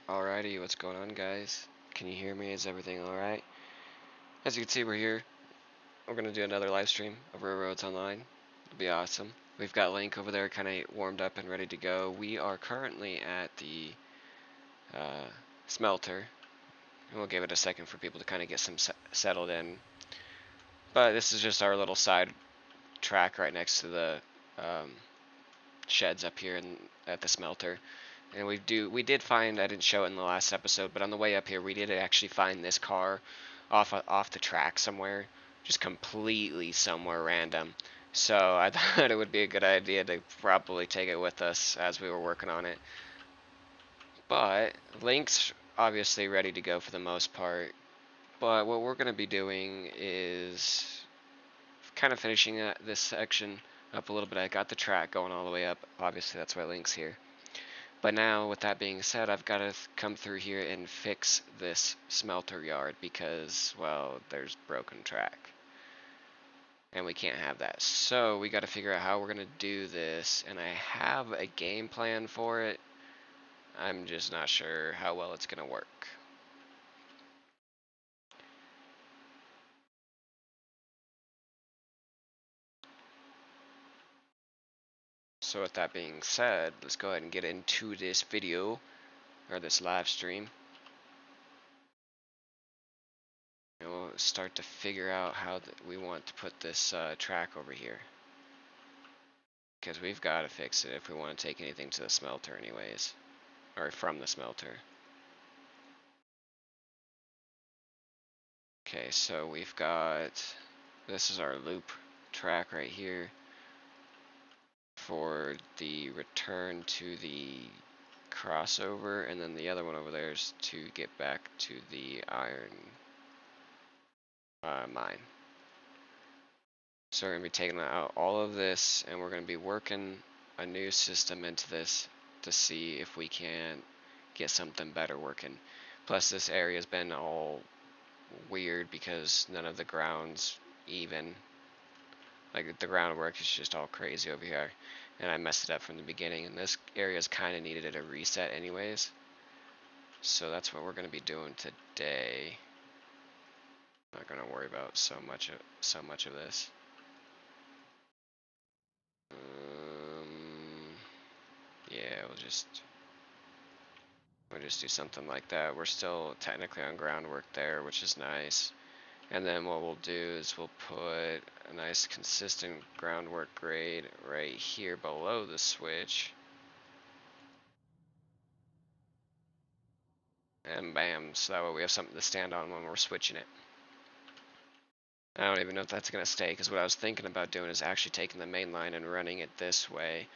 Alrighty, what's going on, guys? Can you hear me? Is everything alright? As you can see, we're here. We're gonna do another live stream of RailRoads Online. It'll be awesome. We've got Link over there kind of warmed up and ready to go. We are currently at the smelter, and we'll give it a second for people to kind of get some settled in. But this is just our little side track right next to the sheds up here at the smelter. And we did find, I didn't show it in the last episode, but on the way up here we did actually find this car off the track somewhere, just completely somewhere random. So I thought it would be a good idea to probably take it with us as we were working on it. But Link's obviously ready to go for the most part. But what we're going to be doing is kind of finishing this section up a little bit. I got the track going all the way up. Obviously that's why Link's here. But now, with that being said, I've got to come through here and fix this smelter yard because, well, there's broken track. And we can't have that. So, we got to figure out how we're going to do this. And I have a game plan for it. I'm just not sure how well it's going to work. So, with that being said, let's go ahead and get into this video, or this live stream. And we'll start to figure out how we want to put this track over here. Because we've got to fix it if we want to take anything to the smelter anyways. Or from the smelter. Okay, so we've got... This is our loop track right here. For the return to the crossover. And then the other one over there is to get back to the iron mine. So we're going to be taking out all of this, and we're going to be working a new system into this to see if we can get something better working. Plus, this area has been all weird because none of the ground's even. Like, the groundwork is just all crazy over here, and I messed it up from the beginning, and this area's kind of needed a reset anyways. So that's what we're going to be doing today. Not going to worry about so much of this. Yeah, we'll just do something like that. We're still technically on groundwork there, which is nice. And then what we'll do is we'll put a nice consistent groundwork grade right here below the switch. And bam, so that way we have something to stand on when we're switching it. I don't even know if that's going to stay, because what I was thinking about doing is actually taking the main line and running it this way,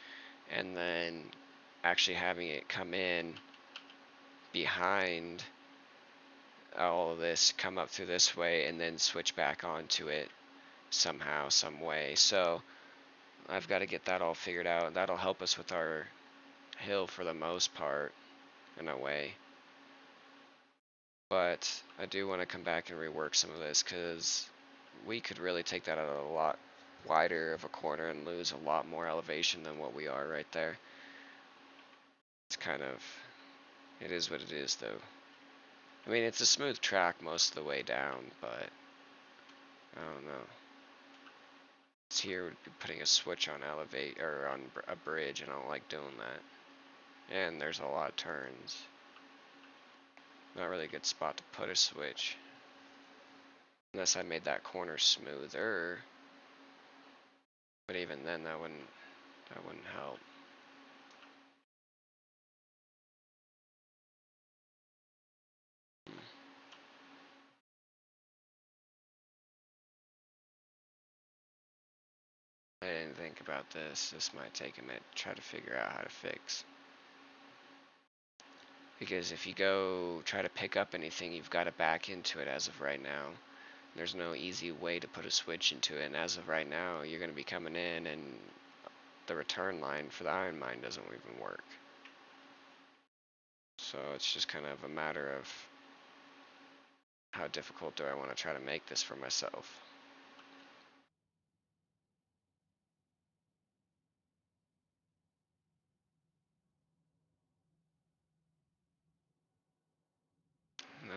and then actually having it come in behind all of this, come up through this way, and then switch back onto it somehow, some way. So I've got to get that all figured out. That'll help us with our hill for the most part, in a way. But I do want to come back and rework some of this, because we could really take that out a lot wider of a corner and lose a lot more elevation than what we are right there. It's kind of, it is what it is though. I mean, it's a smooth track most of the way down, but I don't know. It's here would be putting a switch on elevate, or on a bridge, and I don't like doing that. And there's a lot of turns. Not really a good spot to put a switch. Unless I made that corner smoother. But even then, that wouldn't help. I didn't think about this. This might take a minute to try to figure out how to fix. Because if you go try to pick up anything, you've got to back into it as of right now. There's no easy way to put a switch into it, and as of right now, you're going to be coming in and the return line for the iron mine doesn't even work. So it's just kind of a matter of how difficult do I want to try to make this for myself.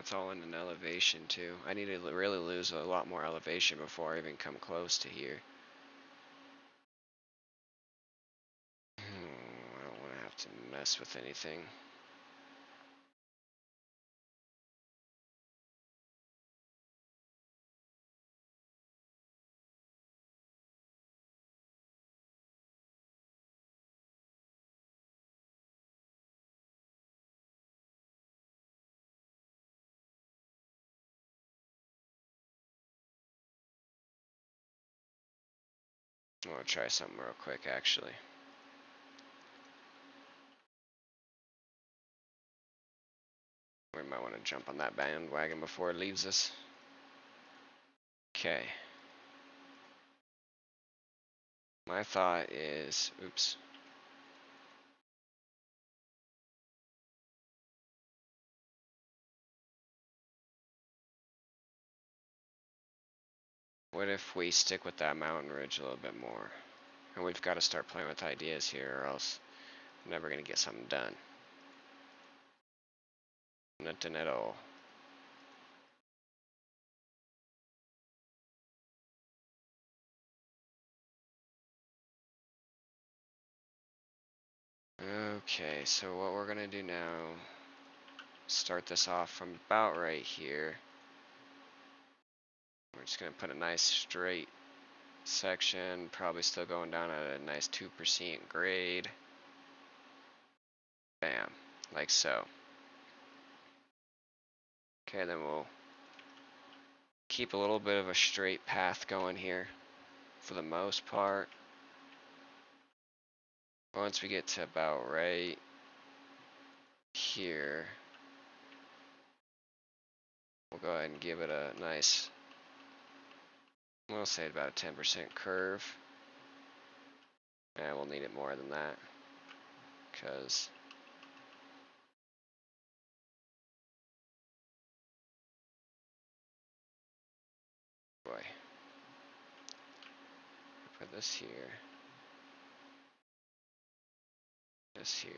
that's all in an elevation too. I need to really lose a lot more elevation before I even come close to here. I don't want to have to mess with anything. I want to try something real quick, actually. We might want to jump on that bandwagon before it leaves us. Okay. My thought is, oops. What if we stick with that mountain ridge a little bit more? And we've got to start playing with ideas here, or else I'm never going to get something done. Nothing at all. Okay, so what we're going to do now, start this off from about right here. We're just going to put a nice straight section, probably still going down at a nice 2% grade. Bam, like so. Okay, then we'll keep a little bit of a straight path going here for the most part. Once we get to about right here, we'll go ahead and give it a nice, we'll say about a 10% curve. And we'll need it more than that, because boy, put this here, this here.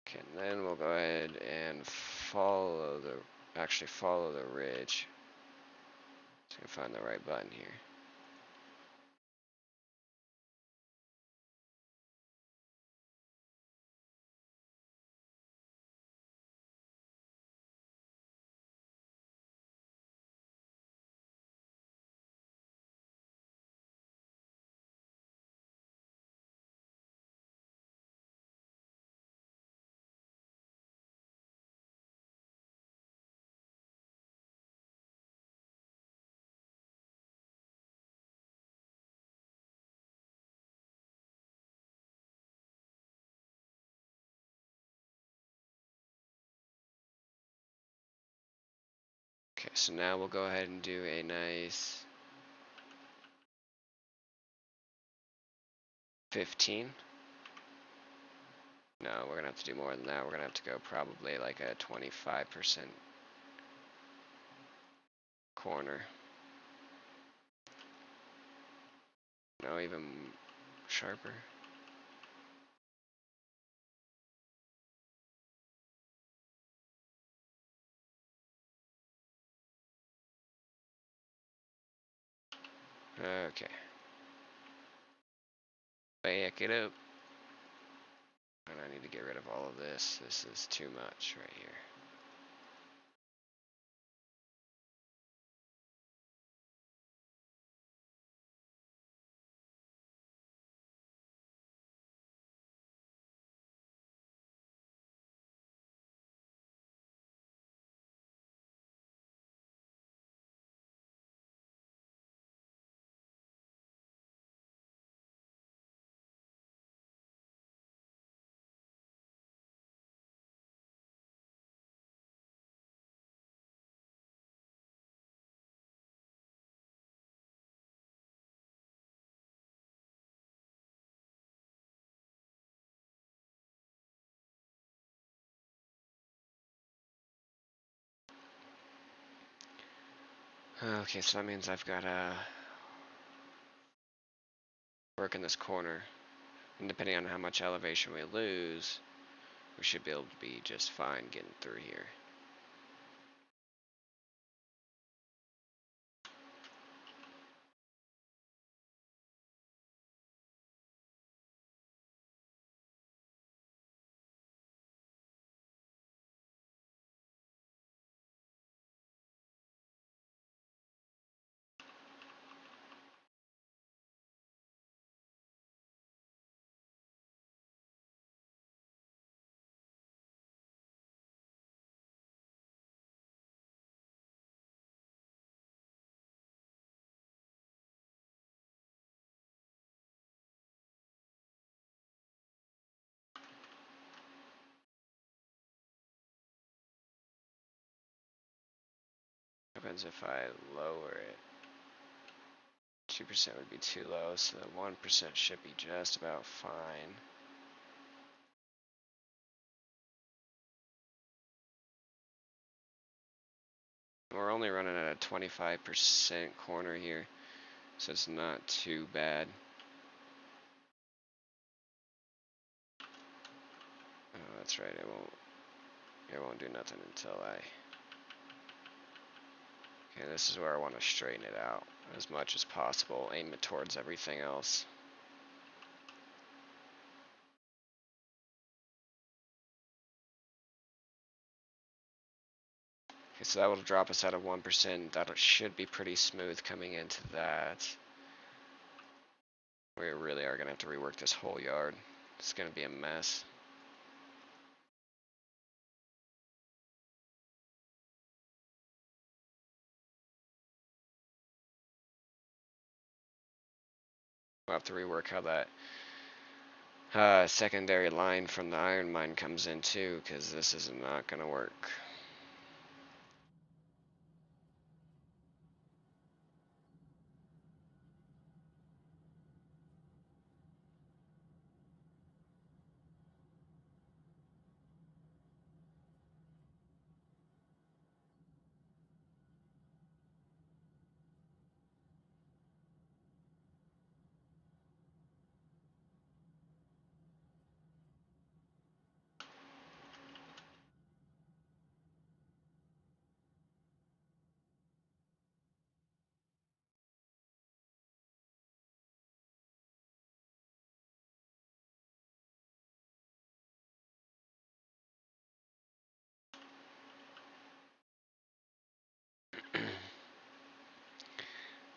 Okay, and then we'll go ahead and follow the ridge. Just gonna find the right button here. Okay, so now we'll go ahead and do a nice 15. No, we're gonna have to do more than that. We're gonna have to go probably like a 25% corner. No, even sharper. Okay. Back it up. And I need to get rid of all of this. This is too much right here. Okay, so that means I've got to work in this corner. And depending on how much elevation we lose, We should be able to be just fine getting through here. Depends if I lower it. 2% would be too low, so the 1% should be just about fine. We're only running at a 25% corner here, so it's not too bad. Oh, that's right, it won't do nothing until I... Okay, this is where I want to straighten it out as much as possible, aim it towards everything else. Okay, so that will drop us out of 1%. That should be pretty smooth coming into that. We really are going to have to rework this whole yard. It's going to be a mess. We'll have to rework how that secondary line from the iron mine comes in too, because this is not going to work.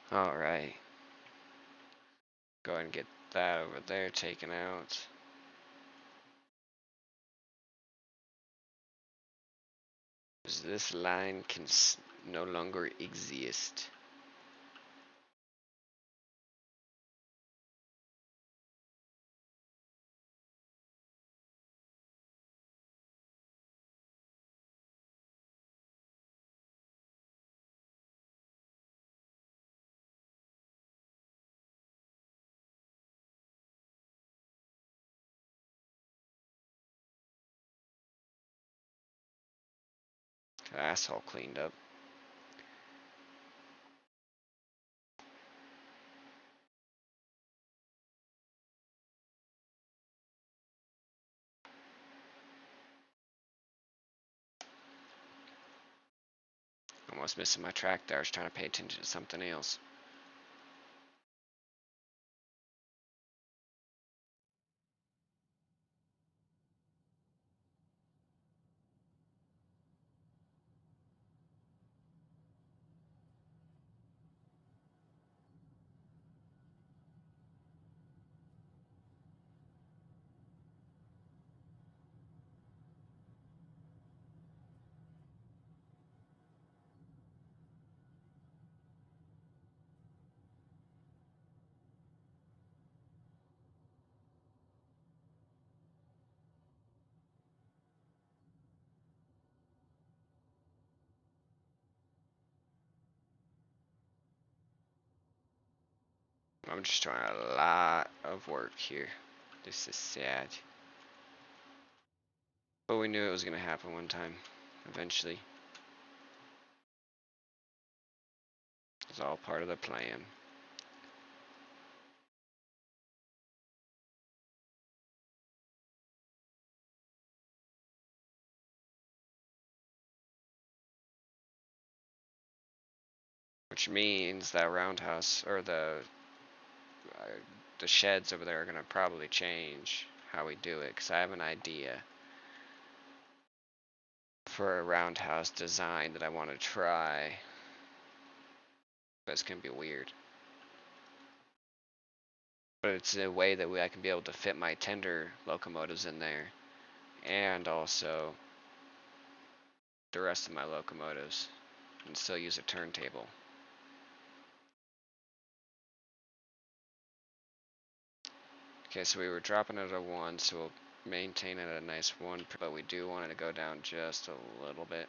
Alright. Go ahead and get that over there taken out. This line can no longer exist. Asshole cleaned up. Almost missing my track there. I was trying to pay attention to something else. I'm just doing a lot of work here. This is sad. But we knew it was going to happen one time, eventually. It's all part of the plan. which means that roundhouse or the sheds over there are gonna probably change how we do it, because I have an idea for a roundhouse design that I want to try, but it's gonna be weird. But it's a way that I can be able to fit my tender locomotives in there, and also the rest of my locomotives, and still use a turntable. Okay, so we were dropping it at a 1, so we'll maintain it at a nice 1, but we do want it to go down just a little bit.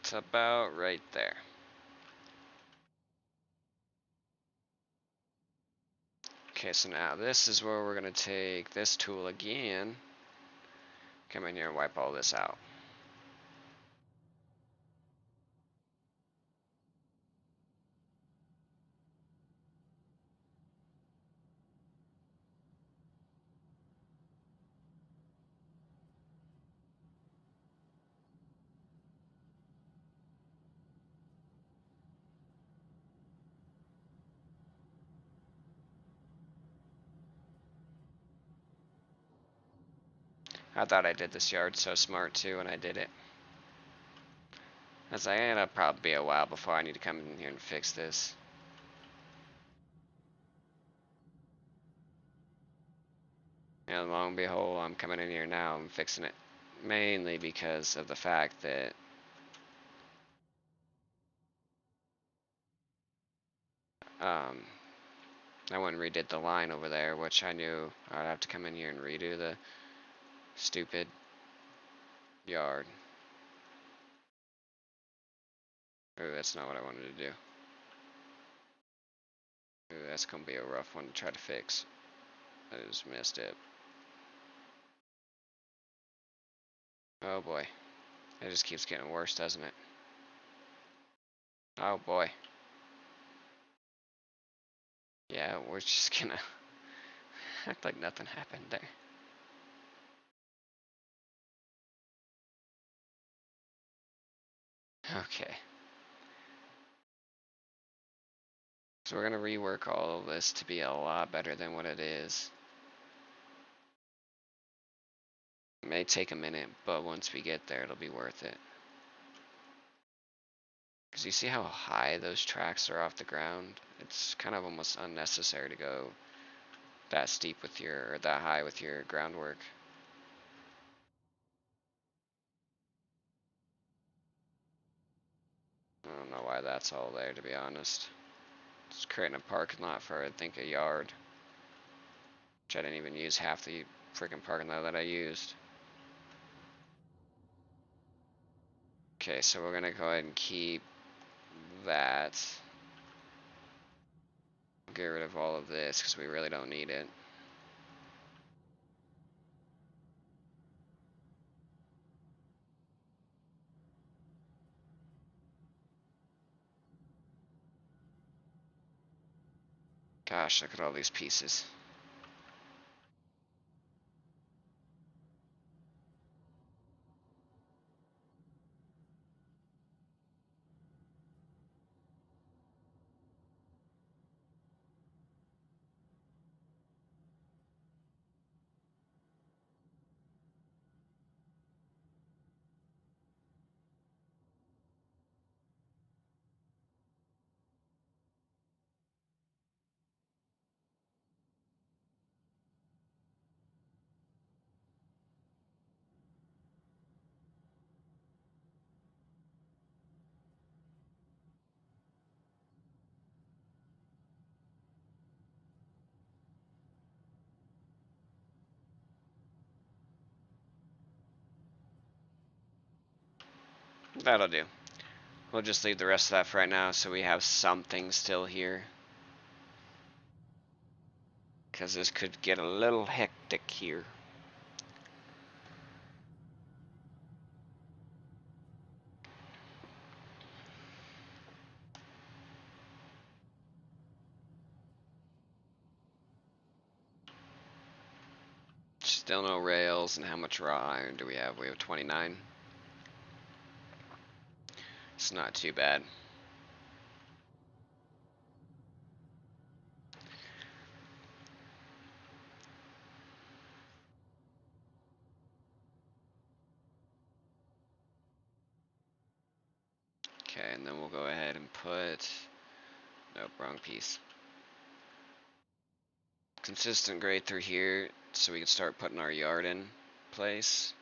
It's about right there. Okay, so now this is where we're going to take this tool again, come in here and wipe all this out. I thought I did this yard so smart too when I did it. I was like, it'll probably be a while before I need to come in here and fix this. And lo and behold, I'm coming in here now and fixing it. Mainly because of the fact that I went and redid the line over there, which I knew I'd have to come in here and redo the stupid yard. Ooh, that's not what I wanted to do. Ooh, that's gonna be a rough one to try to fix. I just missed it. Oh boy. It just keeps getting worse, doesn't it? Oh boy. Yeah, we're just gonna act like nothing happened there. Okay. So we're gonna rework all of this to be a lot better than what it is. It may take a minute, but once we get there, it'll be worth it. Because you see how high those tracks are off the ground? It's kind of almost unnecessary to go that steep with your, or that high with your groundwork. I don't know why that's all there, to be honest. It's creating a parking lot for, I think, a yard. Which I didn't even use half the freaking parking lot that I used. Okay, so we're gonna go ahead and keep that. Get rid of all of this, because we really don't need it. Gosh, look at all these pieces. That'll do. We'll just leave the rest of that for right now so we have something still here. Because this could get a little hectic here. Still no rails, and how much raw iron do we have? We have 29. It's not too bad. Okay, and then we'll go ahead and put... Nope, wrong piece. Consistent grade through here, so we can start putting our yard in place.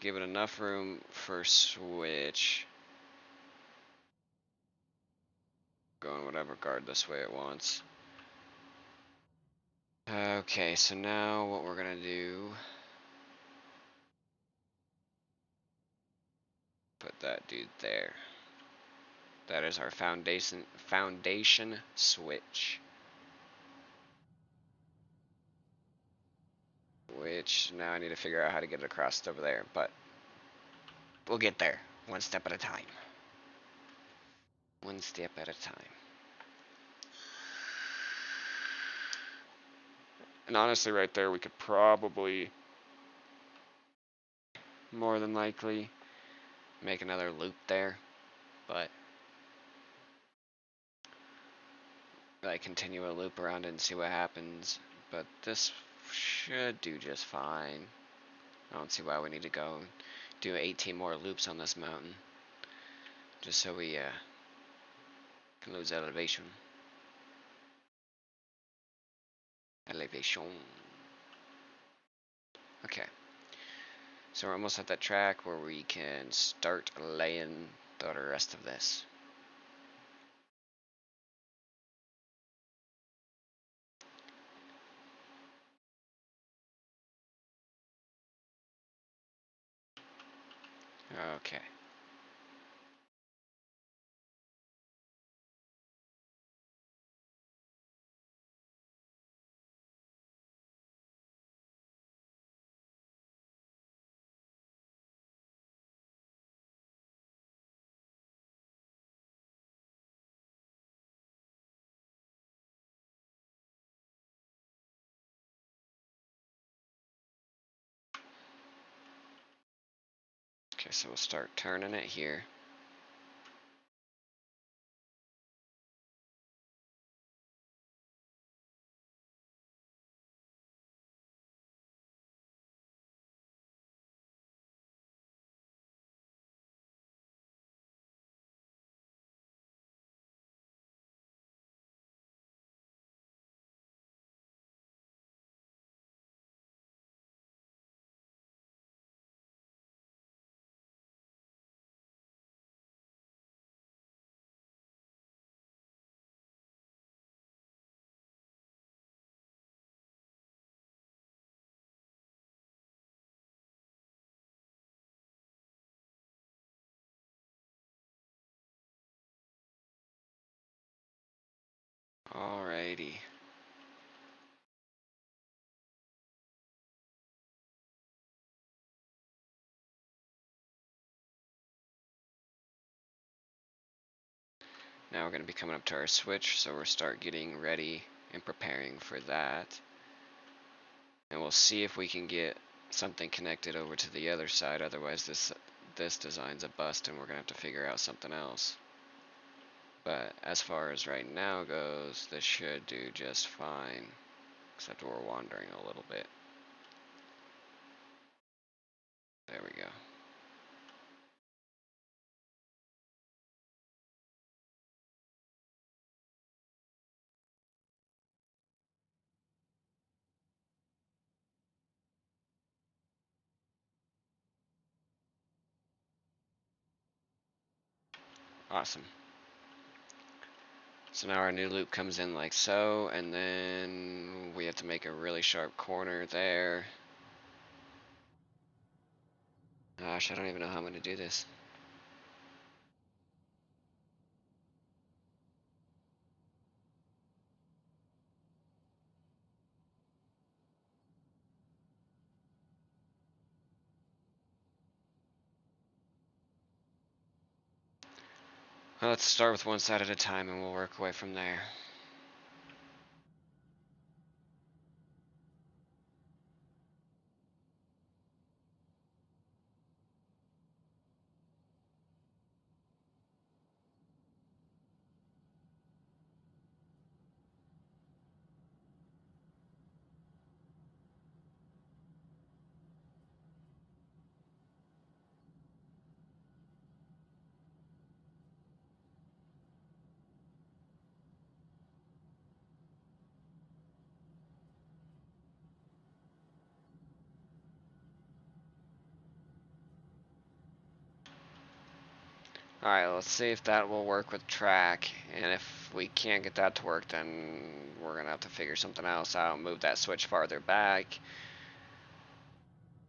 Give it enough room for switch. Going whatever regardless way it wants. Okay, so now what we're gonna do... Put that dude there. That is our foundation switch. Which now I need to figure out how to get it across over there, but we'll get there one step at a time. One step at a time. And honestly, right there, we could probably, more than likely, make another loop there, but like continue a loop around it and see what happens. But this should do just fine. I don't see why we need to go do 18 more loops on this mountain, just so we can lose elevation. Elevation. Okay. So we're almost at that track where we can start laying the rest of this. Okay. Okay, so we'll start turning it here. Alrighty. Now we're going to be coming up to our switch, so we'll start getting ready and preparing for that. And we'll see if we can get something connected over to the other side, otherwise this design's a bust and we're going to have to figure out something else. But as far as right now goes, this should do just fine, except we're wandering a little bit. There we go. Awesome. So now our new loop comes in like so, and then we have to make a really sharp corner there. Gosh, I don't even know how I'm going to do this. Well, let's start with one side at a time and we'll work away from there. Alright, let's see if that will work with track, and if we can't get that to work, then we're gonna have to figure something else out, move that switch farther back,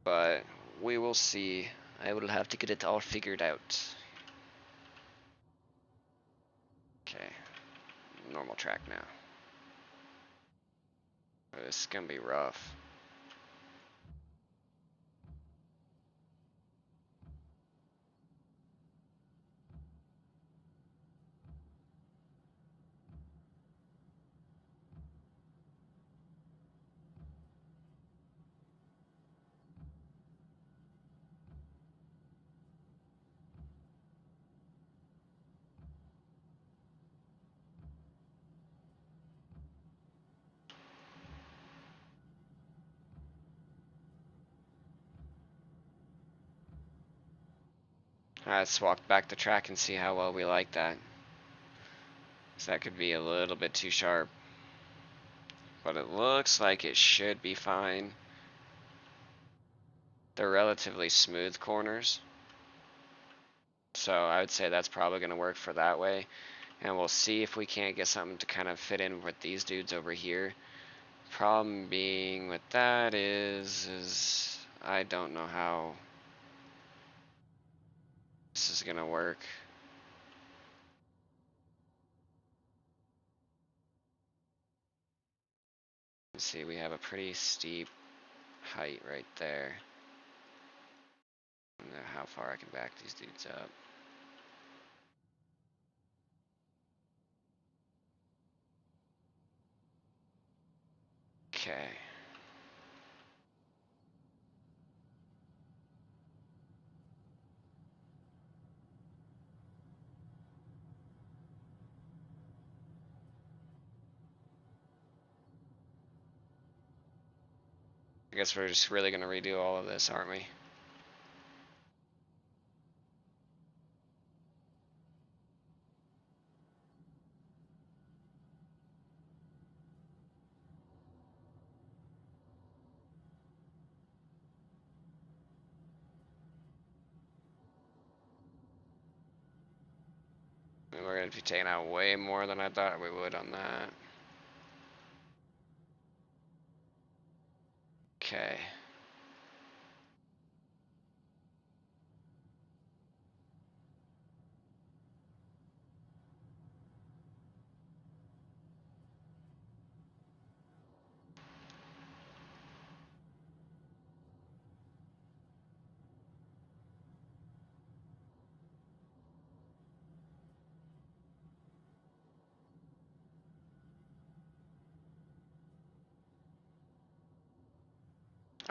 but we will see. I will have to get it all figured out. Okay, normal track now. This is gonna be rough. Let's walk back the track and see how well we like that. So that could be a little bit too sharp. But it looks like it should be fine. They're relatively smooth corners. So I would say that's probably going to work for that way. And we'll see if we can't get something to kind of fit in with these dudes over here. Problem being with that is I don't know how this is going to work. Let's see, we have a pretty steep height right there. I don't know how far I can back these dudes up. Okay. I guess we're just really going to redo all of this, aren't we? And we're going to be taking out way more than I thought we would on that. Okay.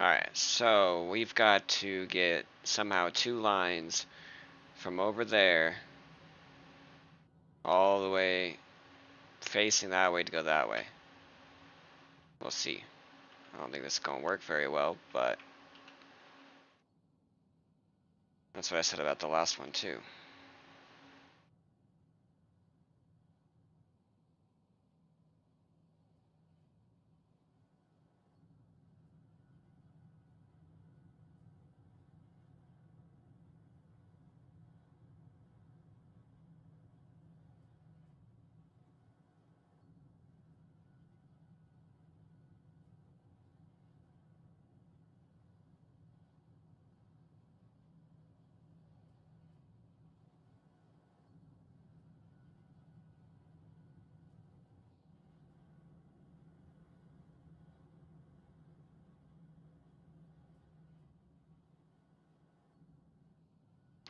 Alright, so we've got to get somehow 2 lines from over there all the way facing that way to go that way. We'll see. I don't think this is going to work very well, but that's what I said about the last one too.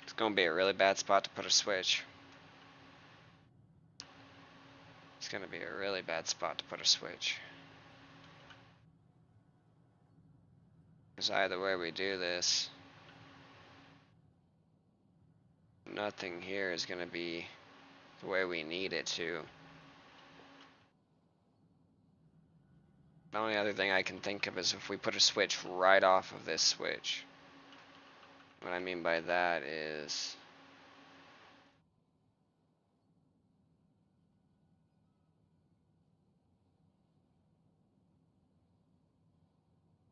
It's going to be a really bad spot to put a switch. It's going to be a really bad spot to put a switch. Because either way we do this, nothing here is going to be the way we need it to. The only other thing I can think of is if we put a switch right off of this switch. What I mean by that is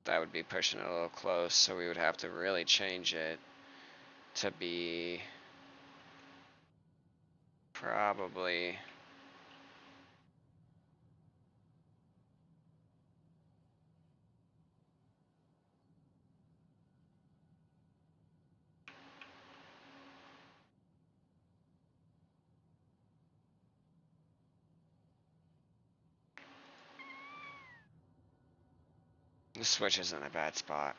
that would be pushing it a little close, so we would have to really change it to be Probably. The switch is in a bad spot.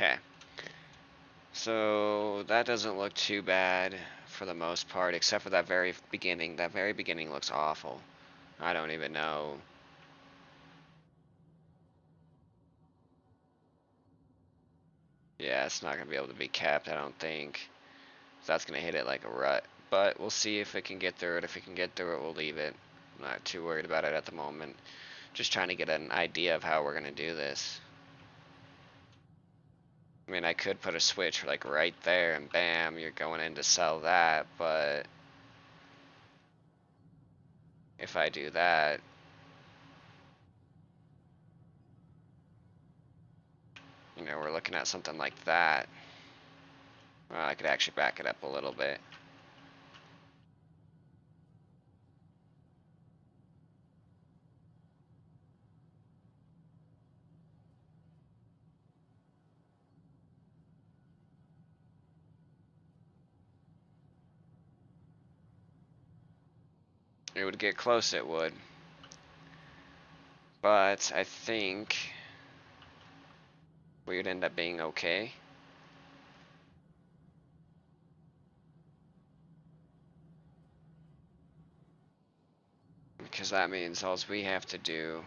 Okay. So that doesn't look too bad for the most part, except for that very beginning. That very beginning looks awful. I don't even know. Yeah, it's not going to be able to be capped, I don't think. So that's going to hit it like a rut. But we'll see if it can get through it. If it can get through it, we'll leave it. I'm not too worried about it at the moment. Just trying to get an idea of how we're going to do this. I mean, I could put a switch like right there and bam, you're going in to sell that, but if I do that, you know, we're looking at something like that. Well, I could actually back it up a little bit. It would get close, it would. But I think we would end up being okay. Because that means all we have to do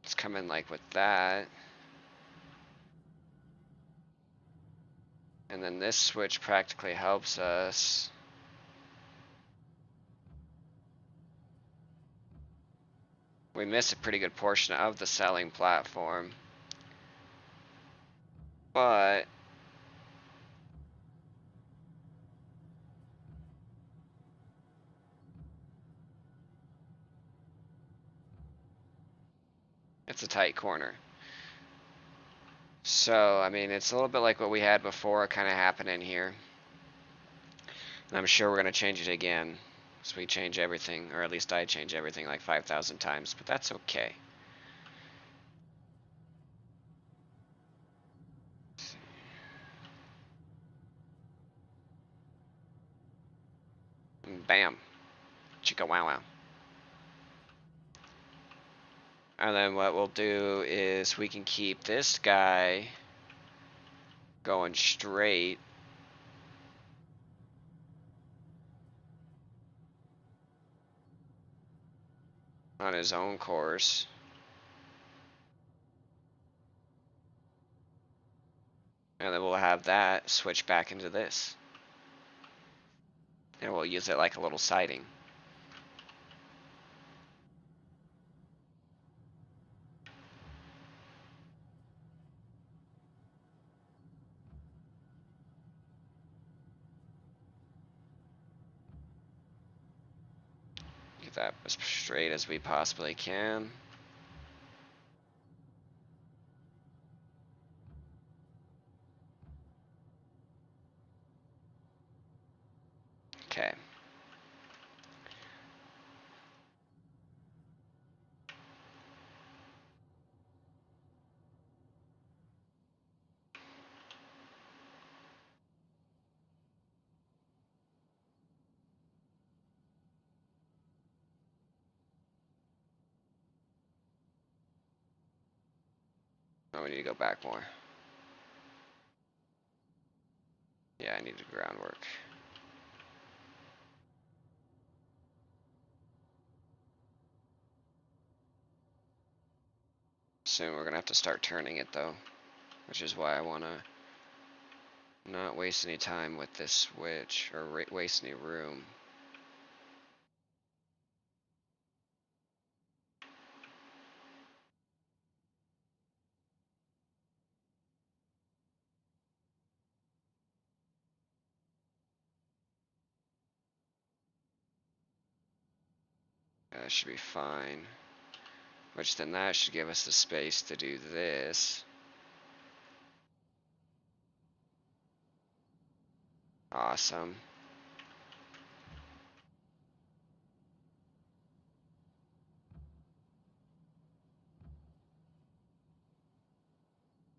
is come in like with that. And then this switch practically helps us. We miss a pretty good portion of the selling platform. But it's a tight corner. So, I mean, it's a little bit like what we had before kind of happening here. And I'm sure we're going to change it again. So we change everything, or at least I change everything like 5,000 times, but that's okay. Bam. Chicka wow wow. And then what we'll do is we can keep this guy going straight. On his own course. And then we'll have that switch back into this. And we'll use it like a little siding. Get that as straight as we possibly can. Okay. Oh, we need to go back more. Yeah, I need the groundwork. Soon we're gonna have to start turning it though, which is why I wanna not waste any time with this switch or waste any room. That should be fine. Which then that should give us the space to do this. Awesome.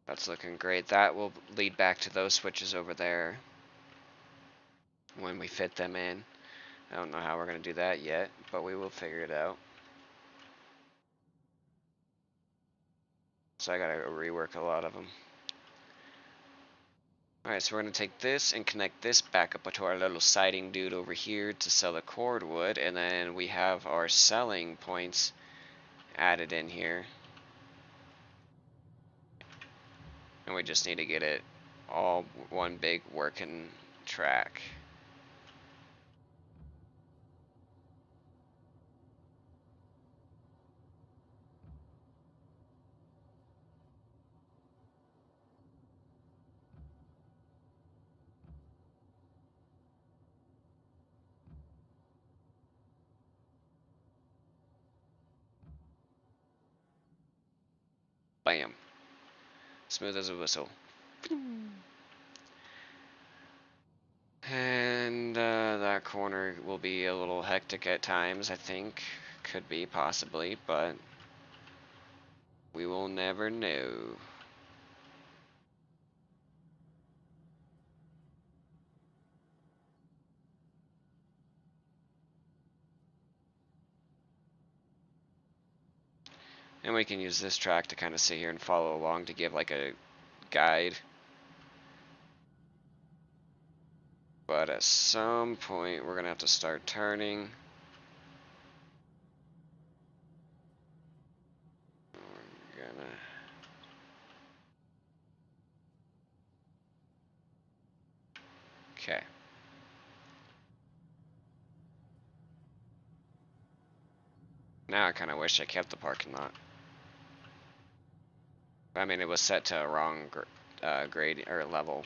That's looking great. That will lead back to those switches over there when we fit them in. I don't know how we're going to do that yet, but we will figure it out. So I got to rework a lot of them. Alright, so we're going to take this and connect this back up to our little siding dude over here to sell the cordwood, and then we have our selling points added in here. And we just need to get it all one big working track. Bam. Smooth as a whistle. And that corner will be a little hectic at times, I think. Could be, possibly, but we will never know. And we can use this track to kind of sit here and follow along to give like a guide. But at some point, we're going to have to start turning. We're gonna... Okay. Now I kind of wish I kept the parking lot. I mean, it was set to a wrong grade or level.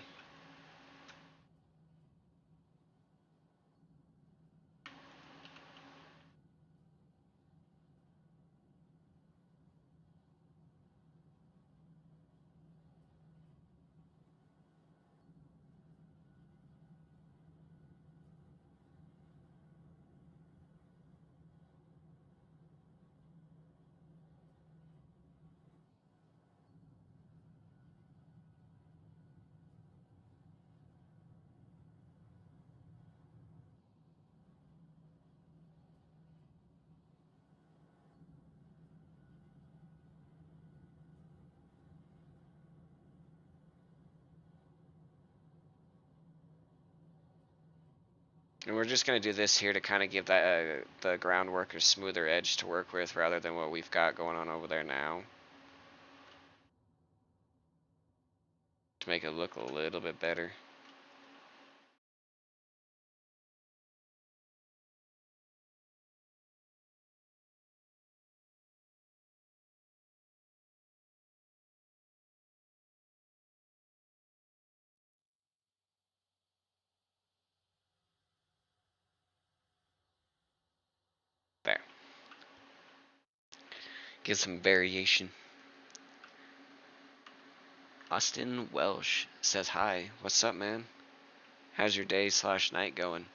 And we're just going to do this here to kind of give that the groundwork a smoother edge to work with rather than what we've got going on over there now. To make it look a little bit better. There. Give some variation. Austin Welsh says hi. What's up, man? How's your day / night going?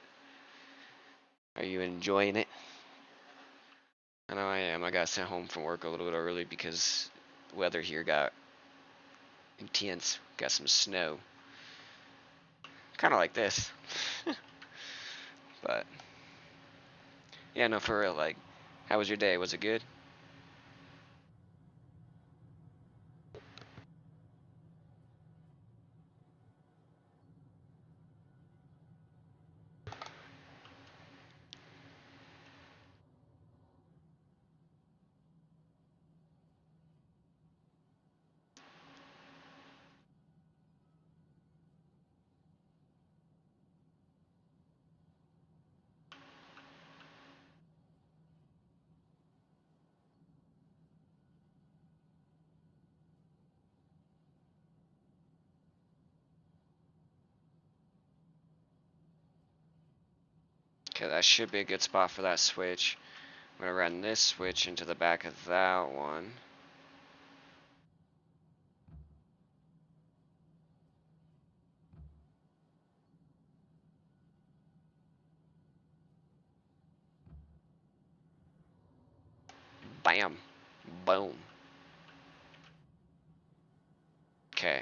Are you enjoying it? I know I am. I got sent home from work a little bit early because the weather here got intense. Got some snow. Kind of like this. But, yeah, no, for real, like, how was your day? Was it good? Okay, that should be a good spot for that switch. I'm gonna run this switch into the back of that one. Bam. Boom. Okay.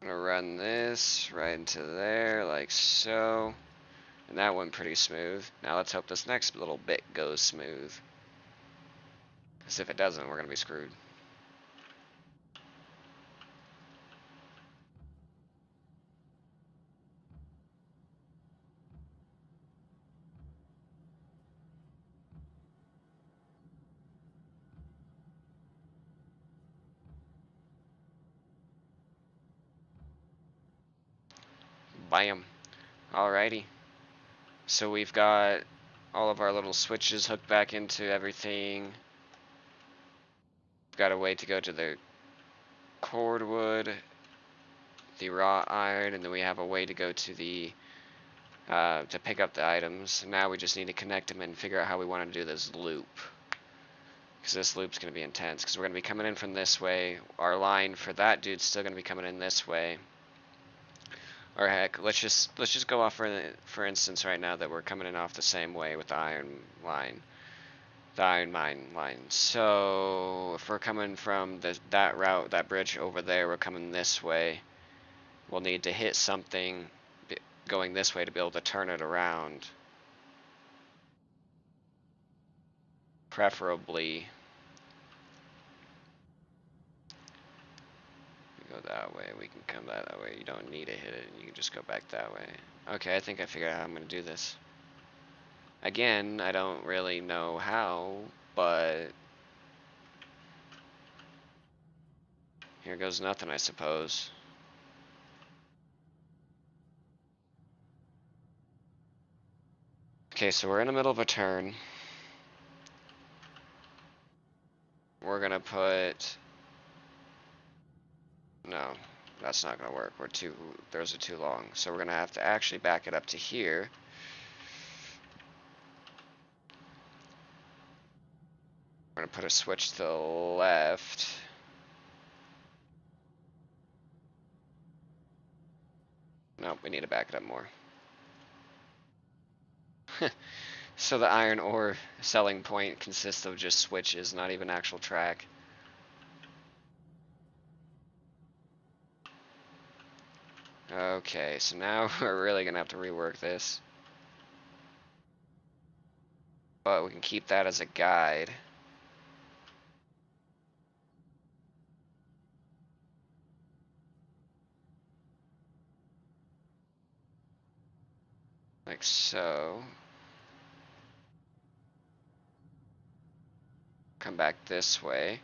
I'm gonna run this right into there, like so. And that went pretty smooth. Now let's hope this next little bit goes smooth. Because if it doesn't, we're gonna be screwed. Bam. Alrighty. So we've got all of our little switches hooked back into everything. We've got a way to go to the cordwood, the raw iron, and then we have a way to go to the to pick up the items. Now we just need to connect them and figure out how we want to do this loop. Because this loop's going to be intense. Because we're going to be coming in from this way. Our line for that dude's still going to be coming in this way. Or heck, let's just go off for instance right now that we're coming in off the same way with the iron line. The iron mine line. So if we're coming from that route, that bridge over there, we're coming this way. We'll need to hit something going this way to be able to turn it around. Preferably go that way. We can come that way. You don't need to hit it. You can just go back that way. Okay, I think I figured out how I'm going to do this. Again, I don't really know how, but here goes nothing, I suppose. Okay, so we're in the middle of a turn. We're gonna put... No, that's not gonna work. Those are too long. So we're gonna have to actually back it up to here. We're gonna put a switch to the left. Nope, we need to back it up more. So the iron ore selling point consists of just switches, not even actual track. Okay, so now we're really gonna have to rework this. But we can keep that as a guide. Like so. Come back this way.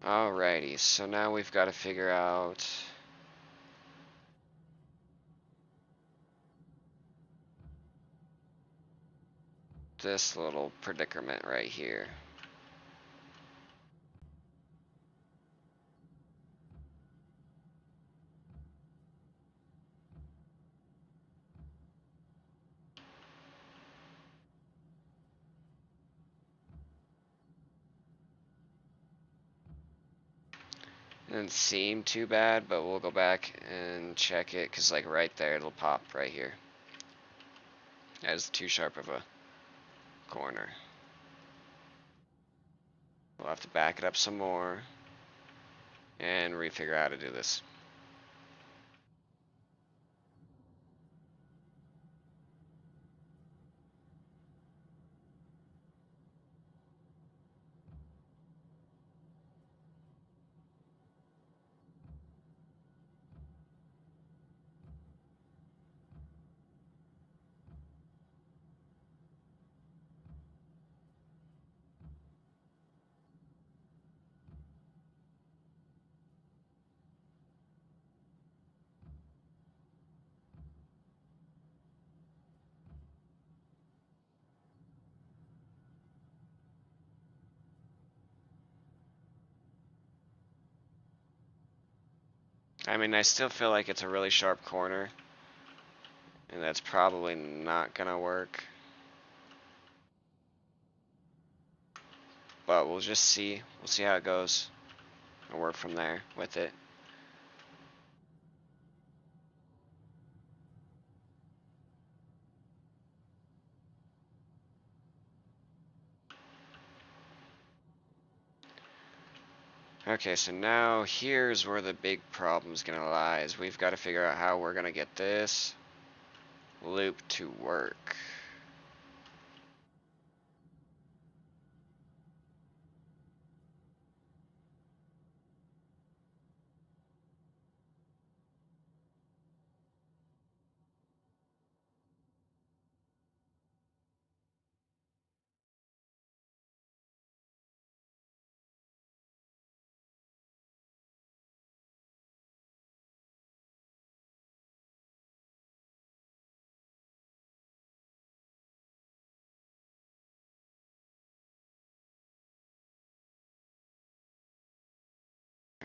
Alrighty, so now we've got to figure out this little predicament right here. Doesn't seem too bad, but we'll go back and check it, because like right there, it'll pop right here. That is too sharp of a corner. We'll have to back it up some more and refigure out how to do this. I mean, I still feel like it's a really sharp corner, and that's probably not gonna work. But we'll just see. We'll see how it goes, and work from there with it. Okay, so now here's where the big problem's gonna lie, is we've got to figure out how we're gonna get this loop to work.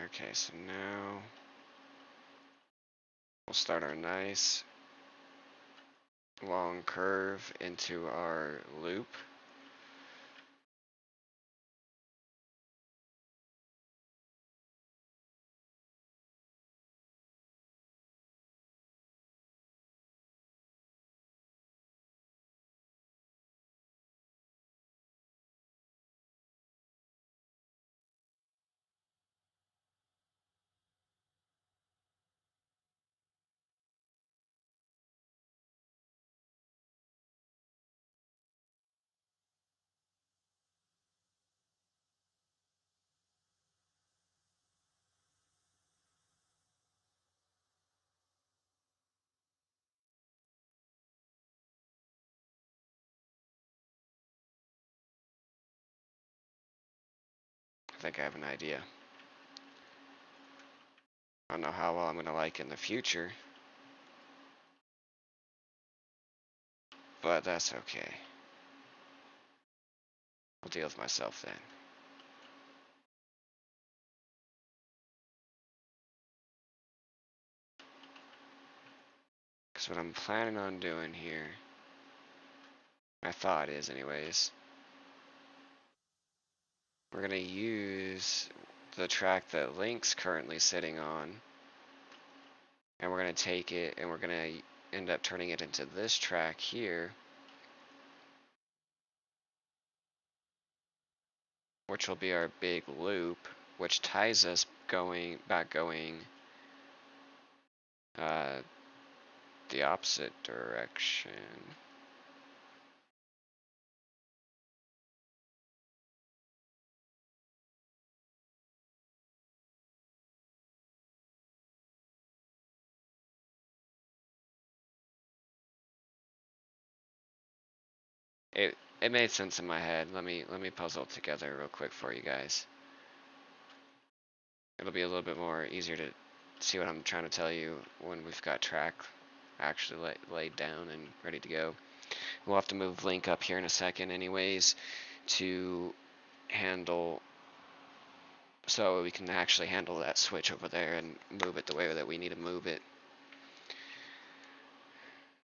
Okay, so now we'll start our nice long curve into our loop. I think I have an idea. I don't know how well I'm gonna like in the future, but that's okay. I'll deal with myself then. Because what I'm planning on doing here, my thought is anyways, we're gonna use the track that Link's currently sitting on, and we're gonna take it and we're gonna end up turning it into this track here, which will be our big loop, which ties us going uh, the opposite direction. It made sense in my head. Let me puzzle it together real quick for you guys. It'll be a little bit more easier to see what I'm trying to tell you when we've got track actually laid down and ready to go. We'll have to move Link up here in a second anyways to handle, so we can actually handle that switch over there and move it the way that we need to move it.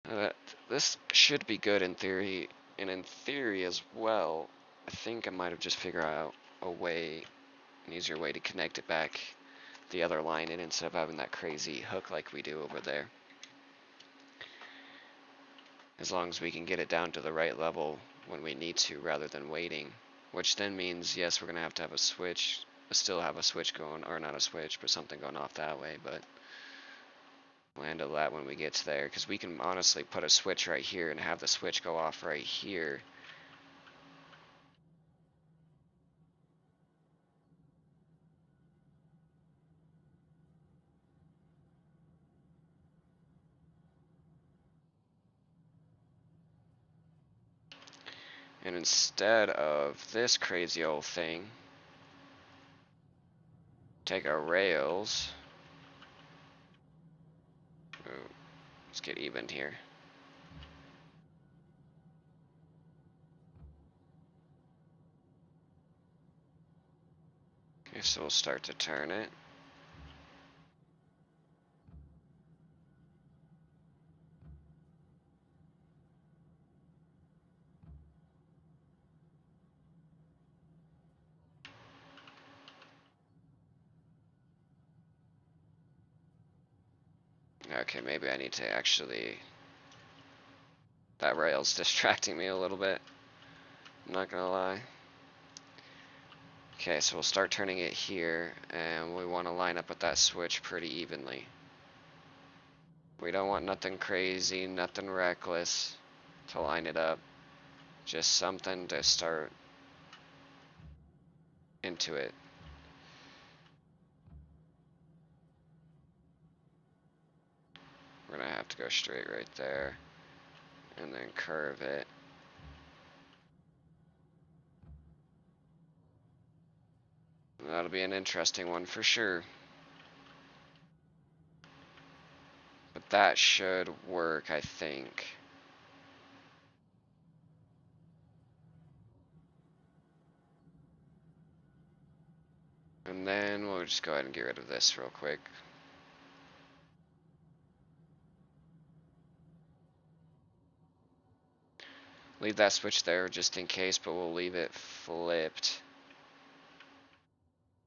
Uh, this should be good in theory, and in theory as well, I think I might have just figured out a way, an easier way to connect it back the other line in instead of having that crazy hook like we do over there. As long as we can get it down to the right level when we need to rather than waiting, which then means, yes, we're going to have a switch, still have a switch going, or not a switch, but something going off that way, but we'll handle that when we get to there, because we can honestly put a switch right here and have the switch go off right here. And instead of this crazy old thing, take our rails. Ooh, let's get even here. Okay, so we'll start to turn it. Okay, maybe I need to actually... That rail's distracting me a little bit. I'm not gonna lie. Okay, so we'll start turning it here, and we want to line up with that switch pretty evenly. We don't want nothing crazy, nothing reckless to line it up. Just something to start into it. We're gonna have to go straight right there, and then curve it. That'll be an interesting one for sure. But that should work, I think. And then we'll just go ahead and get rid of this real quick. Leave that switch there just in case, but we'll leave it flipped.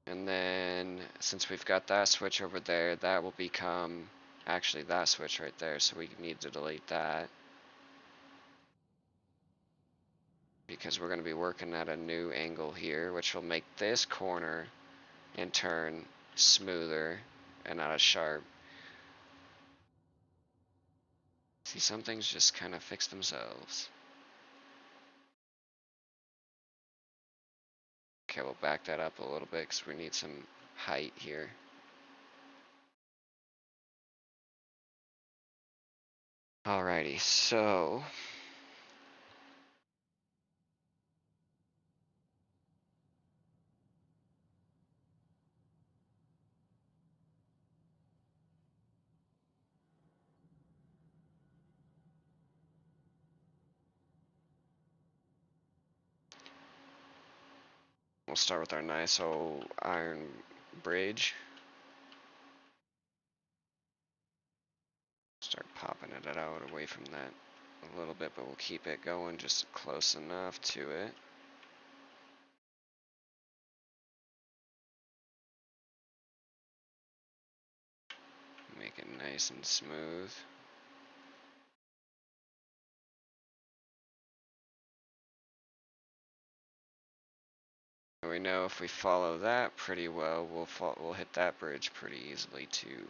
And then, since we've got that switch over there, that will become actually that switch right there, so we need to delete that. Because we're going to be working at a new angle here, which will make this corner in turn smoother and not as sharp. See, some things just kind of fix themselves. Okay, we'll back that up a little bit because we need some height here. Alrighty, so we'll start with our nice old iron bridge. Start popping it out away from that a little bit, but we'll keep it going just close enough to it. Make it nice and smooth. And we know if we follow that pretty well, we'll hit that bridge pretty easily too.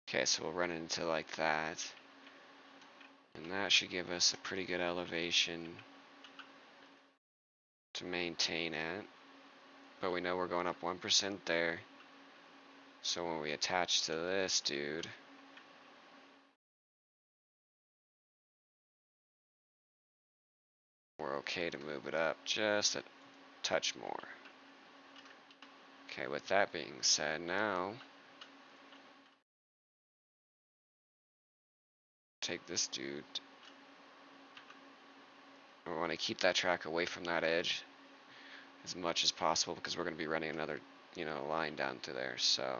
Okay, so we'll run into like that. And that should give us a pretty good elevation to maintain at. But we know we're going up 1% there. So when we attach to this dude, we're okay to move it up just a touch more. Okay, with that being said, now take this dude. We want to keep that track away from that edge as much as possible because we're going to be running another, line down through there. So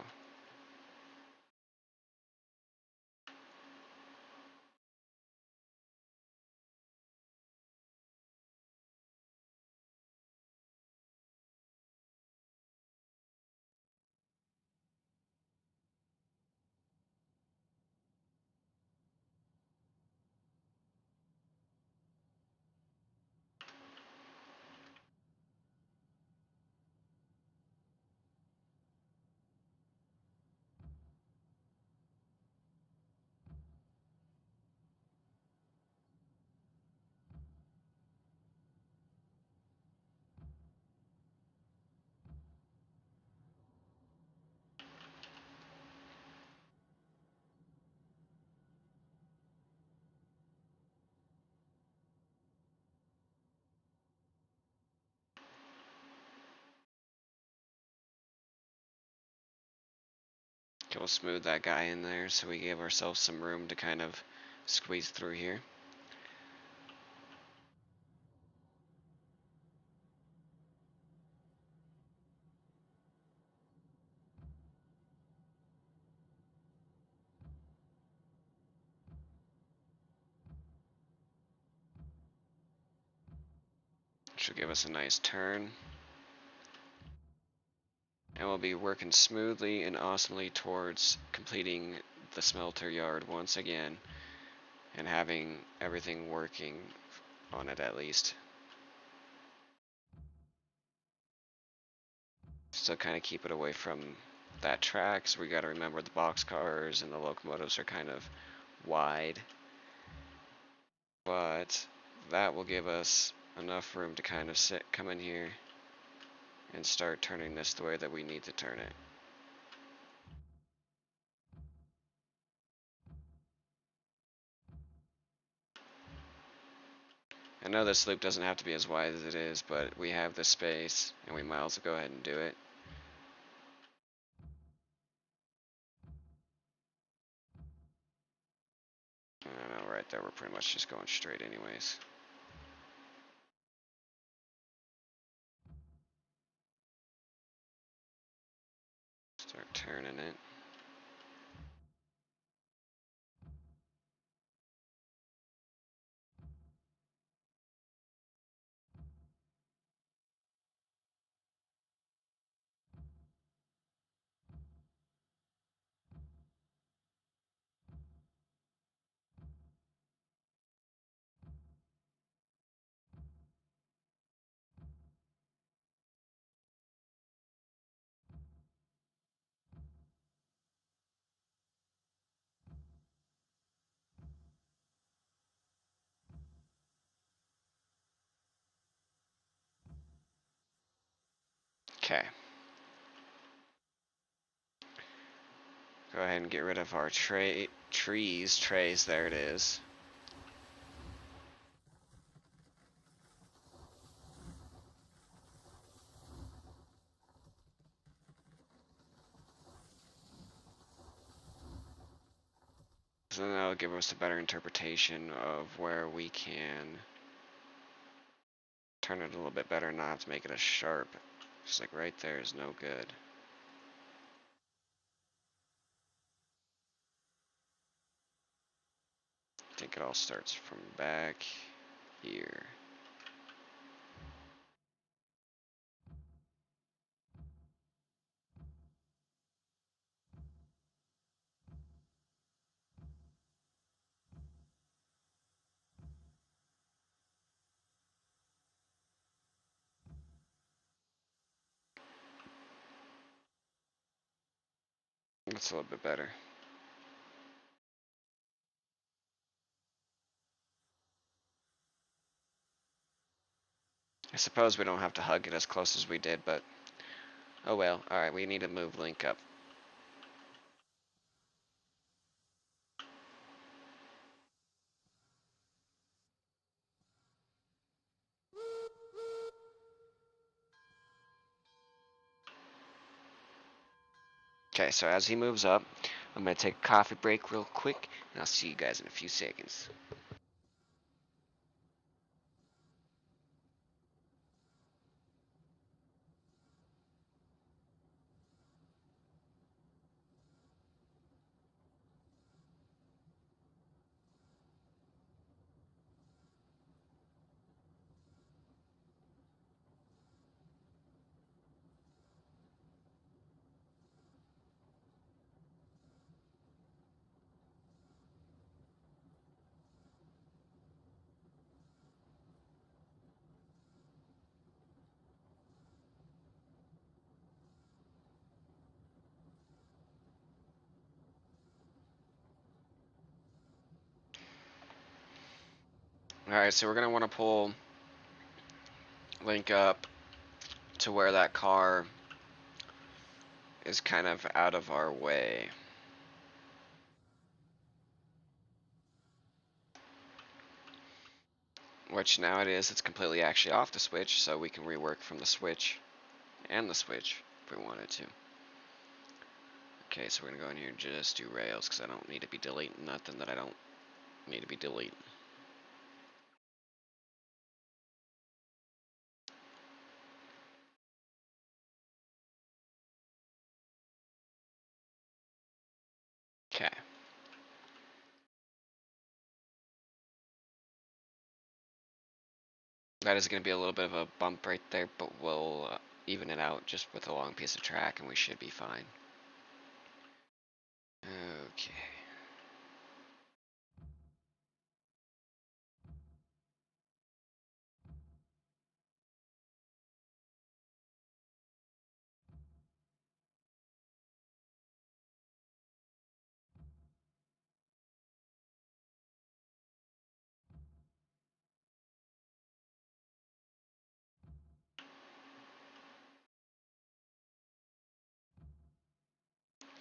we'll smooth that guy in there so we give ourselves some room to kind of squeeze through here. Which will give us a nice turn. And we'll be working smoothly and awesomely towards completing the smelter yard once again and having everything working on it at least. Still kind of keep it away from that track, so we got to remember the boxcars and the locomotives are kind of wide. But that will give us enough room to kind of come in here and start turning this the way that we need to turn it. I know this loop doesn't have to be as wide as it is, but we have the space and we might as well go ahead and do it. I don't know, right there we're pretty much just going straight anyways. Start turning it. Okay. Go ahead and get rid of our trays, there it is. So then that'll give us a better interpretation of where we can turn it a little bit better and not have to make it as sharp. Just like right there is no good. I think it all starts from back here. That's a little bit better. I suppose we don't have to hug it as close as we did, but oh well. Alright, we need to move Link up. Okay, so as he moves up, I'm going to take a coffee break real quick, and I'll see you guys in a few seconds. Alright, so we're going to want to pull Link up to where that car is kind of out of our way. Which now it is, it's completely actually off the switch, so we can rework from the switch and the switch if we wanted to. Okay, so we're going to go in here and just do rails, because I don't need to be deleting nothing that I don't need to be deleted. Okay. That is going to be a little bit of a bump right there, but we'll even it out just with a long piece of track and we should be fine. Okay.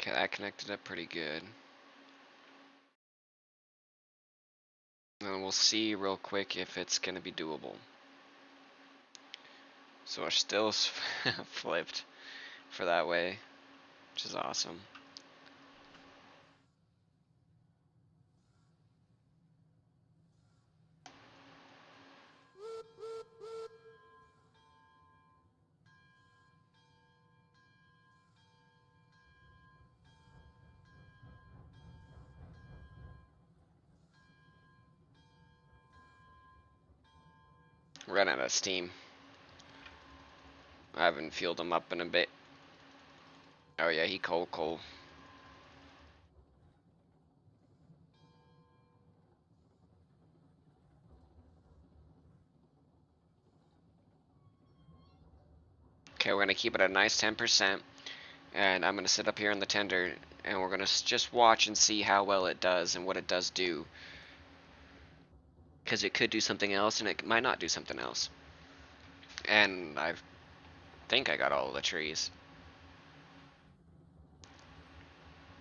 Okay, that connected up pretty good. And we'll see real quick if it's going to be doable. So we're still flipped for that way, which is awesome. Run out of steam. I haven't fueled him up in a bit. Oh yeah, he cold. Okay, we're gonna keep it at a nice 10%, and I'm gonna sit up here in the tender, and we're gonna just watch and see how well it does and what it does do. Because it could do something else, and it might not do something else. And I think I got all the trees.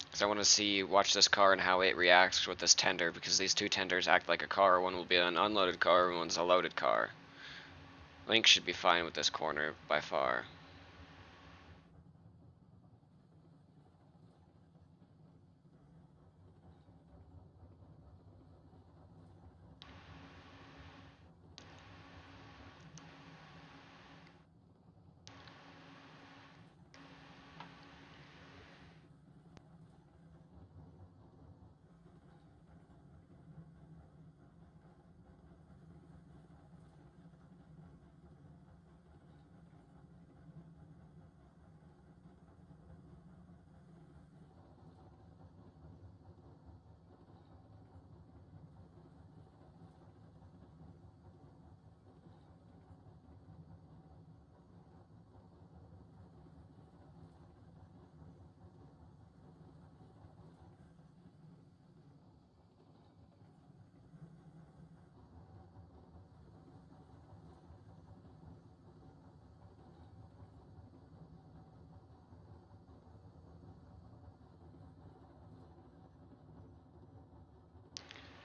Because I want to watch this car and how it reacts with this tender, because these two tenders act like a car. One will be an unloaded car, and one's a loaded car. Link should be fine with this corner by far.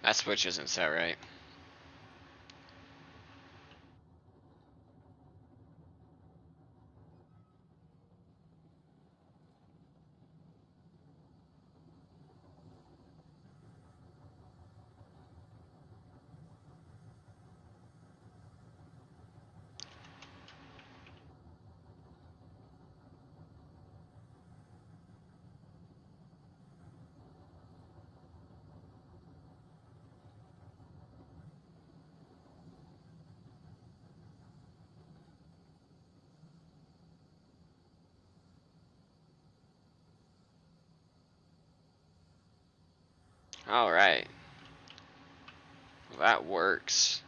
That switch isn't set right. Alright. Well, that works.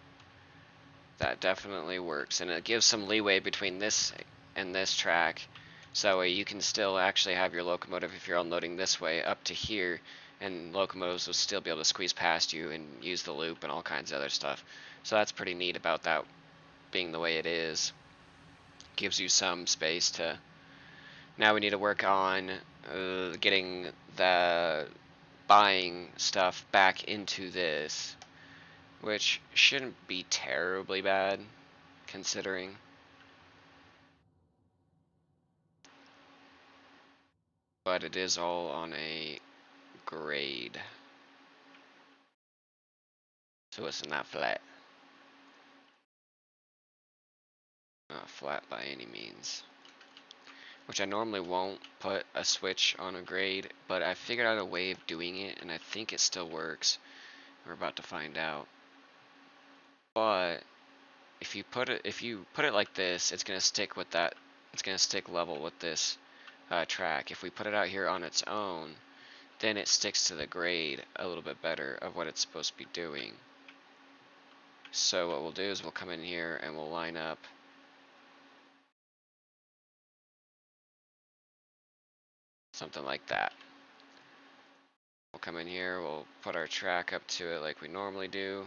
That definitely works. And it gives some leeway between this and this track. So that way you can still actually have your locomotive, if you're unloading this way, up to here. And locomotives will still be able to squeeze past you and use the loop and all kinds of other stuff. So that's pretty neat about that being the way it is. Gives you some space to... Now we need to work on getting the buying stuff back into this, which shouldn't be terribly bad, considering. But it is all on a grade. So it's not flat. Not flat by any means. Which I normally won't put a switch on a grade, but I figured out a way of doing it, and I think it still works. We're about to find out. But if you put it like this, it's gonna stick with that. It's gonna stick level with this track. If we put it out here on its own, then it sticks to the grade a little bit better of what it's supposed to be doing. So what we'll do is we'll come in here and we'll line up something like that. We'll come in here, we'll put our track up to it like we normally do.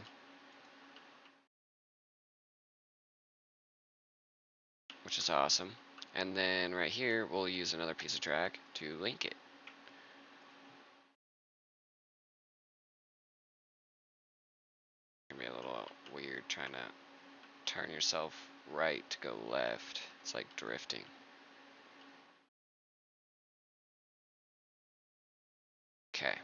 Which is awesome. And then right here, we'll use another piece of track to link it. It's gonna be a little weird trying to turn yourself right to go left. It's like drifting. Okay.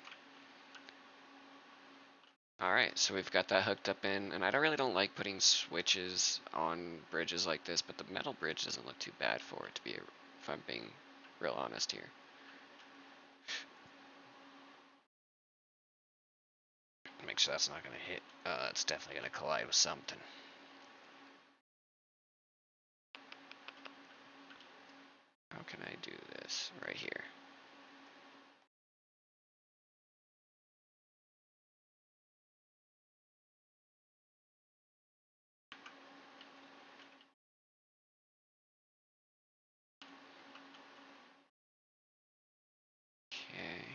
Alright, so we've got that hooked up in, and I really don't like putting switches on bridges like this, but the metal bridge doesn't look too bad for it to be, if I'm being real honest here. Make sure that's not going to hit. It's definitely going to collide with something. How can I do this? Right here. Okay.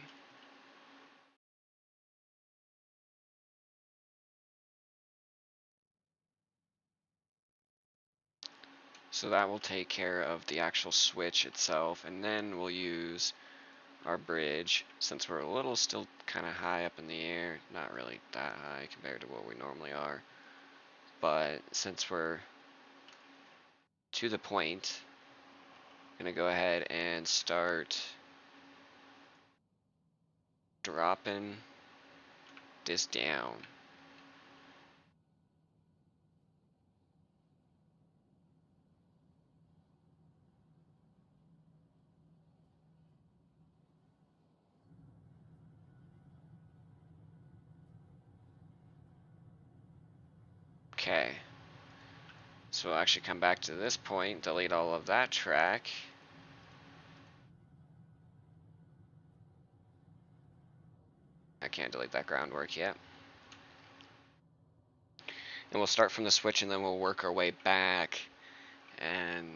So that will take care of the actual switch itself, and then we'll use our bridge, since we're a little still kind of high up in the air, not really that high compared to what we normally are, but since we're to the point, I'm gonna go ahead and start dropping this down. Okay, so we'll actually come back to this point, delete all of that track. I can't delete that groundwork yet. And we'll start from the switch, and then we'll work our way back and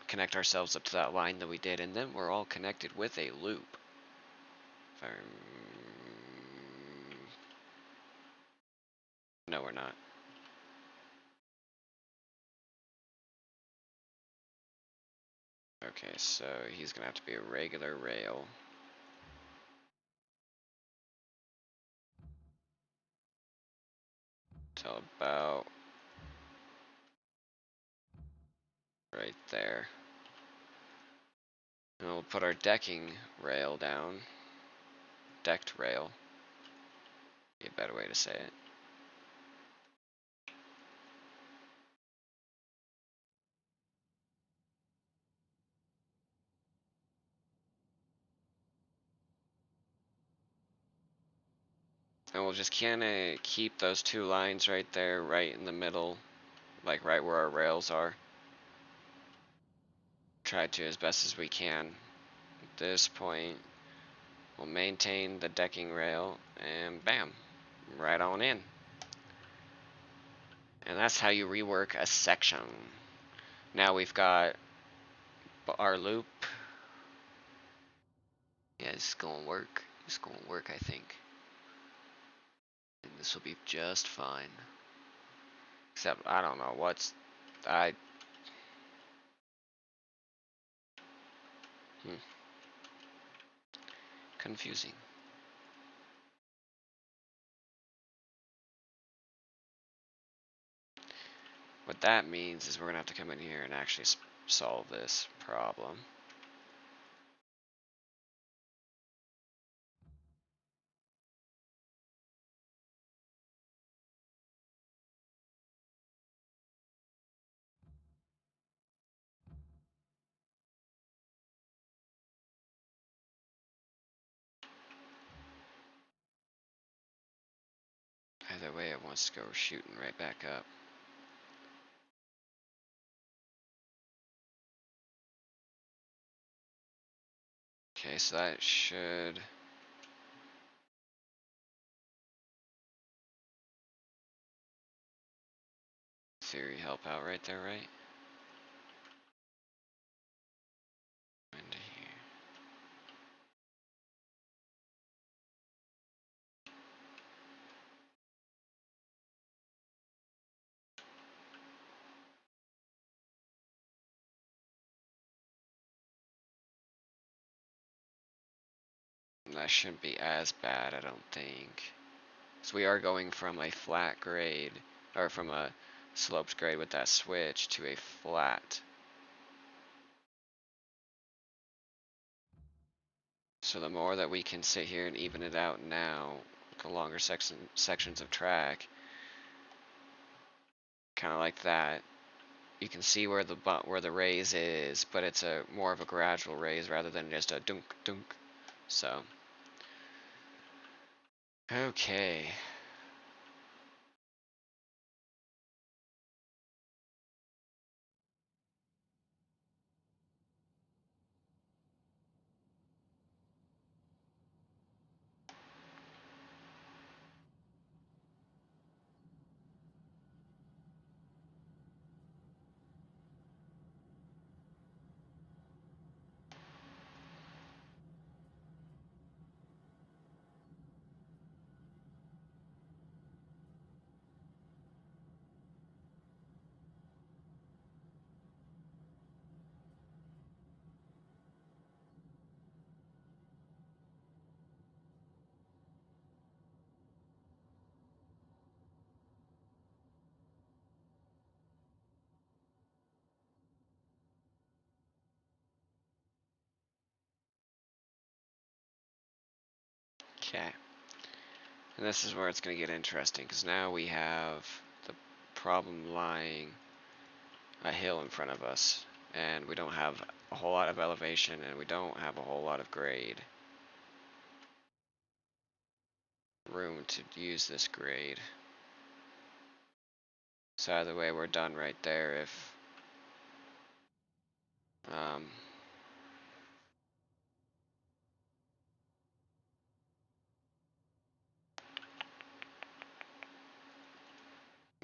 connect ourselves up to that line that we did, and then we're all connected with a loop. No, we're not. Okay, so he's gonna have to be a regular rail. Till about right there. And we'll put our decking rail down. Decked rail. Be a better way to say it. And we'll just kind of keep those two lines right there, right in the middle, like right where our rails are. Try to as best as we can. At this point, we'll maintain the decking rail, and bam, right on in. And that's how you rework a section. Now we've got our loop. Yeah, it's gonna work. It's gonna work, I think. And this will be just fine. Except, I don't know what's... I... Confusing. What that means is we're gonna have to come in here and actually solve this problem. Either way, it wants to go shooting right back up. Okay, so that should... theory help out right there, right? Into here. That shouldn't be as bad, I don't think. So we are going from a flat grade, or from a sloped grade with that switch to a flat. So the more that we can sit here and even it out now, the longer sections of track, kind of like that, you can see where the raise is, but it's a more of a gradual raise rather than just a dunk dunk. So okay. Okay. And this is where it's going to get interesting, because now we have the problem lying a hill in front of us, and we don't have a whole lot of elevation, and we don't have a whole lot of grade. Room to use this grade. So either way, we're done right there if...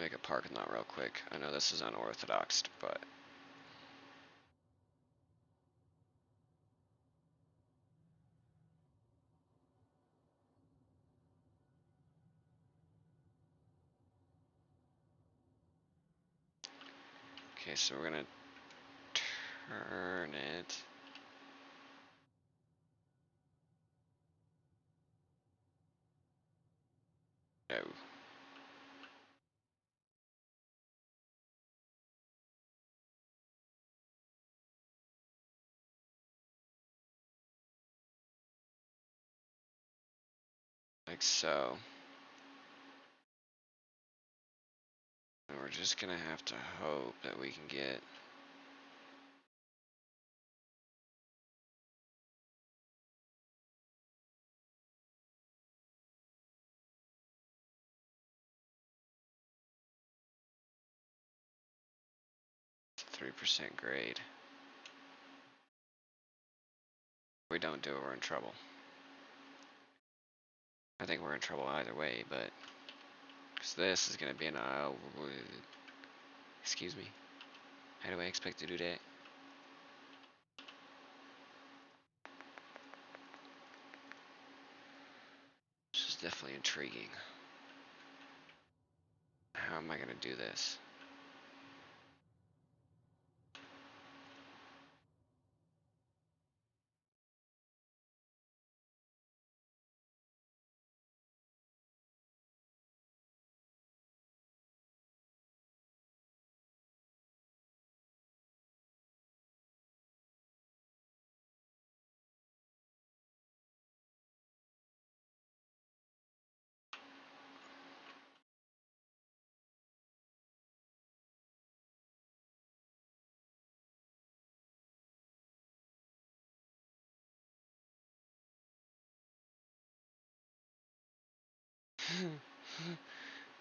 make a parking lot real quick. I know this is unorthodox, but... Okay, so we're gonna turn it. No. Like so. And we're just gonna have to hope that we can get... 3% grade. If we don't do it, we're in trouble. I think we're in trouble either way, but... because this is gonna be an... excuse me. How do I expect to do that? This is definitely intriguing. How am I gonna do this?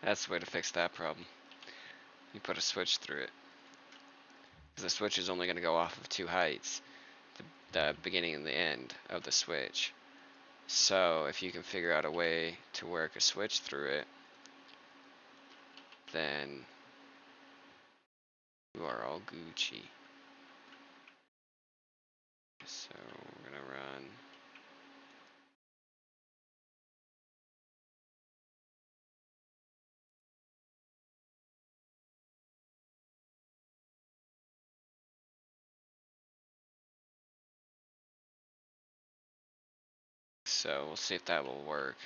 That's the way to fix that problem. You put a switch through it. Because the switch is only going to go off of two heights. The beginning and the end of the switch. So if you can figure out a way to work a switch through it, then you are all Gucci. So we're gonna run. So we'll see if that will work.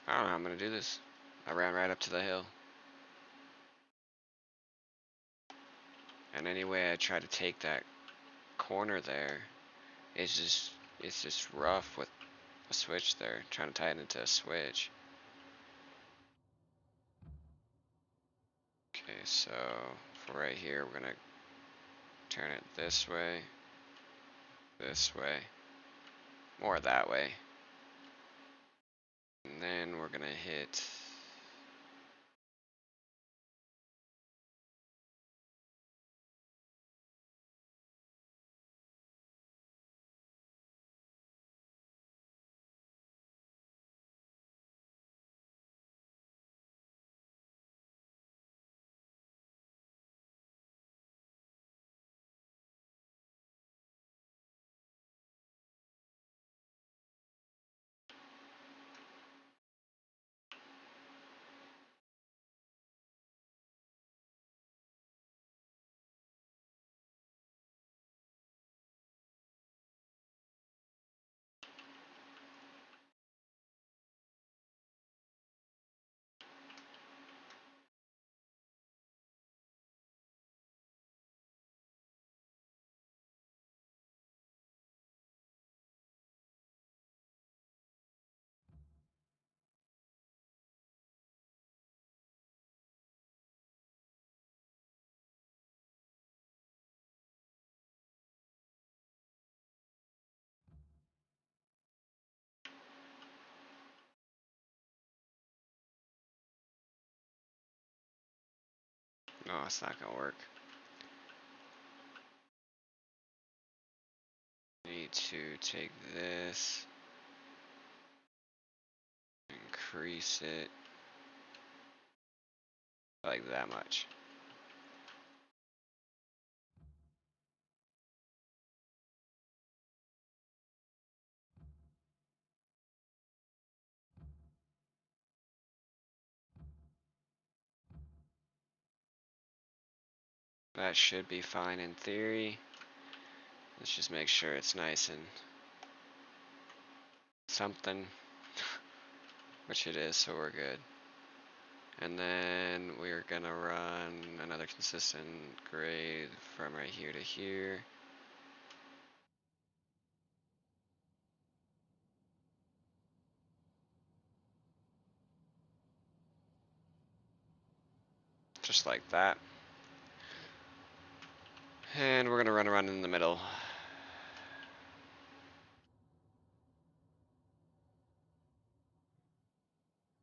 I don't know how I'm gonna do this. I ran right up to the hill. And any way I try to take that corner there, it's just rough with a switch there, trying to tie it into a switch. Okay, so for right here, we're gonna turn it this way, more that way. And then we're gonna hit no, it's not gonna work. Need to take this, increase it like that much. That should be fine in theory. Let's just make sure it's nice and something, which it is, so we're good. And then we're gonna run another consistent grade from right here to here. Just like that. And we're gonna run around in the middle.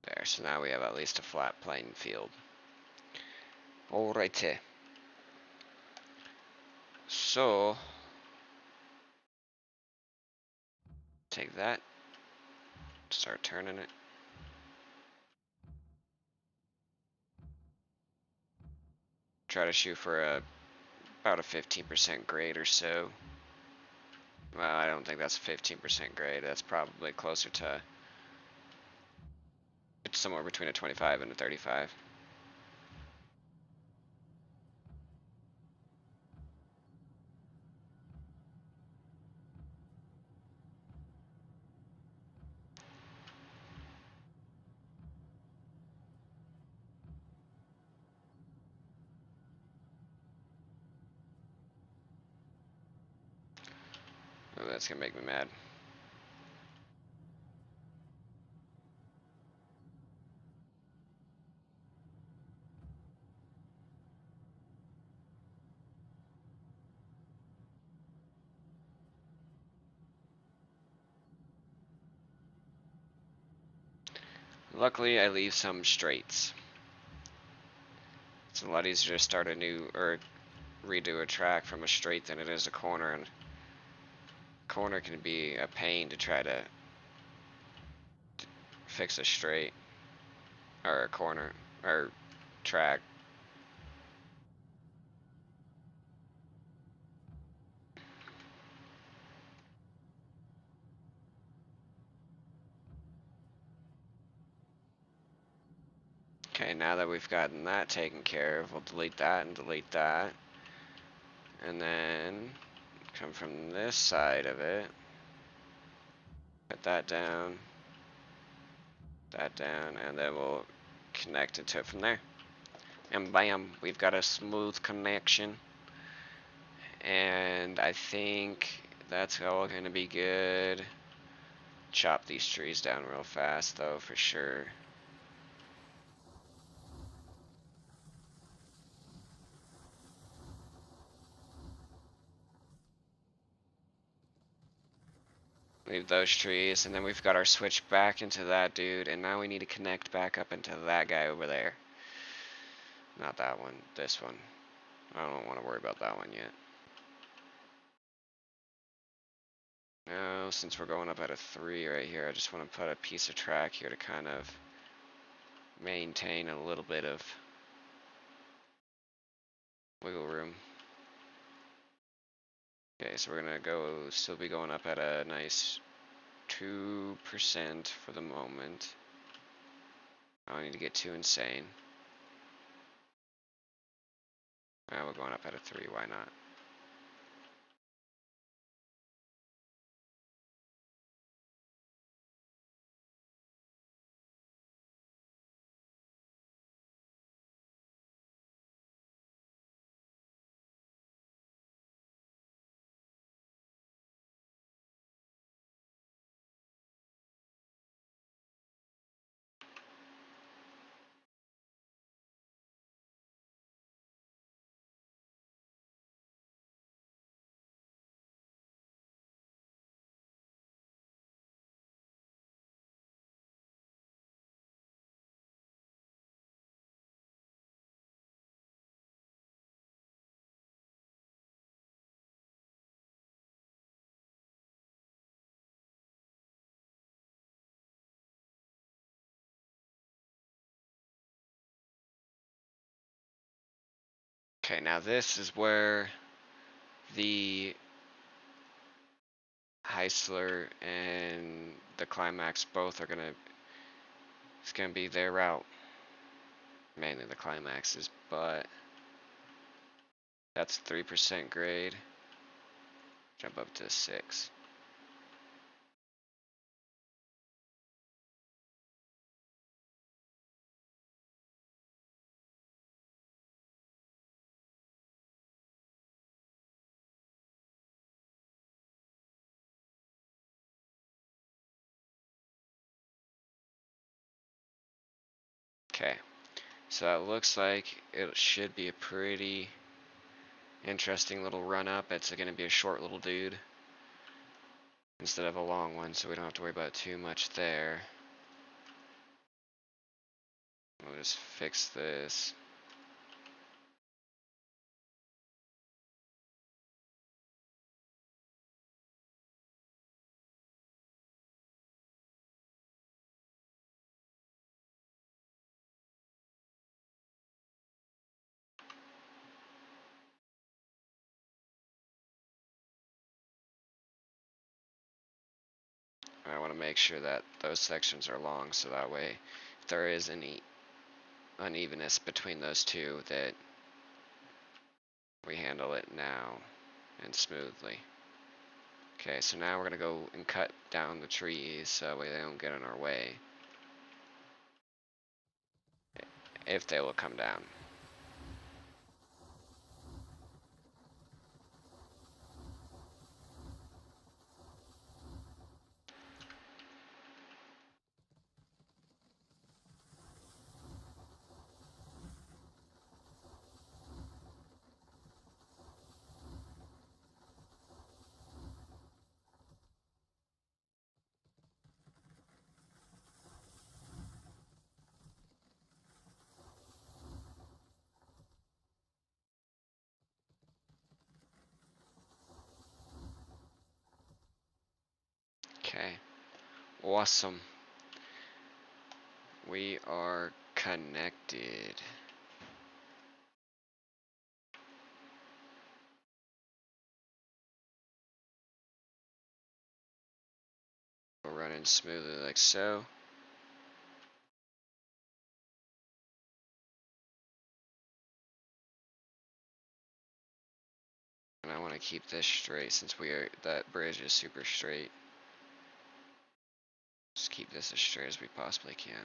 There, so now we have at least a flat playing field. Alrighty. So, take that, start turning it. Try to shoot for about a 15% grade or so. Well, I don't think that's 15% grade. That's probably closer to, it's somewhere between a 25 and a 35. That's gonna make me mad. Luckily, I leave some straights. It's a lot easier to start a new or redo a track from a straight than it is a corner, and corner can be a pain to try to fix a straight or a corner or track. Okay, now that we've gotten that taken care of, we'll delete that and delete that. And then come from this side of it. Put that down, and then we'll connect it to it from there. And bam, we've got a smooth connection. And I think that's all gonna be good. Chop these trees down real fast though, for sure. Leave those trees, and then we've got our switch back into that dude, and now we need to connect back up into that guy over there. Not that one, this one. I don't want to worry about that one yet. Now, since we're going up at a 3 right here, I just want to put a piece of track here to kind of maintain a little bit of wiggle room. Okay, so we're gonna still be going up at a nice 2% for the moment. I don't need to get too insane. We're going up at a 3, why not? Okay, now this is where the Heisler and the Climax both are it's gonna be their route. Mainly the Climaxes, but that's 3% grade. Jump up to 6. Okay, so that looks like it should be a pretty interesting little run up. It's going to be a short little dude instead of a long one, so we don't have to worry about too much there. We'll just fix this. I want to make sure that those sections are long, so that way if there is any unevenness between those two, that we handle it now and smoothly. Okay, so now we're going to go and cut down the trees so that way they don't get in our way, if they will come down. Awesome. We are connected. We're running smoothly like so. And I want to keep this straight since that bridge is super straight. Just keep this as straight as we possibly can.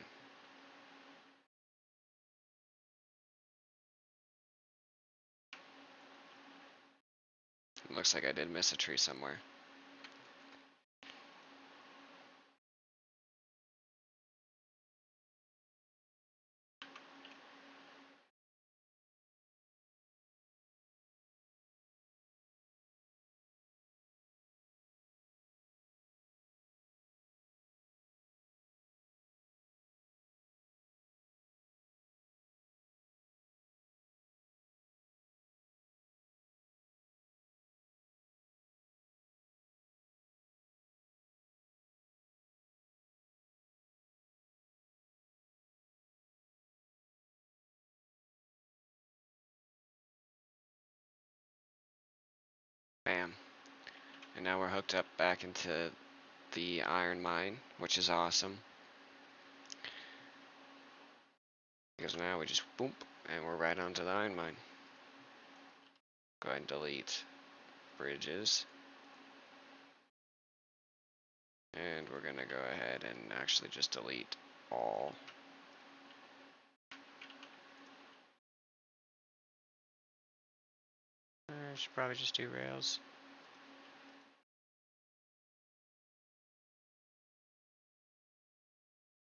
It looks like I did miss a tree somewhere. Bam. And now we're hooked up back into the iron mine, which is awesome. Because now we just boom, and we're right onto the iron mine. Go ahead and delete bridges. And we're gonna go ahead and actually just delete all. I should probably just do rails.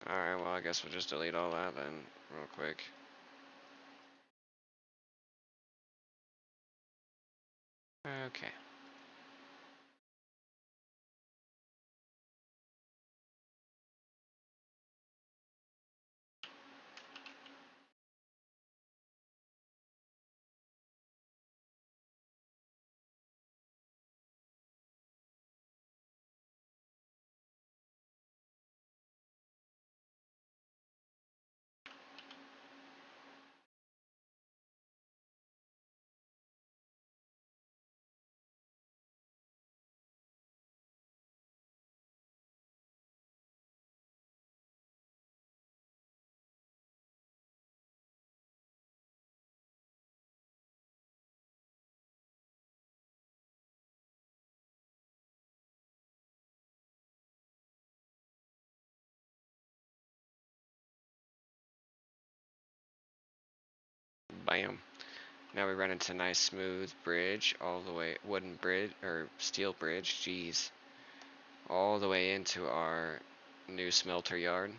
Alright, well I guess we'll just delete all that then, real quick. Okay. Bam. Now we run into a nice smooth bridge all the way, wooden bridge, or steel bridge, jeez. All the way into our new smelter yard.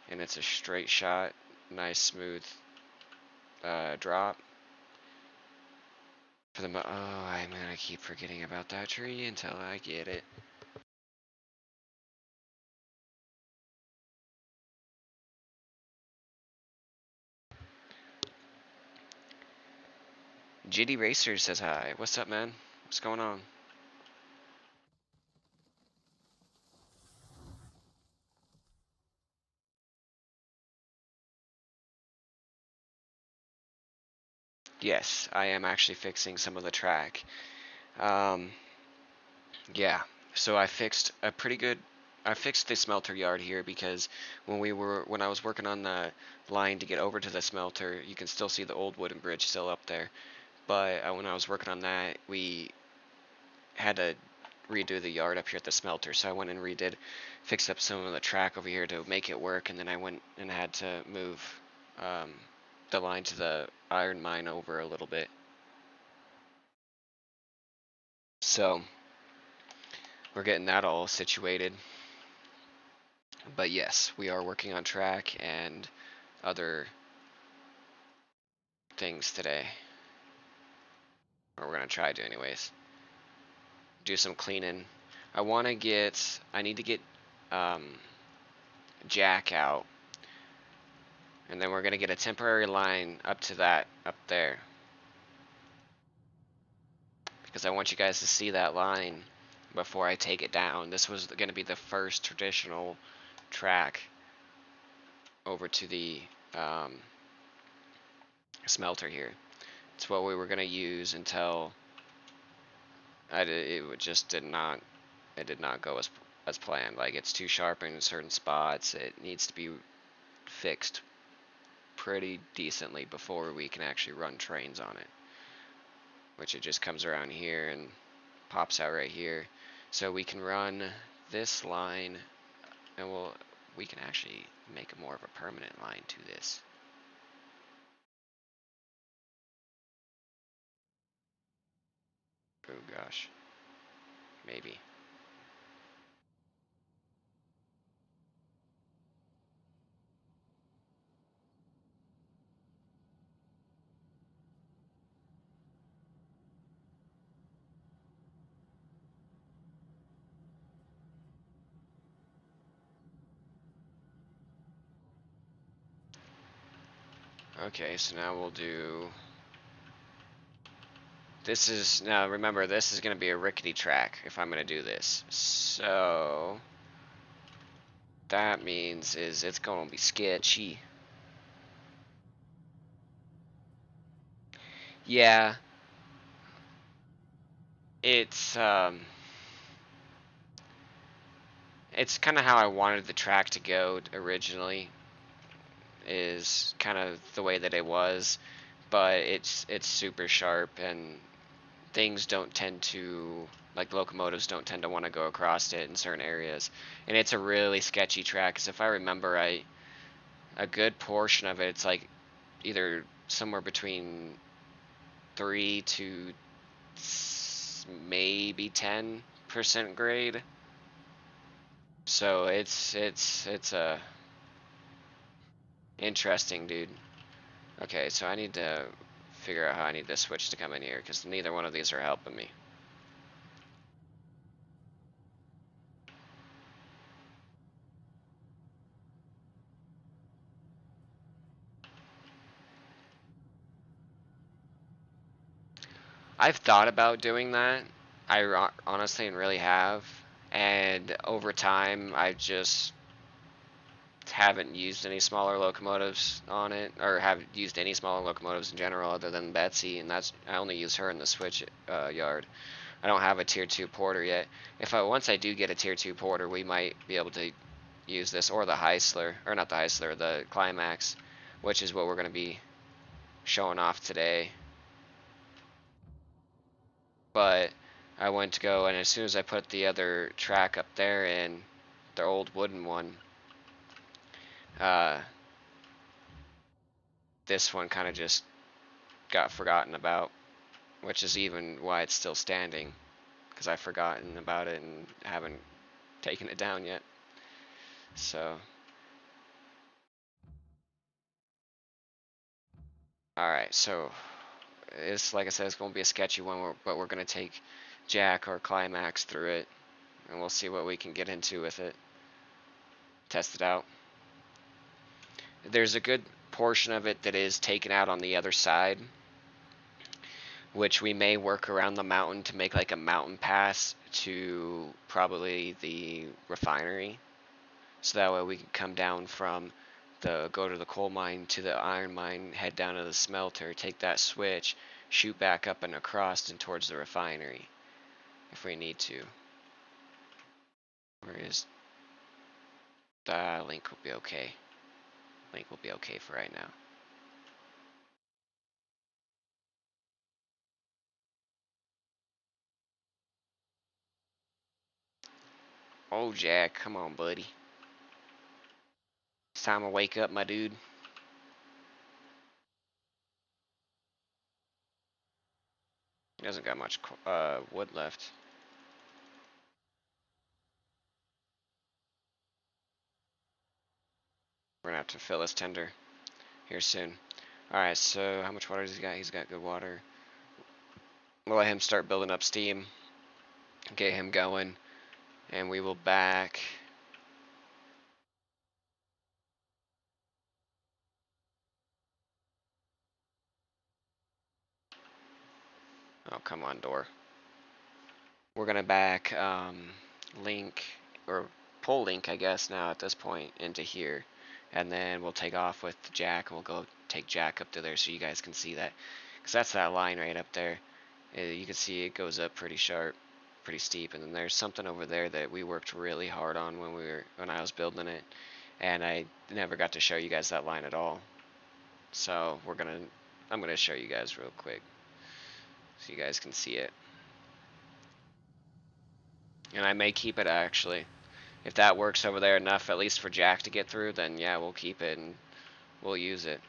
And it's a straight shot, nice smooth drop. For the I keep forgetting about that tree until I get it. GD Racer says hi. What's up, man? What's going on? Yes, I am actually fixing some of the track. Yeah, so I fixed the smelter yard here because when I was working on the line to get over to the smelter, you can still see the old wooden bridge still up there. But when I was working on that, we had to redo the yard up here at the smelter, so I went and fixed up some of the track over here to make it work, and then I went and had to move um, the line to the iron mine over a little bit. So we're getting that all situated. But yes, we are working on track and other things today. Or we're going to try to anyways. Do some cleaning. I need to get Jack out. And then we're going to get a temporary line up there. Because I want you guys to see that line before I take it down. This was going to be the first traditional track over to the smelter here. It's what we were going to use until just did not go as planned. Like, it's too sharp in certain spots. It needs to be fixed pretty decently before we can actually run trains on it. Which it just comes around here and pops out right here. So we can run this line, and we can actually make more of a permanent line to this. Oh gosh, maybe. Okay, so now we'll do. Now remember, this is going to be a rickety track if I'm going to do this. So that means it's going to be sketchy. Yeah, it's it's kind of how I wanted the track to go originally. Is kind of the way that it was, but it's super sharp, and things don't tend to, like, locomotives don't tend to want to go across it in certain areas, and it's a really sketchy track. Because if I remember right, a good portion of it's like either somewhere between 3 to maybe 10% grade. So it's a interesting, dude. Okay, so I need to figure out how I need this switch to come in here, because neither one of these are helping me. I've thought about doing that. I honestly and really have. And over time, I just haven't used any smaller locomotives on it, or have used any smaller locomotives in general other than Betsy, and I only use her in the switch yard. I don't have a tier 2 porter yet. Once I do get a tier 2 porter, we might be able to use this, or the Heisler, or not the Heisler, the Climax, which is what we're going to be showing off today. But I went to go, and as soon as I put the other track up there in, the old wooden one, uh, this one kind of just got forgotten about, which is even why it's still standing, because I've forgotten about it and haven't taken it down yet. So, alright, so it's, like I said, it's going to be a sketchy one, but we're going to take Jack or Climax through it, and we'll see what we can get into with it. Test it out. There's a good portion of it that is taken out on the other side, which we may work around the mountain to make like a mountain pass to probably the refinery. So that way we can come down from go to the coal mine to the iron mine, head down to the smelter, take that switch, shoot back up and across and towards the refinery if we need to. Where is the link? Will be okay. Link will be okay for right now. Oh, Jack, come on, buddy. It's time to wake up, my dude. He doesn't got much wood left. We're gonna have to fill his tender here soon. Alright, so how much water does he got? He's got good water. We'll let him start building up steam, get him going, and we will back. Oh, come on, door. we're gonna back Link, or pull Link, I guess, now at this point into here, and then we'll take off with Jack, and we'll go take Jack up to there so you guys can see that, because that's that line right up there. You can see it goes up pretty sharp, pretty steep, and then there's something over there that we worked really hard on when I was building it, and I never got to show you guys that line at all. So I'm gonna show you guys real quick so you guys can see it. And I may keep it, actually. If that works over there enough, at least for Jack to get through, then yeah, we'll keep it and we'll use it.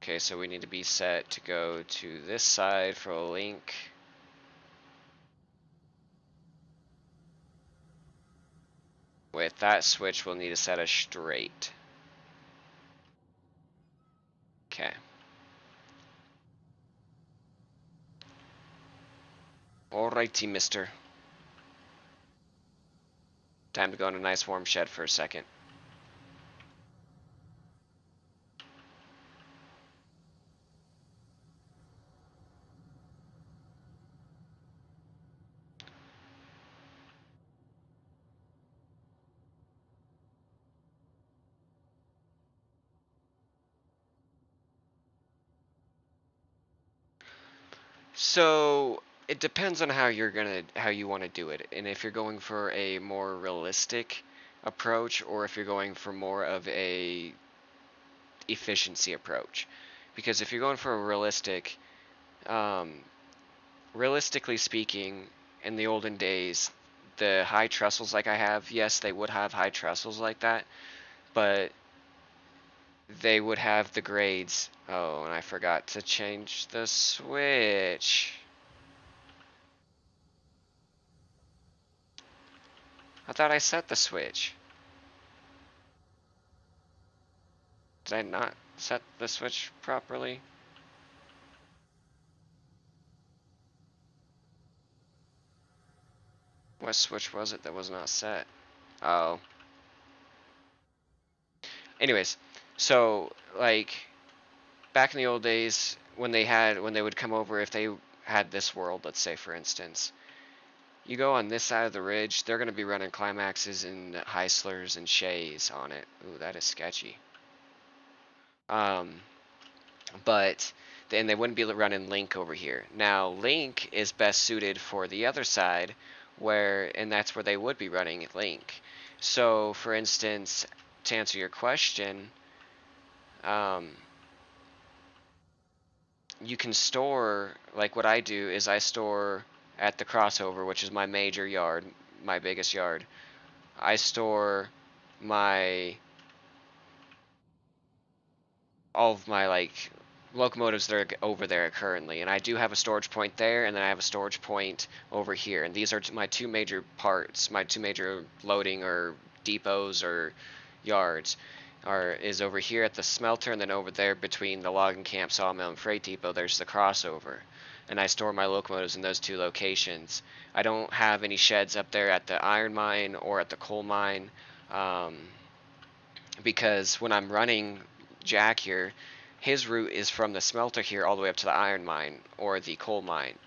Okay, so we need to be set to go to this side for a Link. With that switch, we'll need to set us straight. Okay. Alrighty, mister. Time to go in a nice warm shed for a second. So it depends on how you want to do it, and if you're going for a more realistic approach, or if you're going for more of a efficiency approach. Because if you're going for a realistically speaking, in the olden days, the high trestles like I have, yes, they would have high trestles like that, but they would have the grades. Oh, and I forgot to change the switch. I thought I set the switch. Did I not set the switch properly? What switch was it that was not set? Oh. Anyways, so like back in the old days when they would come over, if they had this world, let's say for instance, you go on this side of the ridge, they're going to be running Climaxes and Heislers and Shays on it. Ooh, that is sketchy. But then they wouldn't be running Link over here. Now Link is best suited for the other side, and that's where they would be running Link. So for instance, to answer your question, you can store, like what I do is I store at the crossover, which is my major yard, my biggest yard. I store all of my like locomotives that are over there currently, and I do have a storage point there, and then I have a storage point over here, and these are my two major parts, my two major loading or depots or yards is over here at the smelter, and then over there between the logging camp, sawmill, and freight depot there's the crossover, and I store my locomotives in those two locations. I don't have any sheds up there at the iron mine or at the coal mine, because when I'm running Jack here, his route is from the smelter here all the way up to the iron mine or the coal mine.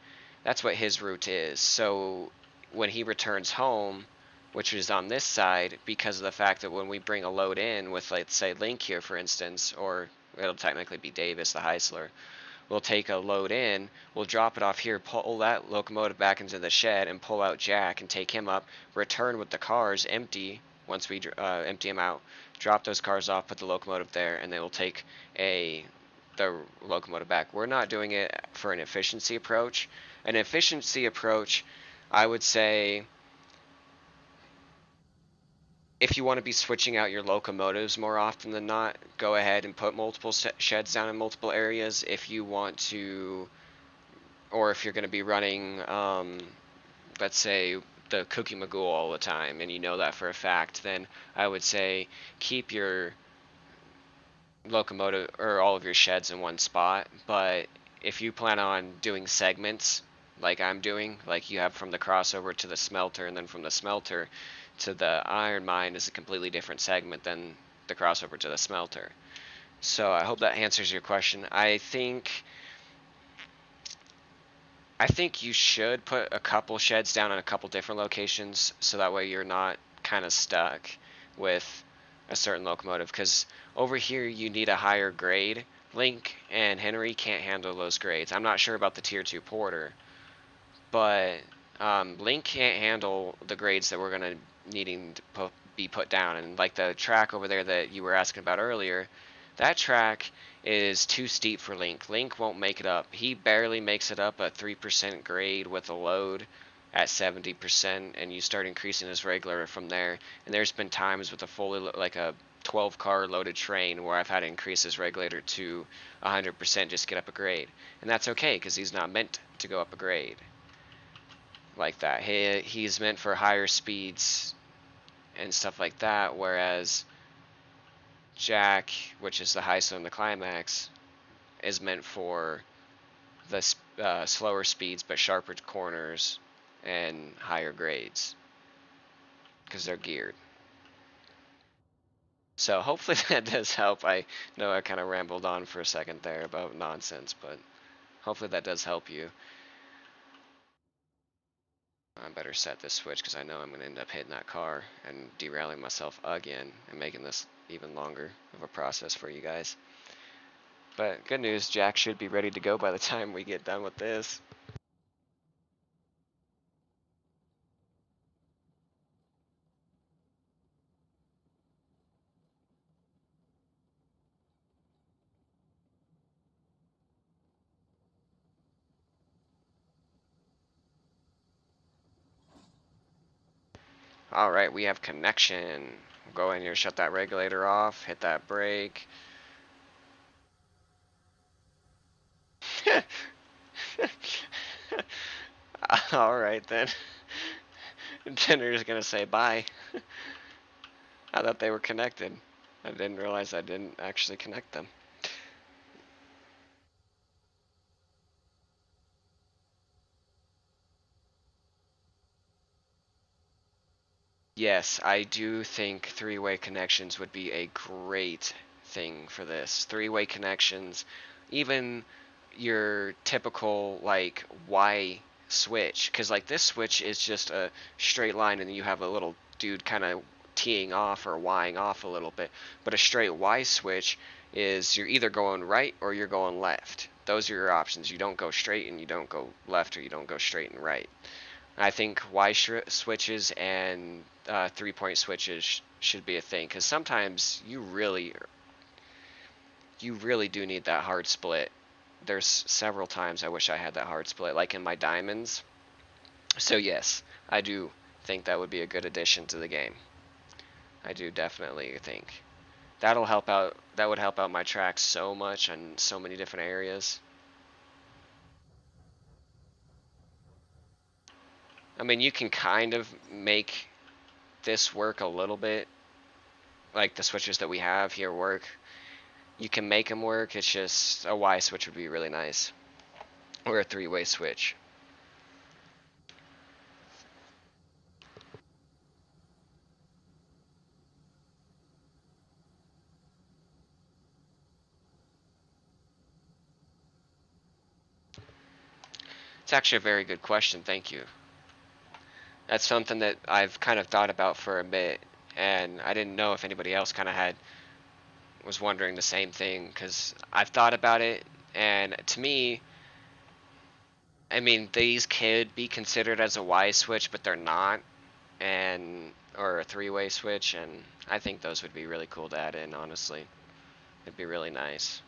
That's what his route is. So when he returns home, which is on this side, because of the fact that when we bring a load in with, let's say, Link here, for instance, or it'll technically be Davis, the Heisler, we'll take a load in, we'll drop it off here, pull that locomotive back into the shed, and pull out Jack and take him up, return with the cars empty once we empty them out, drop those cars off, put the locomotive there, and they will take the locomotive back. We're not doing it for an efficiency approach. An efficiency approach, I would say, if you want to be switching out your locomotives more often than not, go ahead and put multiple sheds down in multiple areas. If you want to, or if you're going to be running, let's say, the Cookie Magoo all the time, and you know that for a fact, then I would say keep your locomotive or all of your sheds in one spot. But if you plan on doing segments like I'm doing, like you have from the crossover to the smelter, and then from the smelter to the iron mine is a completely different segment than the crossover to the smelter. So I hope that answers your question. I think I think you should put a couple sheds down in a couple different locations so that way you're not kind of stuck with a certain locomotive, because over here you need a higher grade. Link and Henry can't handle those grades. I'm not sure about the tier 2 Porter, but Link can't handle the grades that we're going to needing to be put down. And like the track over there that you were asking about earlier, that track is too steep for Link. Link won't make it up. He barely makes it up at 3% grade with a load at 70%, and you start increasing his regulator from there. And there's been times with a fully like a 12 car loaded train where I've had to increase his regulator to 100% just to get up a grade. And that's okay because he's not meant to go up a grade like that. He's meant for higher speeds and stuff like that, whereas Jack, which is the highest in the climax, is meant for the slower speeds but sharper corners and higher grades because they're geared. So hopefully that does help. I know I kind of rambled on for a second there about nonsense, but hopefully that does help you. I better set this switch because I know I'm going to end up hitting that car and derailing myself again and making this even longer of a process for you guys. But good news, Jack should be ready to go by the time we get done with this. Alright, we have connection. Go in here, shut that regulator off, hit that brake. Alright then. Dinner's gonna say bye. I thought they were connected. I didn't realize I didn't actually connect them. Yes, I do think three-way connections would be a great thing for this. Three-way connections, even your typical like Y switch, because like this switch is just a straight line and you have a little dude kind of teeing off or Ying off a little bit. But a straight Y switch is you're either going right or you're going left. Those are your options. You don't go straight and you don't go left, or you don't go straight and right. I think Y switches and 3-point switches should be a thing, because sometimes you really do need that hard split. There's several times I wish I had that hard split, like in my diamonds. So yes, I do think that would be a good addition to the game. I do definitely think that'll help out. That would help out my track so much in so many different areas. I mean, you can kind of make this work a little bit, like the switches that we have here work. You can make them work. It's just a Y switch would be really nice, or a three-way switch. It's actually a very good question. Thank you. That's something that I've kind of thought about for a bit, and I didn't know if anybody else kind of was wondering the same thing, because I've thought about it, and to me, I mean, these could be considered as a Y switch, but they're not, and or a three-way switch, and I think those would be really cool to add in, honestly. It'd be really nice.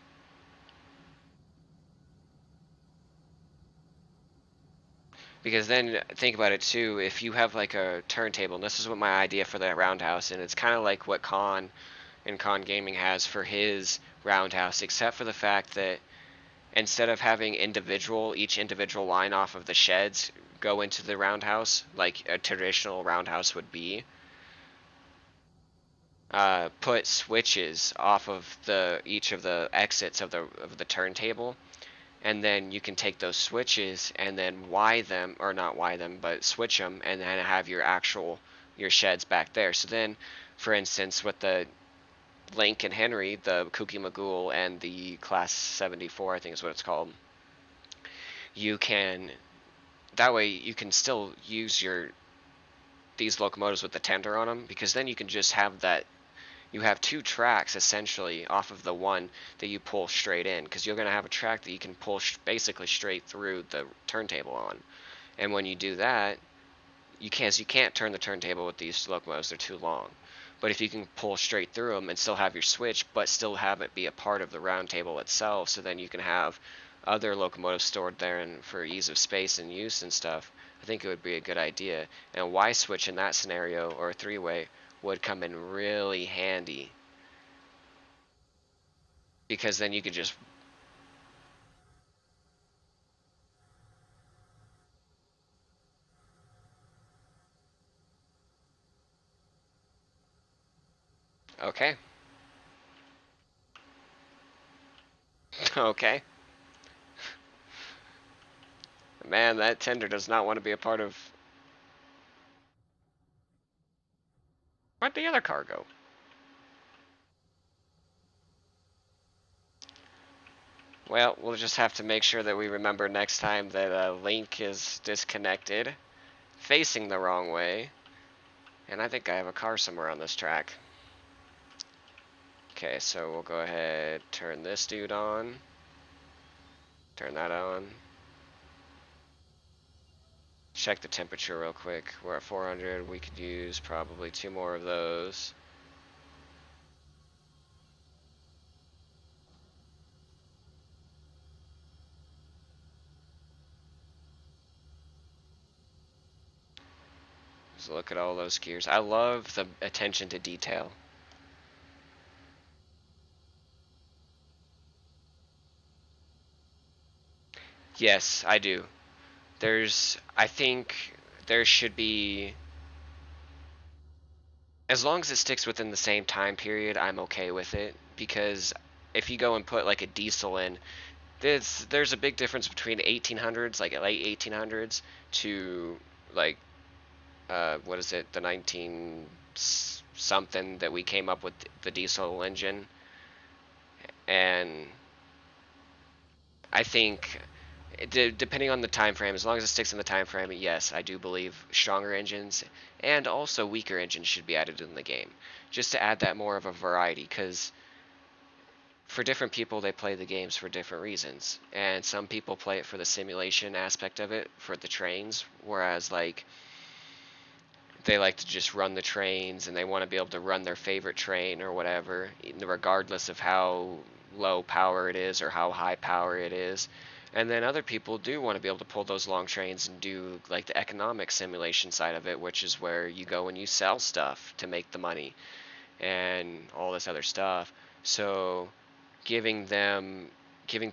Because then think about it too, if you have like a turntable, and this is what my idea for that roundhouse, and it's kind of like what Con and Con Gaming has for his roundhouse, except for the fact that instead of having each individual line off of the sheds go into the roundhouse like a traditional roundhouse would be, put switches off of each of the exits of the turntable, and then you can take those switches and then Y them, or not Y them, but switch them, and then have your sheds back there. So then, for instance, with the Link and Henry, the Kooky Magoo and the Class 74, I think is what it's called, you can that way you can still use these locomotives with the tender on them, because then you can just have that. You have two tracks essentially off of the one that you pull straight in, because you're going to have a track that you can pull basically straight through the turntable on. And when you do that, you can't turn the turntable with these locomotives; they're too long. But if you can pull straight through them and still have your switch, but still have it be a part of the round table itself, so then you can have other locomotives stored there and for ease of space and use and stuff, I think it would be a good idea. And a Y switch in that scenario, or a three-way, would come in really handy, because then you could just. Okay. Okay. Man, that tender does not want to be a part of. Where'd the other car go? Well, we'll just have to make sure that we remember next time that Link is disconnected, facing the wrong way. And I think I have a car somewhere on this track. Okay, so we'll go ahead, turn this dude on. Turn that on. Check the temperature real quick. We're at 400. We could use probably 2 more of those. Just look at all those gears. I love the attention to detail. Yes, I do. I think there should be, as long as it sticks within the same time period, I'm okay with it. Because if you go and put like a diesel in, there's a big difference between 1800s, like late 1800s, to like what is it, the 19 something that we came up with the diesel engine. And I think depending on the time frame, as long as it sticks in the time frame, yes, I do believe stronger engines and also weaker engines should be added in the game, just to add that more of a variety. Because for different people, they play the games for different reasons, and some people play it for the simulation aspect of it, for the trains, whereas like they like to just run the trains and they want to be able to run their favorite train or whatever, regardless of how low power it is or how high power it is. And then other people do want to be able to pull those long trains and do like the economic simulation side of it, which is where you go and you sell stuff to make the money and all this other stuff. So giving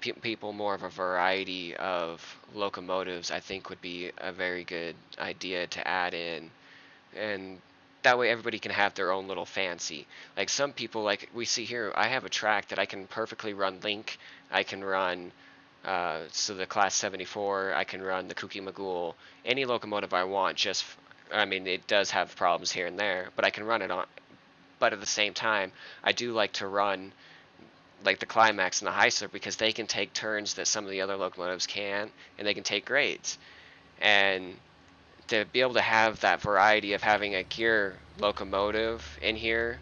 people more of a variety of locomotives, I think would be a very good idea to add in. And that way everybody can have their own little fancy. Like some people, like we see here, I have a track that I can perfectly run Link. I can run so the Class 74. I can run the Kooky Magoo, any locomotive I want. I mean, it does have problems here and there, but I can run it on. But at the same time, I do like to run like the Climax and the Heisler, because they can take turns that some of the other locomotives can, and they can take grades. And to be able to have that variety of having a gear locomotive in here,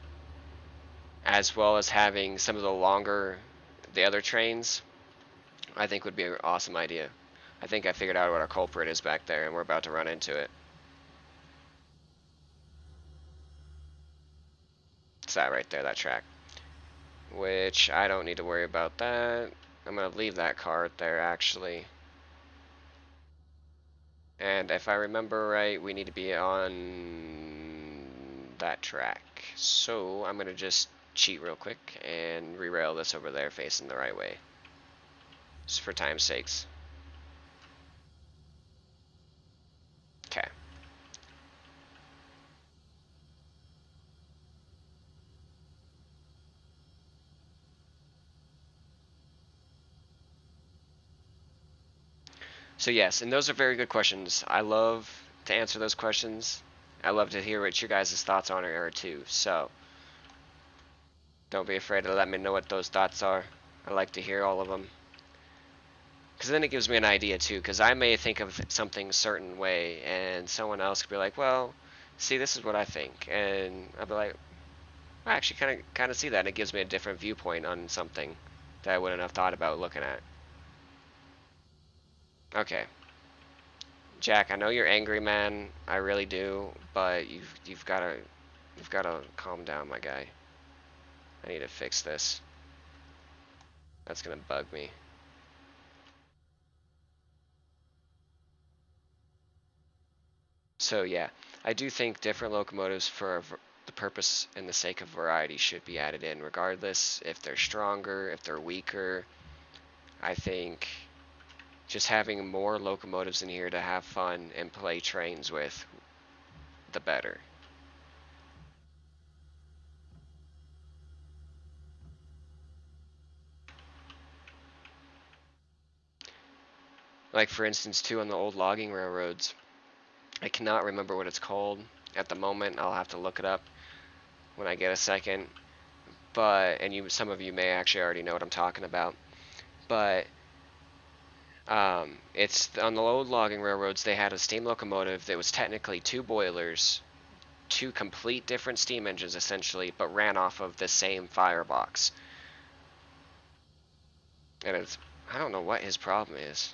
as well as having some of the other trains, I think would be an awesome idea. I think I figured out what our culprit is back there, and we're about to run into it. It's that right there, that track. Which I don't need to worry about that. I'm going to leave that card there, actually. And if I remember right, we need to be on that track. So I'm going to just cheat real quick and re-rail this over there facing the right way. Just for time's sakes. Okay. So yes, and those are very good questions. I love to answer those questions. I love to hear what your guys' thoughts on it are too. So don't be afraid to let me know what those thoughts are. I like to hear all of them. Because then it gives me an idea too, because I may think of something a certain way, and someone else could be like, well, see, this is what I think, and I'll be like, I actually kind of see that, and it gives me a different viewpoint on something that I wouldn't have thought about looking at. Okay, Jack, I know you're angry, man. I really do, but you've gotta calm down, my guy. I need to fix this. That's gonna bug me. So yeah, I do think different locomotives for the purpose and the sake of variety should be added in, regardless if they're stronger, if they're weaker. I think just having more locomotives in here to have fun and play trains with, the better. Like for instance, too, on the old logging railroads, I cannot remember what it's called at the moment. I'll have to look it up when I get a second. But some of you may actually already know what I'm talking about. But it's on the old logging railroads. They had a steam locomotive that was technically two boilers, two complete different steam engines essentially, but ran off of the same firebox. And I don't know what his problem is.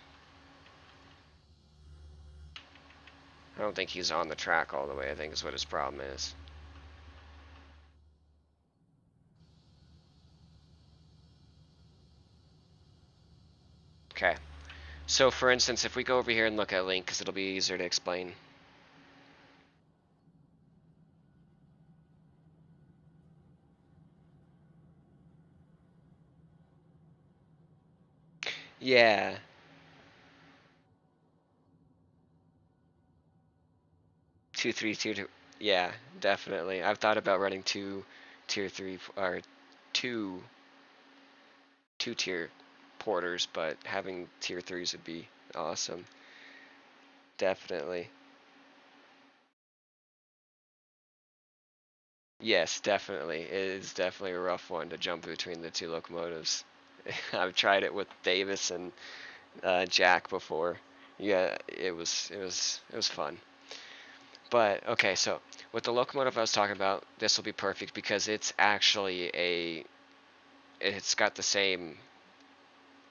I don't think he's on the track all the way, I think is what his problem is. Okay. So for instance, if we go over here and look at Link, because it'll be easier to explain. Yeah. 2 3 2 2. Yeah, definitely. I've thought about running two tier three or two tier porters, but having tier threes would be awesome. Definitely. Yes, definitely. It is definitely a rough one to jump between the two locomotives. I've tried it with Davis and Jack before. Yeah, it was fun. But okay, so with the locomotive I was talking about, this will be perfect because it's got the same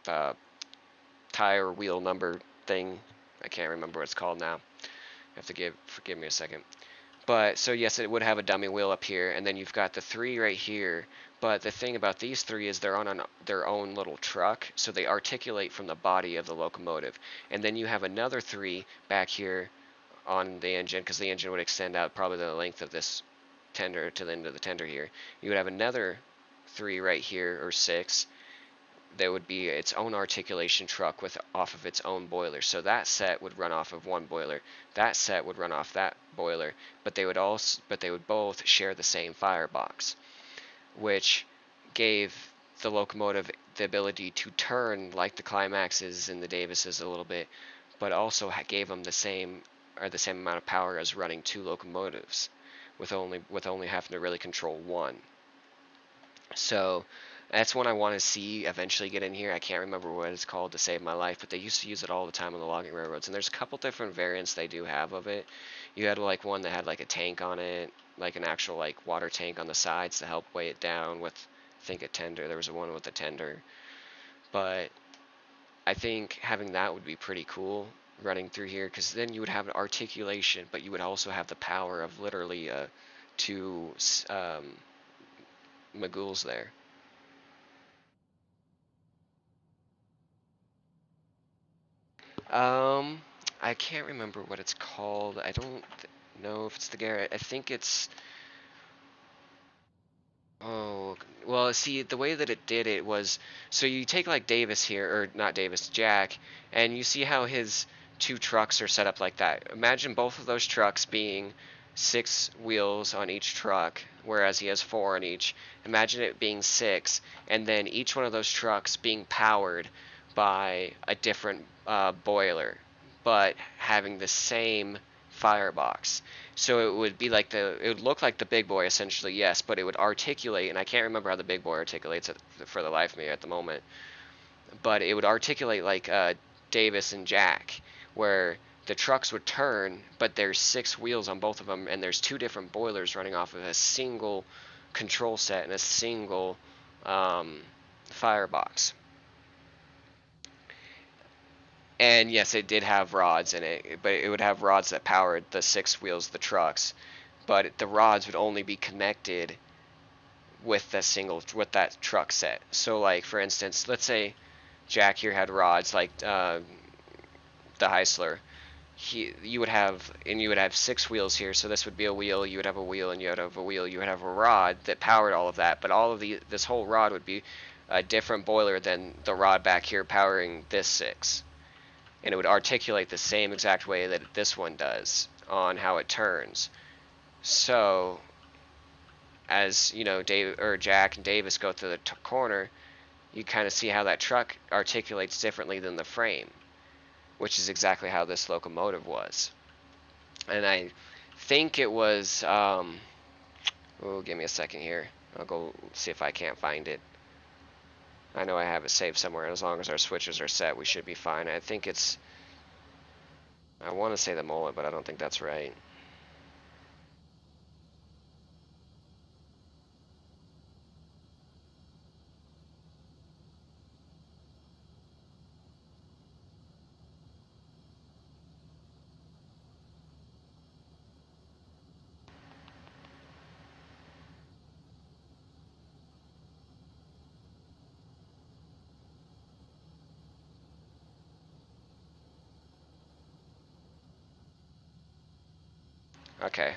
uh, tire wheel number thing. I can't remember what it's called now. You have to forgive me a second. But so yes, it would have a dummy wheel up here, and then you've got the three right here. But the thing about these three is they're on their own little truck, so they articulate from the body of the locomotive. And then you have another three back here on the engine, because the engine would extend out probably the length of this tender to the end of the tender here. You would have another three right here, or six, that would be its own articulation truck with off of its own boiler. So that set would run off of one boiler. That set would run off that boiler, but they would both share the same firebox, which gave the locomotive the ability to turn like the Climaxes and the Davises a little bit, but also gave them the same amount of power as running two locomotives, with only having to really control one. So that's one I want to see eventually get in here. I can't remember what it's called to save my life, but they used to use it all the time on the logging railroads. And there's a couple different variants they do have of it. You had like one that had like a tank on it, like an actual like water tank on the sides to help weigh it down with, I think, a tender. There was one with a tender. But I think having that would be pretty cool running through here, because then you would have an articulation, but you would also have the power of literally two Maguls there. Um, I can't remember what it's called. I don't know if it's the Garrett. I think it's. Oh, well, see, the way that it did it was, so you take like Davis here, or not Davis, Jack, and you see how his two trucks are set up like that. Imagine both of those trucks being six wheels on each truck, whereas he has four on each. Imagine it being six, and then each one of those trucks being powered by a different boiler, but having the same firebox. So it would look like the big boy essentially, yes, but it would articulate, and I can't remember how the big boy articulates it for the life of me at the moment. but it would articulate like Davis and Jack, where the trucks would turn, but there's 6 wheels on both of them, and there's 2 different boilers running off of a single control set and a single firebox. And yes, it did have rods in it, but it would have rods that powered the 6 wheels of the trucks. But the rods would only be connected with that truck set. So, like for instance, let's say Jack here had rods like the Heisler. You would have 6 wheels here. So this would be a wheel. You would have a wheel, and you would have a wheel. You would have a rod that powered all of that. But all of this whole rod would be a different boiler than the rod back here powering this 6. And it would articulate the same exact way that this one does on how it turns. So, as you know, Jack and Davis go through the corner, you kind of see how that truck articulates differently than the frame, which is exactly how this locomotive was. And I think it was. Give me a second here. I'll go see if I can't find it. I know I have it saved somewhere, and as long as our switches are set, we should be fine. I think it's... I want to say the mullet, but I don't think that's right. Okay.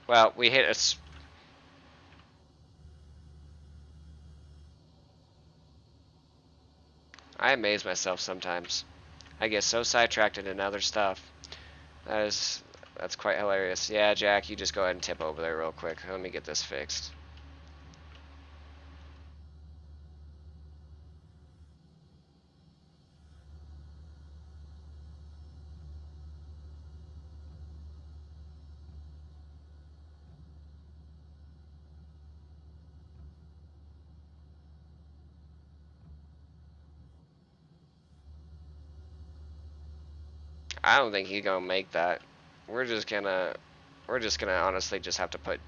Well, we hit a... I amaze myself sometimes. I get so sidetracked into other stuff. That's quite hilarious. Yeah, Jack, you just go ahead and tip over there real quick. Let me get this fixed. I don't think he's gonna make that. We're just gonna honestly just have to put...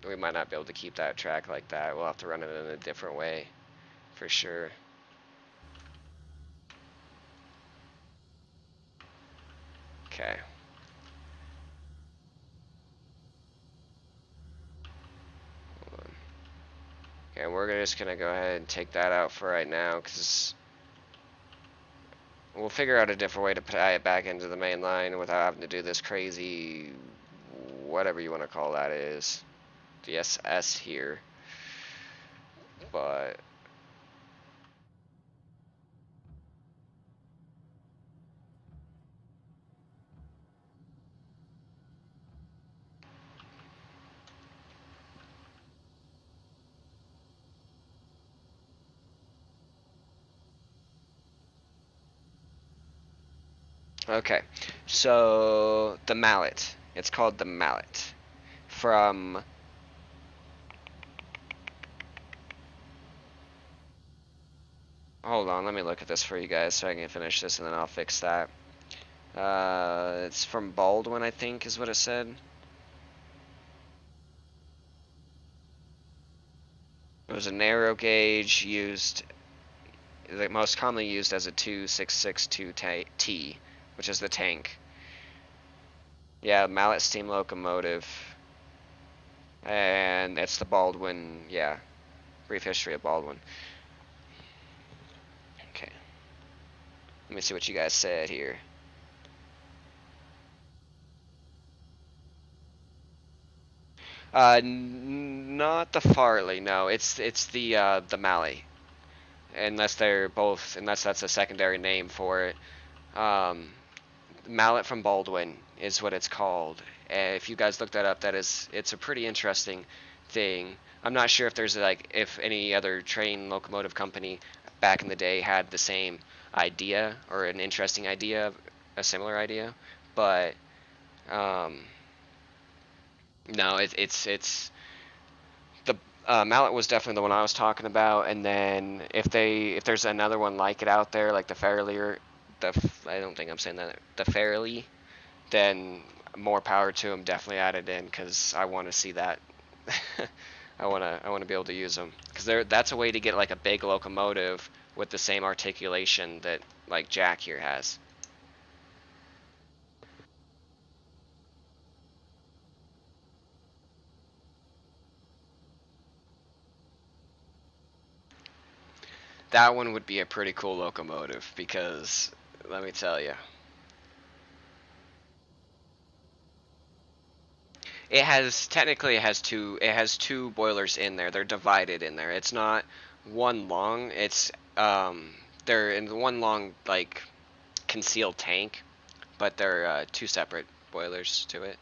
We might not be able to keep that track like that. We'll have to run it in a different way, for sure. Okay. Okay, we're just gonna go ahead and take that out for right now, because we'll figure out a different way to tie it back into the main line without having to do this crazy, whatever you want to call that is, the SS here. But okay, so the mallet. It's called the mallet. From... Hold on, let me look at this for you guys so I can finish this and then I'll fix that. It's from Baldwin, I think, is what it said. It was a narrow gauge used, the most commonly used as a 2662T, which is the tank. Yeah, mallet steam locomotive. And it's the Baldwin, yeah. Brief history of Baldwin. Okay. Let me see what you guys said here. Not the Farley, no. It's the Malley. Unless that's a secondary name for it. Mallet from Baldwin is what it's called. If you guys look that up, it's a pretty interesting thing. I'm not sure if if any other train locomotive company back in the day had the same idea or an interesting idea, a similar idea, but no, it's the Mallet was definitely the one I was talking about, and then if there's another one like it out there, like the Fairly, or I don't think I'm saying that, the Fairly, then more power to them. Definitely add it in, because I want to see that. I want to be able to use them, because that's a way to get like a big locomotive with the same articulation that like Jack here has. That one would be a pretty cool locomotive, because let me tell you, it has two boilers in there. They're divided in there. It's not one long. It's they're in one long like concealed tank, but they're two separate boilers to it.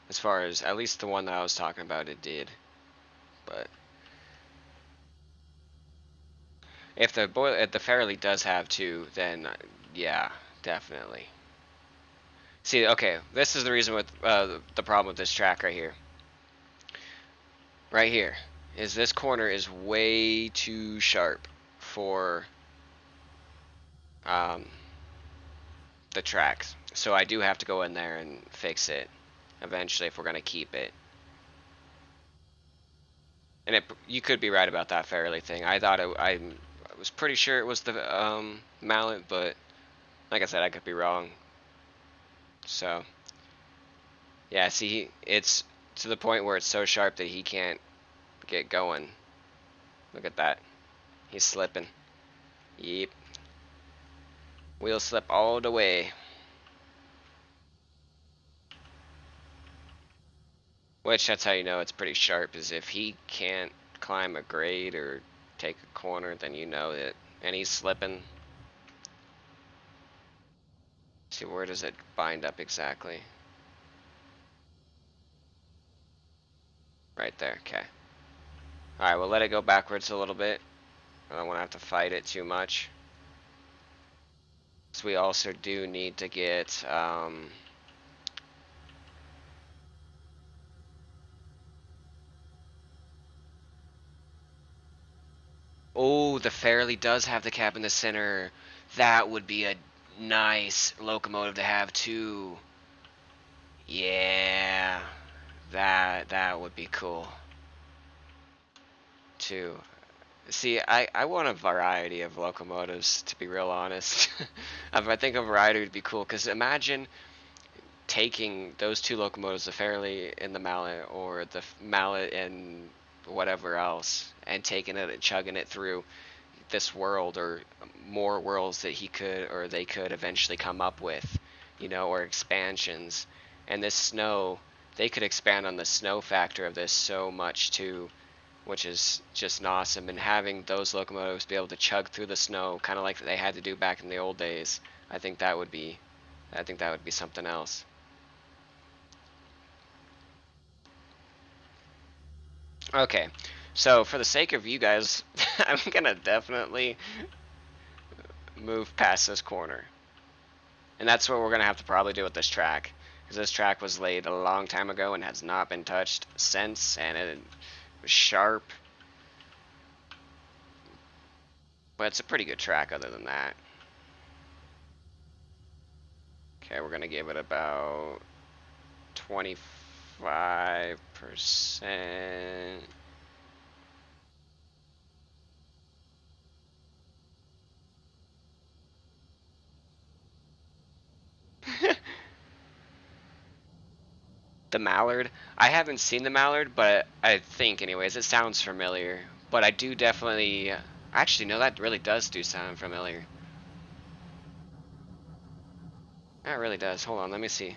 As far as at least the one that I was talking about, it did. But if the Fairleigh does have two, then yeah, definitely. See, okay, this is the reason with the problem with this track right here. Right here is this corner is way too sharp for um, the tracks. So I do have to go in there and fix it eventually if we're gonna keep it. And you could be right about that Fairleigh thing. I was pretty sure it was the mallet, but like I said, I could be wrong. So yeah, see, it's to the point where it's so sharp that he can't get going. Look at that. He's slipping. Yep. Wheel slip all the way. Which that's how you know it's pretty sharp, is if he can't climb a grade or take a corner, then you know it. And he's slipping. See, where does it bind up exactly? Right there, okay. Alright, we'll let it go backwards a little bit. I don't want to have to fight it too much. So we also do need to get oh, the Fairleigh does have the cab in the center. That would be a nice locomotive to have too. Yeah, that would be cool too. See, I want a variety of locomotives, to be real honest. I think a variety would be cool, because imagine taking those two locomotives, the Fairleigh and the Mallet, or the Mallet and whatever else, and taking it and chugging it through this world, or more worlds that he could or they could eventually come up with, or expansions. And this snow, they could expand on the snow factor of this so much too, which is just awesome. And having those locomotives be able to chug through the snow, kind of like they had to do back in the old days, I think that would be something else. Okay, so for the sake of you guys, I'm gonna definitely move past this corner. And that's what we're going to have to probably do with this track. Because this track was laid a long time ago and has not been touched since. And it was sharp. But it's a pretty good track other than that. Okay, we're going to give it about 25%. The Mallard. I haven't seen the Mallard, but I think, anyways, it sounds familiar. But I do definitely. Actually, no, that really does sound familiar. That really does. Hold on, let me see.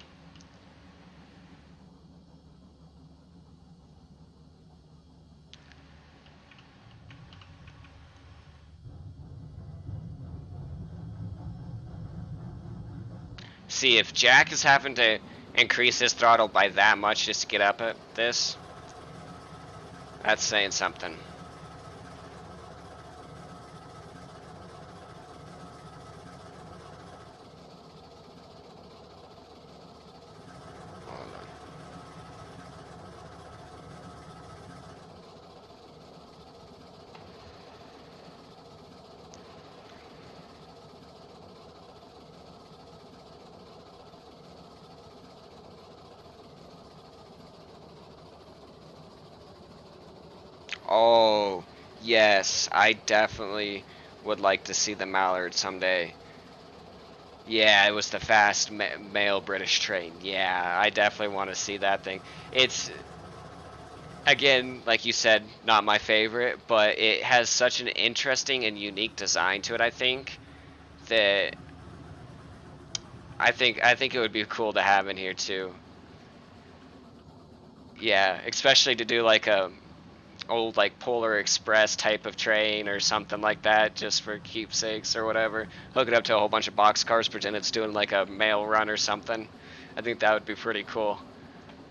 See, if Jack is having to increase his throttle by that much just to get up at this, that's saying something. Oh, yes, I definitely would like to see the Mallard someday. Yeah, it was the fast mail British train. Yeah, I definitely want to see that thing. It's, again, like you said, not my favorite, but it has such an interesting and unique design to it, I think, that I think it would be cool to have in here too. Yeah, especially to do like a old like Polar Express type of train or something like that, just for keepsakes or whatever. Hook it up to a whole bunch of boxcars, pretend it's doing like a mail run or something. I think that would be pretty cool.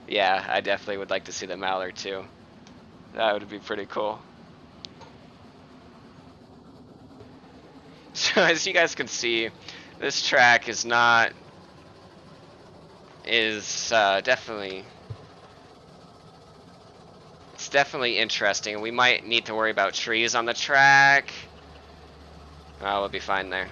Yeah, I definitely would like to see the Mallard too. That would be pretty cool. So as you guys can see, this track is not is definitely it's definitely interesting. We might need to worry about trees on the track. Oh, we'll be fine there.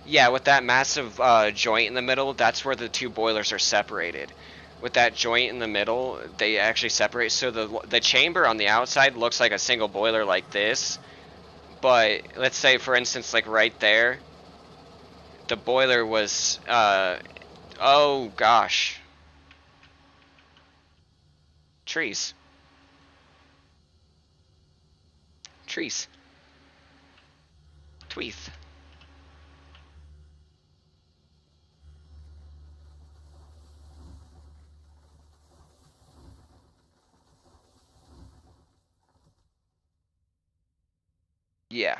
Yeah, with that massive joint in the middle, that's where the two boilers are separated. With that joint in the middle, they actually separate. So the chamber on the outside looks like a single boiler like this, but let's say for instance, like right there, the boiler was oh gosh, trees, trees, tweeth. Yeah.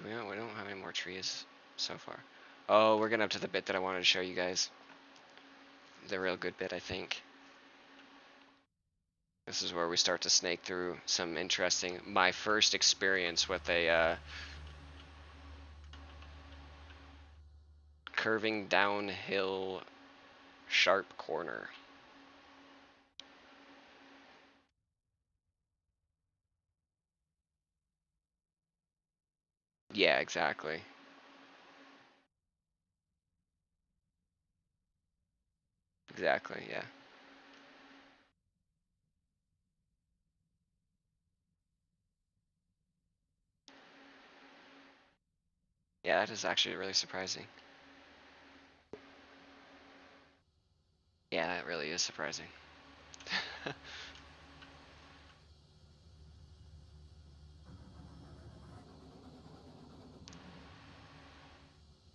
We don't have any more trees so far. Oh, we're getting up to the bit that I wanted to show you guys. The real good bit, I think. This is where we start to snake through some interesting. My first experience with a curving downhill sharp corner. Yeah, exactly. Exactly, yeah. Yeah, that is actually really surprising. Yeah, that really is surprising.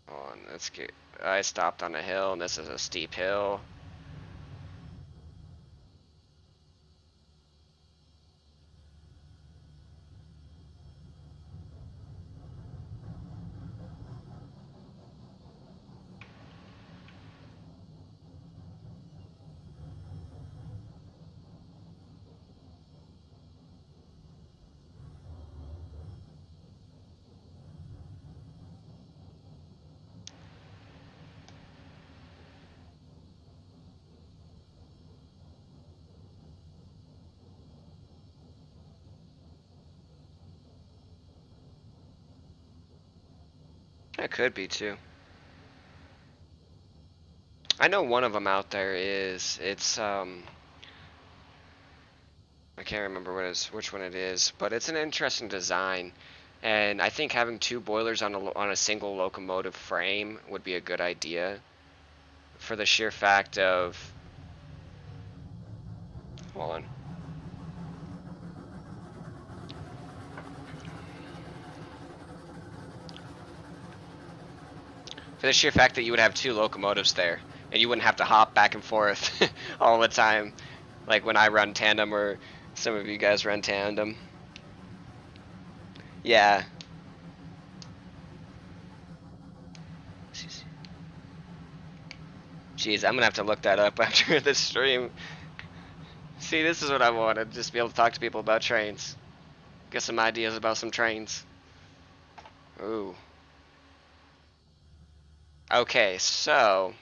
On, let's get. I stopped on a hill, and this is a steep hill. It could be too. I know one of them out there is. It's I can't remember which one it is, but it's an interesting design, and I think having two boilers on a single locomotive frame would be a good idea, for the sheer fact of, hold on, for the sheer fact that you would have two locomotives there, and you wouldn't have to hop back and forth all the time, like when I run tandem or some of you guys run tandem. Yeah. Jeez, I'm gonna have to look that up after this stream. See, this is what I wanted. Just be able to talk to people about trains. Get some ideas about some trains. Ooh. Okay, so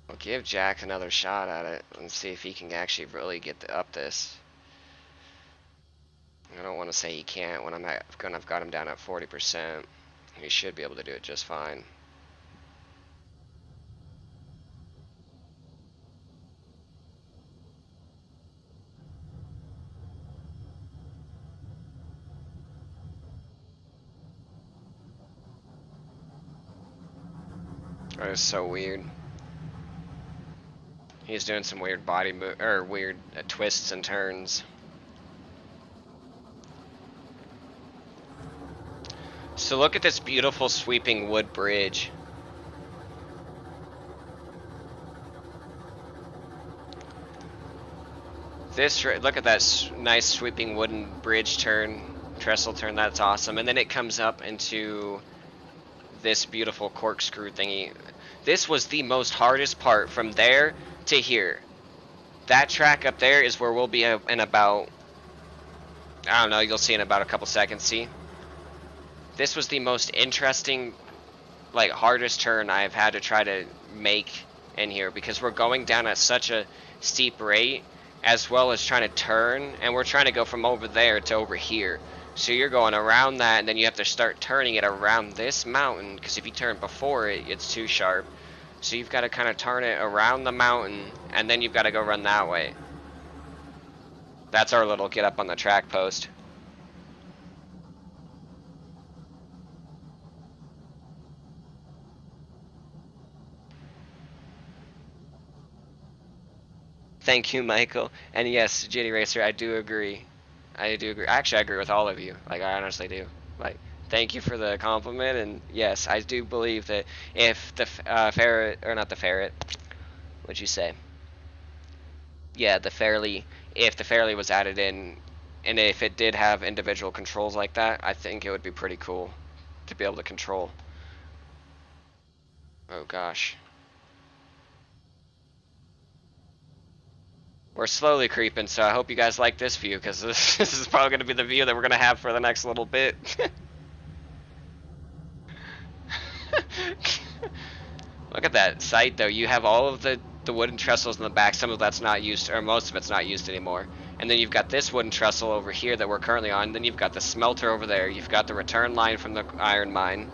we'll give Jack another shot at it and see if he can actually really get up this. I don't want to say he can't when I've got him down at 40%. He should be able to do it just fine. That is so weird. He's doing some weird body or weird twists and turns. So look at this beautiful sweeping wood bridge. Look at that nice sweeping wooden bridge turn, trestle turn. That's awesome. And then it comes up into this beautiful corkscrew thingy. This was the most hardest part from there to here. That track up there is where we'll be in about, I don't know, you'll see in about a couple seconds. See? This was the most interesting, like, hardest turn I've had to try to make in here because we're going down at such a steep rate as well as trying to turn, and we're trying to go from over there to over here. So you're going around that, and then you have to start turning it around this mountain, because if you turn before it, it's too sharp. So you've got to kind of turn it around the mountain, and then you've got to go run that way. That's our little get up on the track post. Thank you, Michael. And yes, JD Racer, I do agree. I do agree. Actually, I agree with all of you. Like, I honestly do. Like, thank you for the compliment. And yes, I do believe that if the ferret, or not the ferret, what'd you say? Yeah, the fairly, if the fairly was added in, and if it did have individual controls like that, I think it would be pretty cool to be able to control. Oh gosh. We're slowly creeping, so I hope you guys like this view, because this is probably going to be the view that we're going to have for the next little bit. Look at that site, though. You have all of the wooden trestles in the back. Some of that's not used, or most of it's not used anymore. And then you've got this wooden trestle over here that we're currently on. Then you've got the smelter over there. You've got the return line from the iron mine.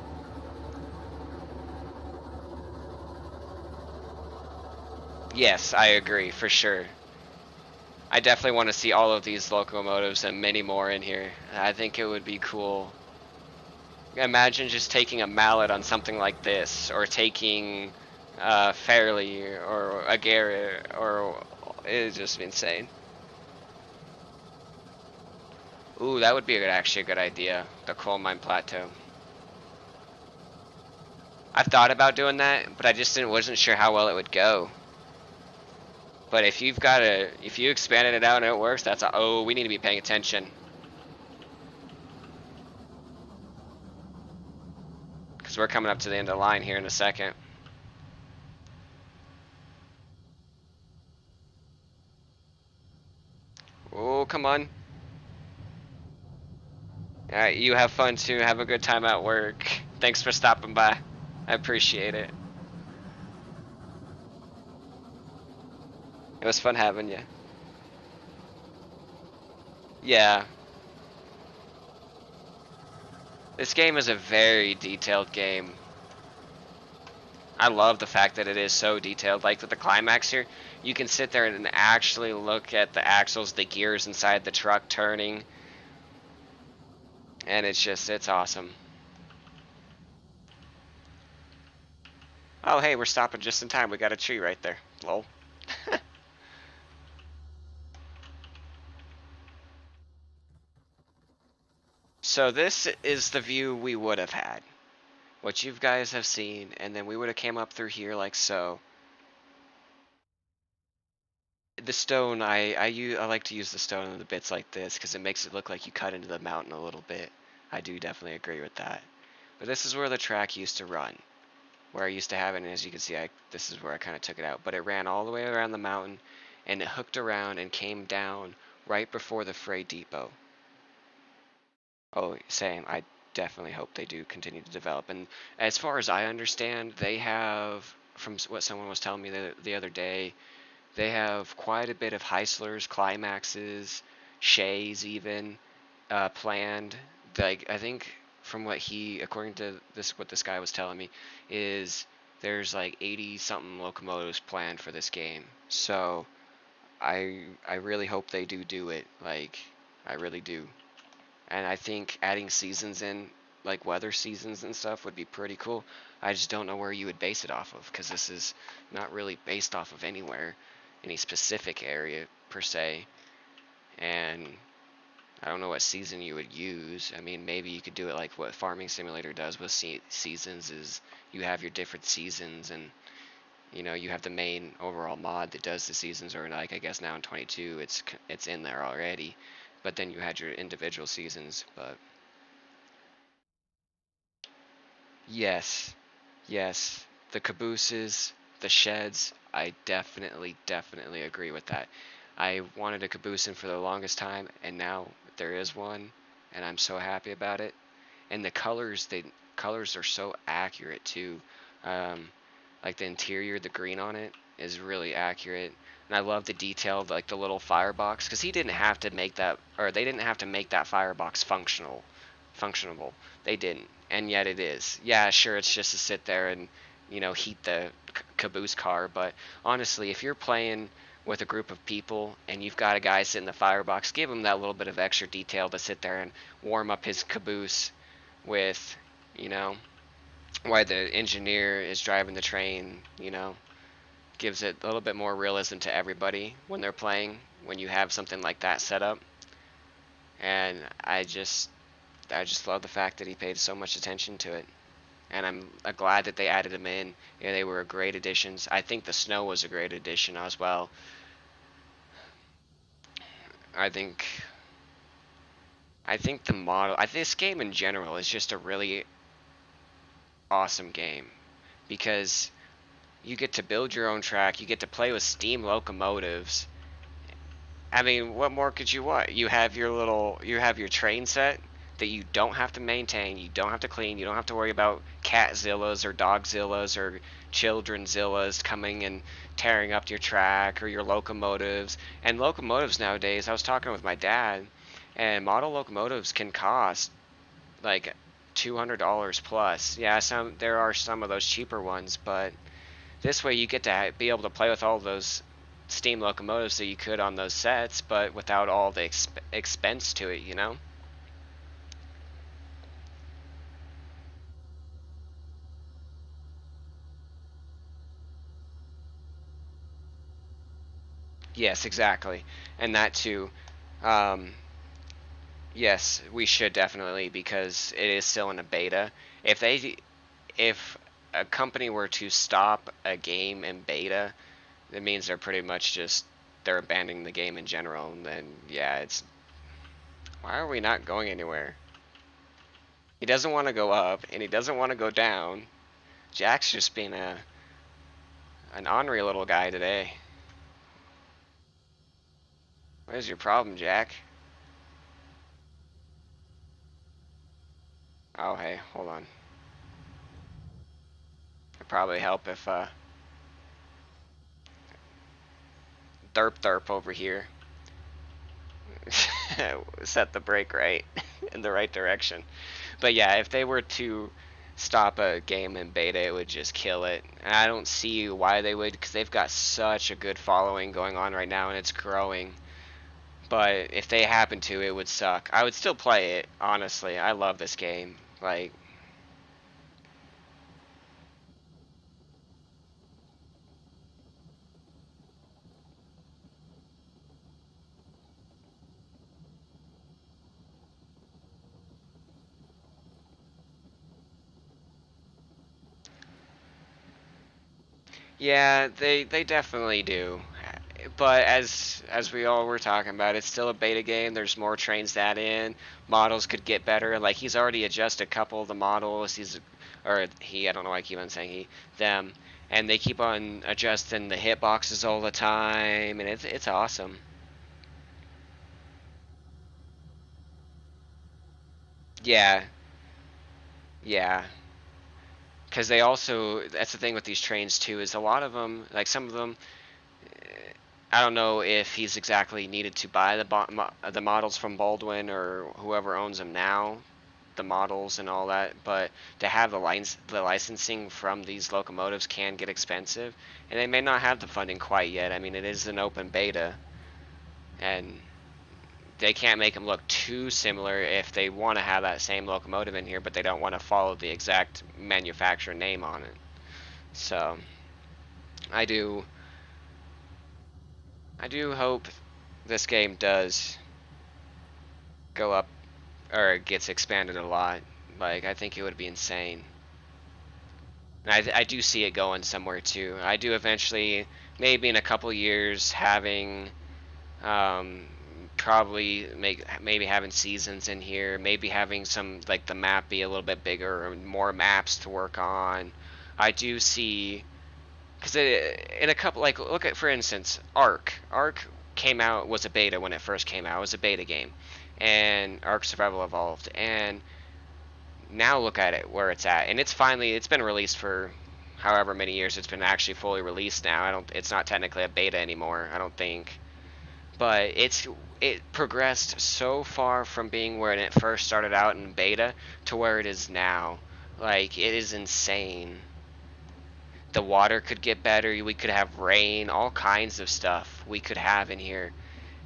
Yes, I agree, for sure. I definitely want to see all of these locomotives and many more in here. I think it would be cool. Imagine just taking a mallet on something like this, or taking Fairley or a Garrett, or it's just insane. Ooh, that would be actually a good idea. The coal mine plateau. I've thought about doing that, but I just wasn't sure how well it would go. But if you expanded it out and it works, oh, we need to be paying attention. Because we're coming up to the end of the line here in a second. Oh, come on. Alright, you have fun too. Have a good time at work. Thanks for stopping by. I appreciate it. It was fun having you. Yeah. This game is a very detailed game. I love the fact that it is so detailed. Like with the climax here, you can sit there and actually look at the axles, the gears inside the truck turning. And it's awesome. Oh, hey, we're stopping just in time. We got a tree right there. Lol. So this is the view we would have had. What you guys have seen, and then we would have came up through here like so. The stone, I like to use the stone in the bits like this because it makes it look like you cut into the mountain a little bit. I do definitely agree with that. But this is where the track used to run. where I used to have it, and as you can see, this is where I kind of took it out. But it ran all the way around the mountain, and it hooked around and came down right before the freight depot. Oh, same. I definitely hope they do continue to develop. And as far as I understand, they have, from what someone was telling me the other day, they have quite a bit of Heislers, Climaxes, Shays even planned. Like I think from what according to what this guy was telling me, is there's like 80 something locomotives planned for this game. So I really hope they do it. Like I really do. And I think adding seasons in, like weather seasons and stuff, would be pretty cool. I just don't know where you would base it off of, because this is not really based off of anywhere, any specific area per se. And I don't know what season you would use. I mean, maybe you could do it like what Farming Simulator does with seasons, is you have your different seasons, and you have the main overall mod that does the seasons, or like I guess now in 22 it's in there already. But then you had your individual seasons. But yes, yes, the cabooses, the sheds, I definitely agree with that. I wanted a caboose in for the longest time, and now there is one, and I'm so happy about it. And the colors are so accurate too. Um, like the interior, the green on it is really accurate, and I love the detail, like the little firebox, because he didn't have to make that, or they didn't have to make that firebox functionable. They didn't, and yet it is. Yeah, sure, it's just to sit there and heat the caboose car, but honestly, if you're playing with a group of people and you've got a guy sitting in the firebox, give him that little bit of extra detail to sit there and warm up his caboose with, you know, why the engineer is driving the train, gives it a little bit more realism to everybody when they're playing, when you have something like that set up. And I just love the fact that he paid so much attention to it. And I'm glad that they added them in. Yeah, they were great additions. I think the snow was a great addition as well. I think the model, this game in general is just a really awesome game, because you get to build your own track, you get to play with steam locomotives. I mean, what more could you want? You have your train set that you don't have to maintain, you don't have to clean, you don't have to worry about catzillas or dogzillas or childrenzillas coming and tearing up your track, or your locomotives. And locomotives nowadays, I was talking with my dad, and model locomotives can cost like $200 plus. Yeah, there are some of those cheaper ones, but this way you get to be able to play with all those steam locomotives that you could on those sets, but without all the expense to it. Yes, exactly. And that too. Um, yes, we should definitely, because it is still in a beta. If a company were to stop a game in beta, it means they're pretty much just they're abandoning the game in general. And then yeah, it's why are we not going anywhere? He doesn't want to go up, and he doesn't want to go down. Jack's just being an ornery little guy today. What is your problem, Jack? Oh, hey, hold on. It'd probably help if Derp Derp over here set the brake right in the right direction. But yeah, if they were to stop a game in beta, it would just kill it. And I don't see why they would, because they've got such a good following going on right now, and it's growing. But if they happen to, it would suck. I would still play it, honestly. I love this game. Like, yeah, they definitely do. but as we all were talking about, it's still a beta game. There's more trains that in. Models could get better. Like he's already adjusted a couple of the models. I don't know why I keep on saying them, and they keep on adjusting the hitboxes all the time, and it's awesome. Yeah, yeah. Because they also, that's the thing with these trains too, is a lot of them, like some of them, I don't know if he's exactly needed to buy the models from Baldwin or whoever owns them now, the models and all that, but to have the licensing from these locomotives can get expensive, and they may not have the funding quite yet. I mean, it is an open beta, and they can't make them look too similar if they want to have that same locomotive in here, but they don't want to follow the exact manufacturer name on it. So I do I do hope this game does go up or gets expanded a lot. Like I think it would be insane. And I do see it going somewhere too. I do eventually, maybe in a couple years, having um, probably maybe having seasons in here, maybe having some like the map be a little bit bigger or more maps to work on. I do see because in a couple like look at for instance Ark came out was a beta when it first came out. It was a beta game, and Ark Survival Evolved, and now look at it where it's at, and it's been released for however many years. It's been actually fully released now. I don't It's not technically a beta anymore, I don't think, but it progressed so far from being where it first started out in beta to where it is now. Like it is insane. The water could get better. We could have rain, all kinds of stuff we could have in here.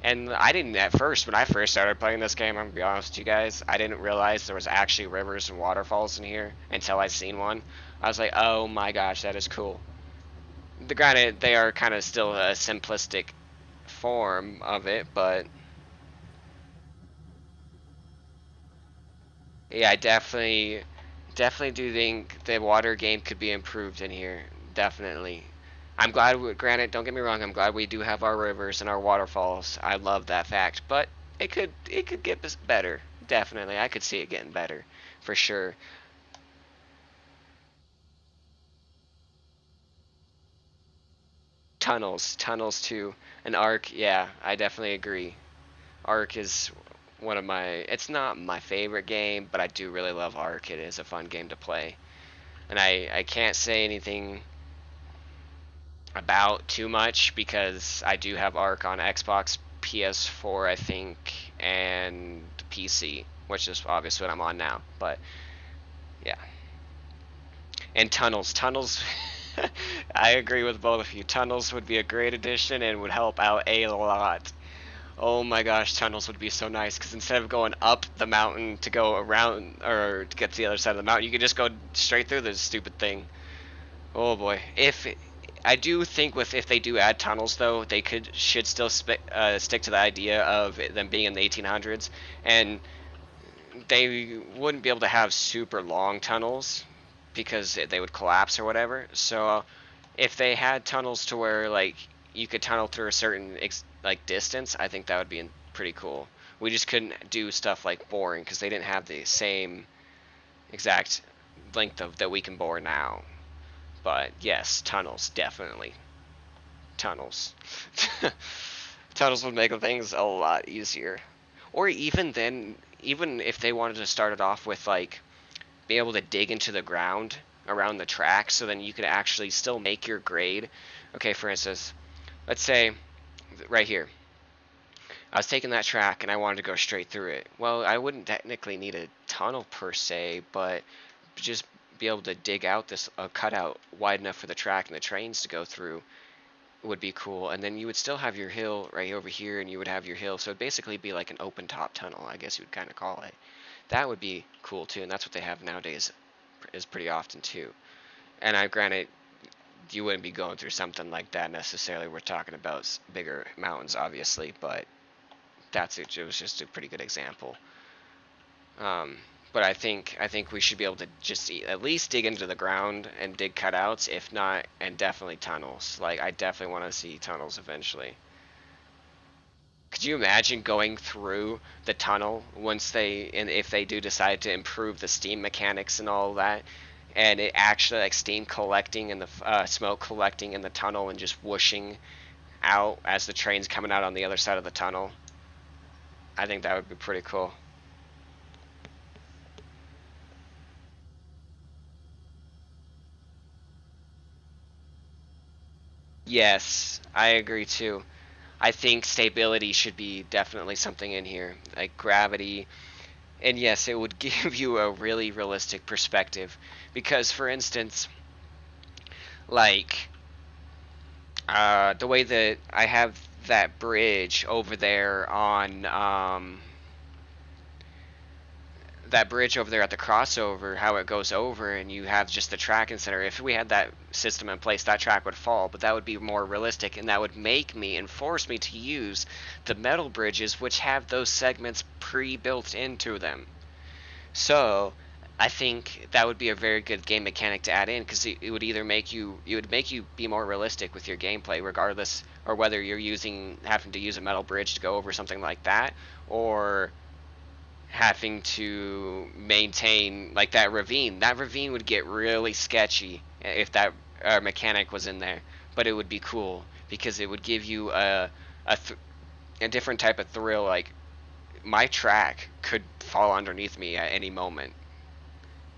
And I didn't at first, when I first started playing this game, I'm gonna be honest with you guys, I didn't realize there was actually rivers and waterfalls in here until I seen one. I was like, oh my gosh, that is cool. Granted, they are kind of still a simplistic form of it, but yeah, I definitely do think the water game could be improved in here. Definitely. Granted, don't get me wrong, I'm glad we do have our rivers and our waterfalls. I love that fact, but it could get better. Definitely, I could see it getting better for sure. Tunnels too. An Arc, yeah, I definitely agree. Arc is one of my. It's not my favorite game, but I do really love Arc. It is a fun game to play, and I can't say anything about too much because I do have Arc on Xbox, PS4, I think, and PC, which is obviously what I'm on now. But yeah, and Tunnels. I agree with both of you. Tunnels would be a great addition and would help out a lot. Oh my gosh, tunnels would be so nice because instead of going up the mountain to go around or to get to the other side of the mountain, you could just go straight through this stupid thing. Oh boy, I do think with if they do add tunnels though, they should still stick to the idea of them being in the 1800s, and they wouldn't be able to have super long tunnels because they would collapse or whatever. So if they had tunnels to where like you could tunnel through a certain like distance, I think that would be pretty cool. We just couldn't do stuff like boring because they didn't have the same exact length of that we can bore now. But yes, tunnels definitely. Tunnels. Tunnels would make things a lot easier. Or even then, even if they wanted to start it off with like be able to dig into the ground around the track, so then you could actually still make your grade. Okay, for instance, let's say right here, I was taking that track and I wanted to go straight through it. Well, I wouldn't technically need a tunnel per se, but just be able to dig out this cutout wide enough for the track and the trains to go through would be cool. And then you would still have your hill right over here, and you would have your hill. So it'd basically be like an open top tunnel, I guess you would kind of call it. That would be cool too, and that's what they have nowadays, is pretty often too. And I granted, you wouldn't be going through something like that necessarily. We're talking about bigger mountains, obviously, but that's it. It was just a pretty good example. Um, but I think we should be able to just at least dig into the ground and dig cutouts, if not, and definitely tunnels. Like I definitely want to see tunnels eventually. Could you imagine going through the tunnel once they, and if they do decide to improve the steam mechanics and all that, and it actually like steam collecting and the smoke collecting in the tunnel and just whooshing out as the train's coming out on the other side of the tunnel? I think that would be pretty cool. Yes, I agree too. I think stability should be definitely something in here, like gravity. And yes, it would give you a really realistic perspective. Because, for instance, like the way that I have that bridge over there on that bridge over there at the crossover, how it goes over, and you have just the tracking center. If we had that system in place, that track would fall, but that would be more realistic, and that would make me and force me to use the metal bridges, which have those segments pre-built into them. So I think that would be a very good game mechanic to add in, because it would either make you, it would make you be more realistic with your gameplay, regardless, or whether you're having to use a metal bridge to go over something like that, or having to maintain like that ravine. That ravine would get really sketchy if that mechanic was in there, but it would be cool because it would give you a different type of thrill. Like my track could fall underneath me at any moment,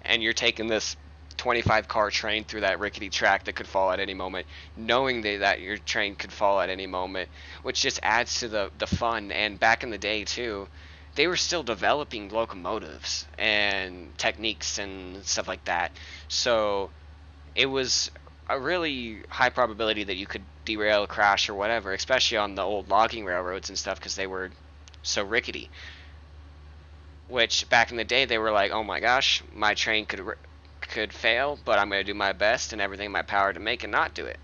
and you're taking this 25 car train through that rickety track that could fall at any moment, knowing that your train could fall at any moment, which just adds to the fun. And back in the day too, they were still developing locomotives and techniques and stuff like that. So it was a really high probability that you could derail, crash, or whatever, especially on the old logging railroads and stuff, because they were so rickety. Which back in the day they were like, oh my gosh, my train could fail, but I'm going to do my best and everything in my power to make it not do it.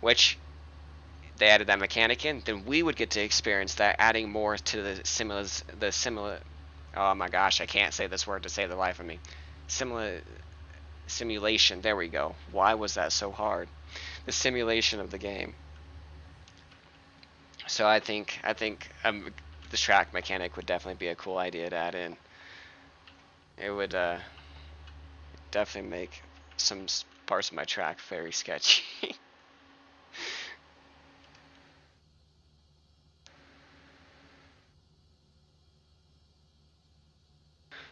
Which they added that mechanic in, then we would get to experience that, adding more to the similar. Oh my gosh, I can't say this word to save the life of me. Similar simulation. There we go. Why was that so hard? The simulation of the game. So I think the track mechanic would definitely be a cool idea to add in. It would definitely make some parts of my track very sketchy.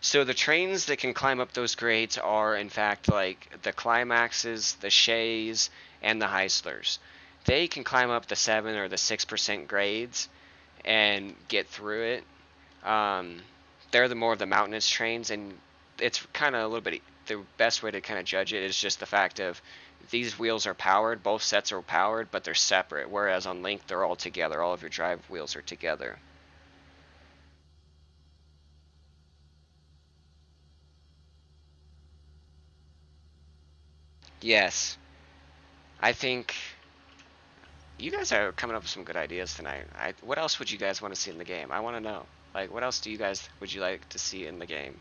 So the trains that can climb up those grades are, in fact, like the Climaxes, the Shays, and the Heislers. They can climb up the 7 or the 6% grades and get through it. Um, they're the more of the mountainous trains, and it's kind of a little bit. The best way to kind of judge it is just the fact of these wheels are powered, both sets are powered, but they're separate. Whereas on Link, they're all together. All of your drive wheels are together. Yes, I think you guys are coming up with some good ideas tonight. What else would you guys want to see in the game? I want to know. Like, what else would you like to see in the game?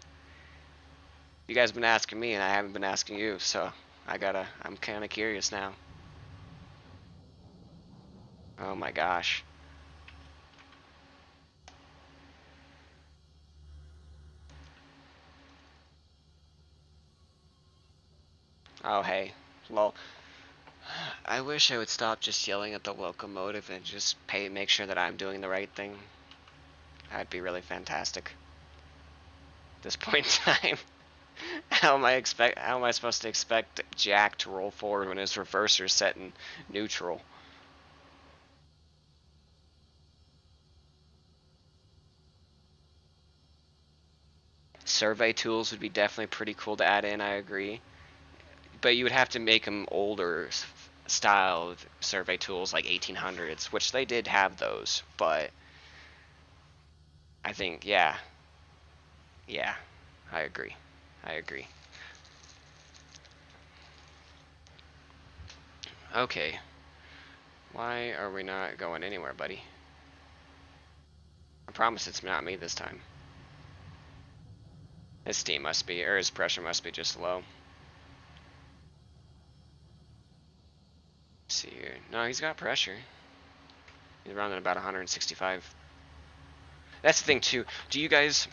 You guys have been asking me, and I haven't been asking you, so I'm kind of curious now. Oh my gosh. Oh hey, lol. I wish I would stop just yelling at the locomotive and just make sure that I'm doing the right thing. That'd be really fantastic. At this point in time, how am I supposed to expect Jack to roll forward when his reverser's set in neutral? Survey tools would be definitely pretty cool to add in, I agree. But you would have to make them older style survey tools, like 1800s, which they did have those, but I think, yeah, yeah, I agree. I agree. Okay, why are we not going anywhere, buddy? I promise it's not me this time. His steam must be, or his pressure must be just low. Let's see here. No, he's got pressure. He's running about 165. That's the thing too. Do you guys?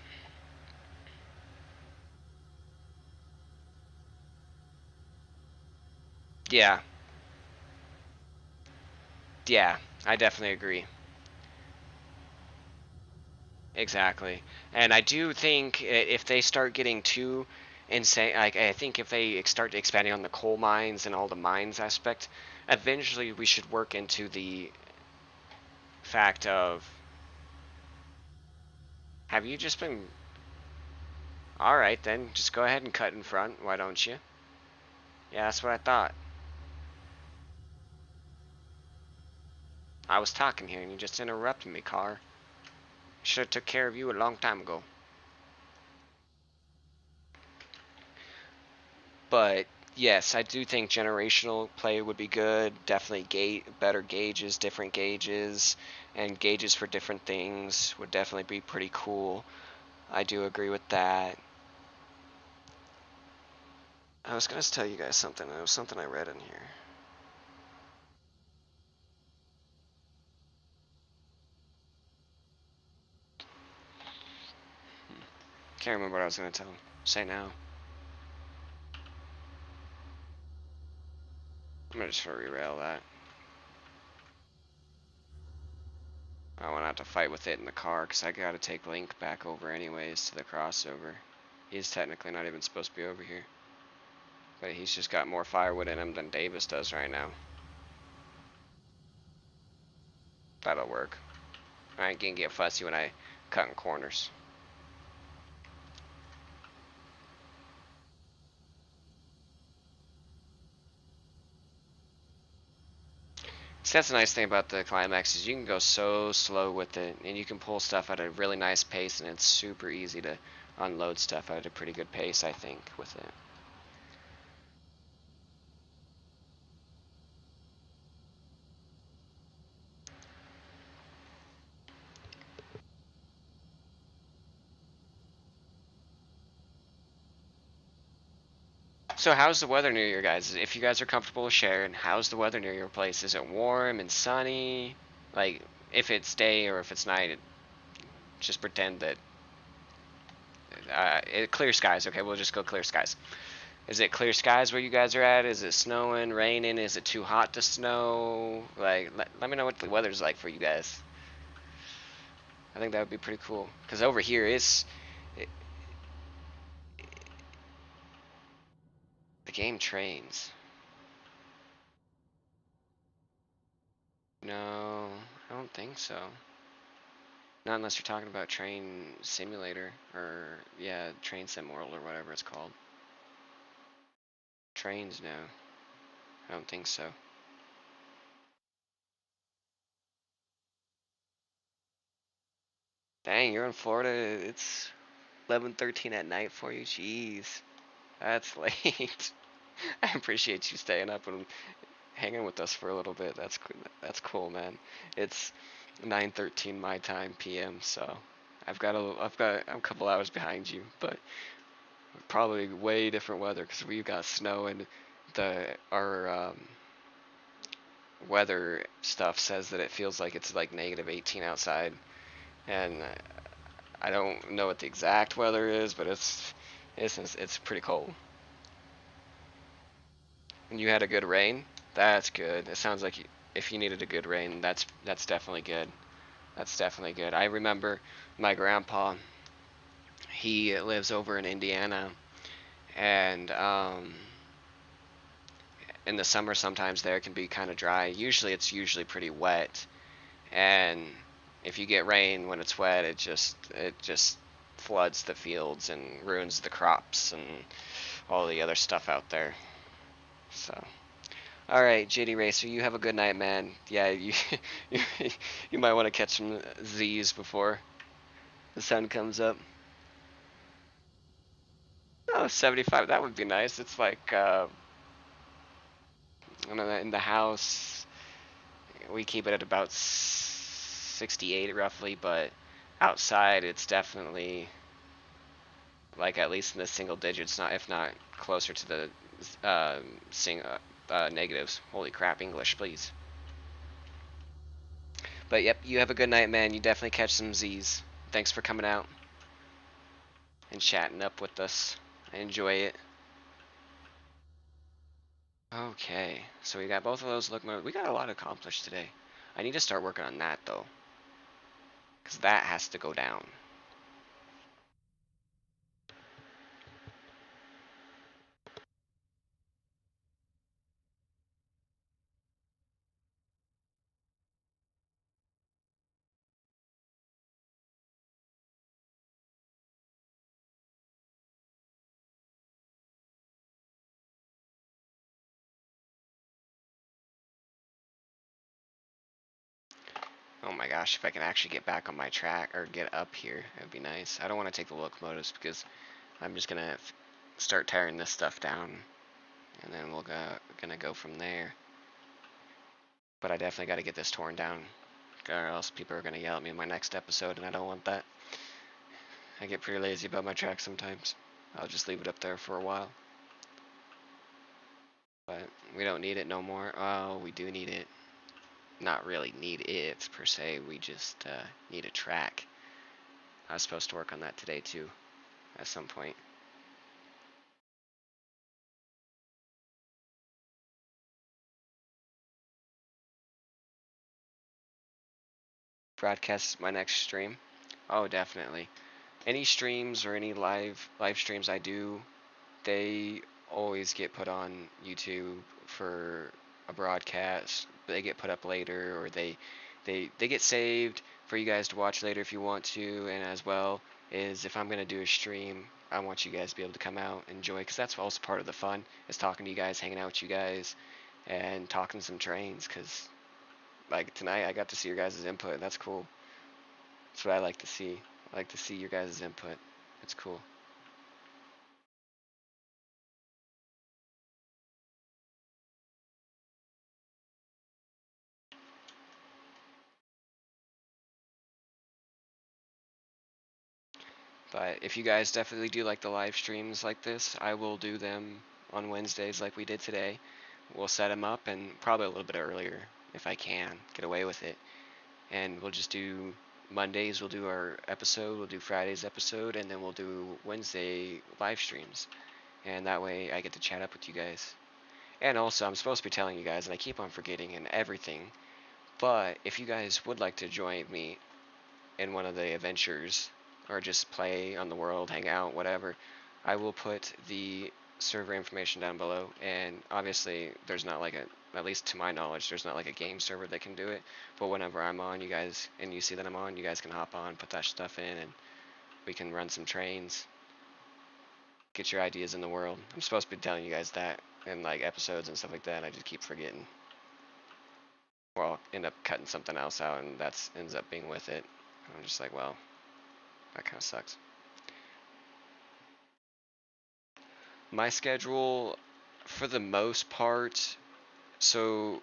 Yeah, yeah, I definitely agree. Exactly. And I do think if they start getting too insane, like I think if they start expanding on the coal mines and all the mines aspect, eventually we should work into the fact of, have you just been, all right then, just go ahead and cut in front, why don't you? Yeah, that's what I thought. I was talking here and you just interrupted me, car. Should have took care of you a long time ago. But yes, I do think generational play would be good. Definitely better gauges, different gauges, and gauges for different things would definitely be pretty cool. I do agree with that. I was gonna tell you guys something. It was something I read in here. Can't remember what I was gonna say now. I'm gonna just re-rail that. I won't have to fight with it in the car because I gotta take Link back over anyways to the crossover. He's technically not even supposed to be over here. But he's just got more firewood in him than Davis does right now. That'll work. I ain't gonna get fussy when I cut in corners. So that's the nice thing about the climax is you can go so slow with it, and you can pull stuff at a really nice pace, and it's super easy to unload stuff at a pretty good pace, I think, with it. So how's the weather near your guys? If you guys are comfortable with sharing, how's the weather near your place? Is it warm and sunny? Like, if it's day or if it's night, just pretend that clear skies. Okay, we'll just go clear skies. Is it clear skies where you guys are at? Is it snowing, raining? Is it too hot to snow? Like, let me know what the weather's like for you guys. I think that would be pretty cool. Because over here, it, the game trains. No, I don't think so. Not unless you're talking about Train Simulator, or, yeah, Train Sim World, or whatever it's called. Trains, no. I don't think so. Dang, you're in Florida, it's 11:13 at night for you? Jeez, that's late. I appreciate you staying up and hanging with us for a little bit. That's cool, man. It's 9:13 my time p.m. So I'm a couple hours behind you, but probably way different weather because we've got snow and our weather stuff says that it feels like it's like -18 outside, and I don't know what the exact weather is, but it's pretty cold. And you had a good rain. That's good. It sounds like if you needed a good rain, that's definitely good. That's definitely good. I remember my grandpa. He lives over in Indiana, and in the summer sometimes there can be kind of dry. Usually it's usually pretty wet, and if you get rain when it's wet, it just floods the fields and ruins the crops and all the other stuff out there. So. All right, JD Racer, you have a good night, man. Yeah, you you might want to catch some Z's before the sun comes up. Oh, 75, that would be nice. It's like in the house we keep it at about 68 roughly, but outside it's definitely like at least in the single digits, not if not closer to the negatives. Holy crap, English, please. But yep, you have a good night, man. You definitely catch some Z's. Thanks for coming out and chatting up with us. I enjoy it. Okay, so we got both of those locomotives. We got a lot accomplished today. I need to start working on that though, because that has to go down. Oh my gosh, if I can actually get back on my track or get up here, it would be nice. I don't want to take the locomotives because I'm just gonna start tearing this stuff down, and then gonna go from there. But I definitely got to get this torn down, or else people are gonna yell at me in my next episode, and I don't want that. I get pretty lazy about my track sometimes. I'll just leave it up there for a while. But we don't need it no more. Oh, we do need it. Not really need it per se. We just need a track. I was supposed to work on that today too, at some point. Broadcast my next stream. Oh, definitely. Any streams or any live streams I do, they always get put on YouTube for a broadcast. They get put up later, or they get saved for you guys to watch later if you want to. And as well is if I'm gonna do a stream, I want you guys to be able to come out and enjoy, because that's also part of the fun, is talking to you guys, hanging out with you guys, and talking some trains. Because like tonight, I got to see your guys' input, and that's cool. That's what I like to see. I like to see your guys' input. It's cool. But if you guys definitely do like the live streams like this, I will do them on Wednesdays like we did today. We'll set them up, and probably a little bit earlier if I can get away with it. And we'll just do Mondays, we'll do our episode, we'll do Friday's episode, and then we'll do Wednesday live streams. And that way I get to chat up with you guys. And also, I'm supposed to be telling you guys, and I keep on forgetting and everything, but if you guys would like to join me in one of the adventures, or just play on the world, hang out, whatever, I will put the server information down below. And obviously, there's not like at least to my knowledge, there's not like a game server that can do it. But whenever I'm on, you guys, and you see that I'm on, you guys can hop on, put that stuff in, and we can run some trains, get your ideas in the world. I'm supposed to be telling you guys that in like episodes and stuff like that. I just keep forgetting. Or I'll end up cutting something else out, and that's ends up being with it. I'm just like, well, that kind of sucks. My schedule, for the most part, so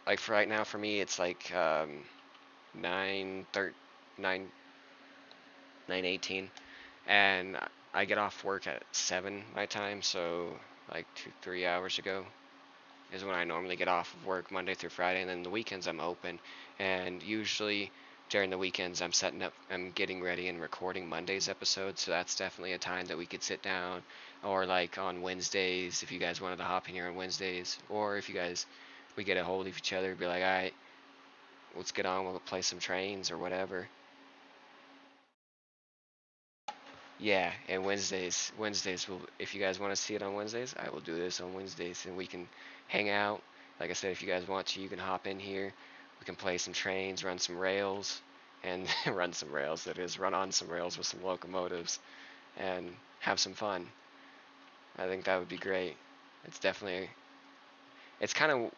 like for right now for me, it's like 9, 9, 9:18, and I get off work at 7 my time, so like 2, 3 hours ago is when I normally get off of work Monday through Friday, and then the weekends I'm open. And usually during the weekends I'm getting ready and recording Monday's episode, so that's definitely a time that we could sit down, or like on Wednesdays if you guys wanted to hop in here on Wednesdays, or if you guys we get a hold of each other, be like, all right, let's get on, we'll play some trains or whatever. Yeah, and Wednesdays will, if you guys want to see it on Wednesdays, I will do this on Wednesdays, and we can hang out. Like I said, if you guys want to, you can hop in here. We can play some trains, run some rails, and run some rails. That is, run on some rails with some locomotives, and have some fun. I think that would be great. It's definitely, it's kind of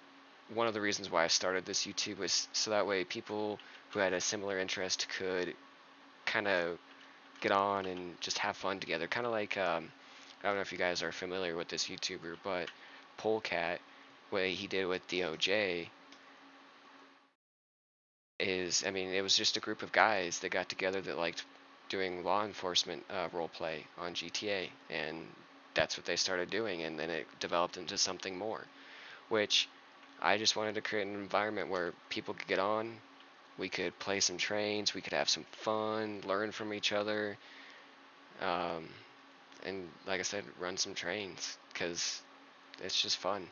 one of the reasons why I started this YouTube, was so that way people who had a similar interest could kind of get on and just have fun together. Kind of like, I don't know if you guys are familiar with this YouTuber, but Polecat, what he did with DOJ is, I mean, it was just a group of guys that got together that liked doing law enforcement role play on GTA, and that's what they started doing, and then it developed into something more, which I just wanted to create an environment where people could get on, We could play some trains. We could have some fun, learn from each other, um, and like I said, run some trains because it's just fun.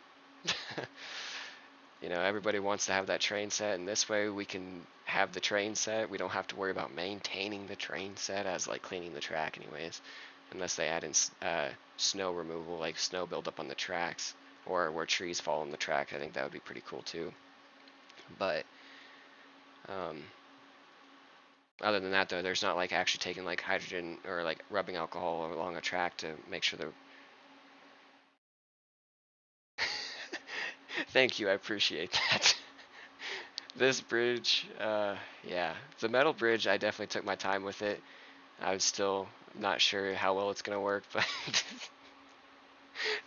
You know, everybody wants to have that train set, and this way we can have the train set. We don't have to worry about maintaining the train set as like cleaning the track, anyways, unless they add in snow removal, like snow buildup on the tracks, or where trees fall on the track. I think that would be pretty cool too. But um, other than that, though, there's not like actually taking like hydrogen or like rubbing alcohol along a track to make sure the. Thank you, I appreciate that. This bridge, yeah, the metal bridge, I definitely took my time with it. I'm still not sure how well it's gonna work, but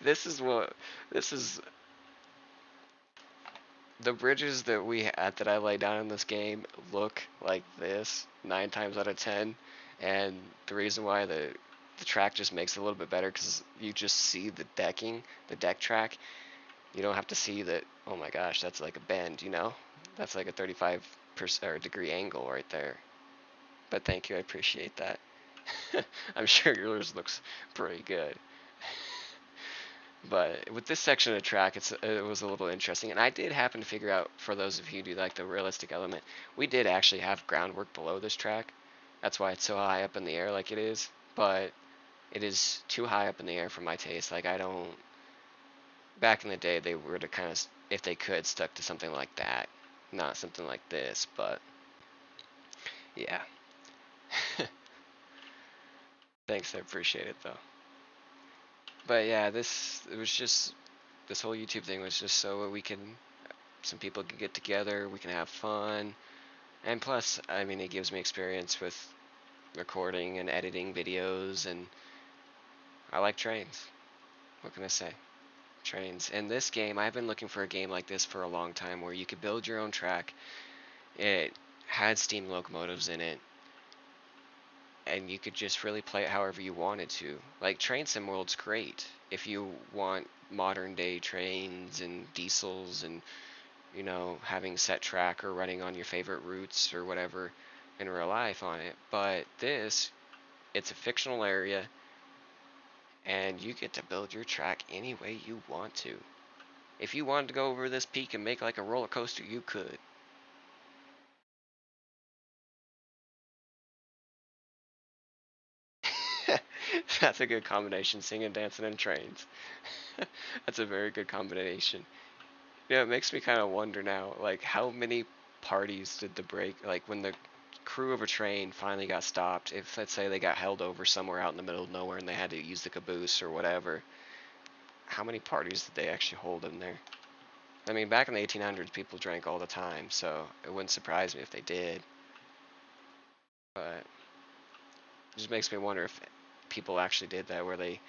this is what this is the bridges that we had that I lay down in this game look like this 9 times out of 10, and the reason why the track just makes it a little bit better because you just see the decking, the deck track. You don't have to see that. Oh my gosh, that's like a bend, you know? That's like a 35% or degree angle right there. But thank you, I appreciate that. I'm sure yours looks pretty good. But with this section of the track, it was a little interesting, and I did happen to figure out, for those of you who do like the realistic element, we did actually have groundwork below this track. That's why it's so high up in the air like it is. But it is too high up in the air for my taste. Like I don't. Back in the day, they were to kind of, if they could, stuck to something like that, not something like this. But yeah, thanks, I appreciate it though. But yeah, it was just this whole YouTube thing was just so we can some people can get together, we can have fun, and plus, I mean, it gives me experience with recording and editing videos, and I like trains. What can I say? Trains. In this game, I've been looking for a game like this for a long time, where you could build your own track. It had steam locomotives in it, and you could just really play it however you wanted to. Like Train Sim World's great if you want modern day trains and diesels and having set track or running on your favorite routes or whatever in real life on it. But this, it's a fictional area, and you get to build your track any way you want to. If you wanted to go over this peak and make like a roller coaster, you could. That's a good combination, singing, dancing, and trains. That's a very good combination. Yeah, it makes me kind of wonder now, like how many parties did the break, like when the crew of a train finally got stopped, if let's say they got held over somewhere out in the middle of nowhere and they had to use the caboose or whatever, how many parties did they actually hold in there? I mean, back in the 1800s, people drank all the time, so it wouldn't surprise me if they did. But it just makes me wonder if people actually did that, where they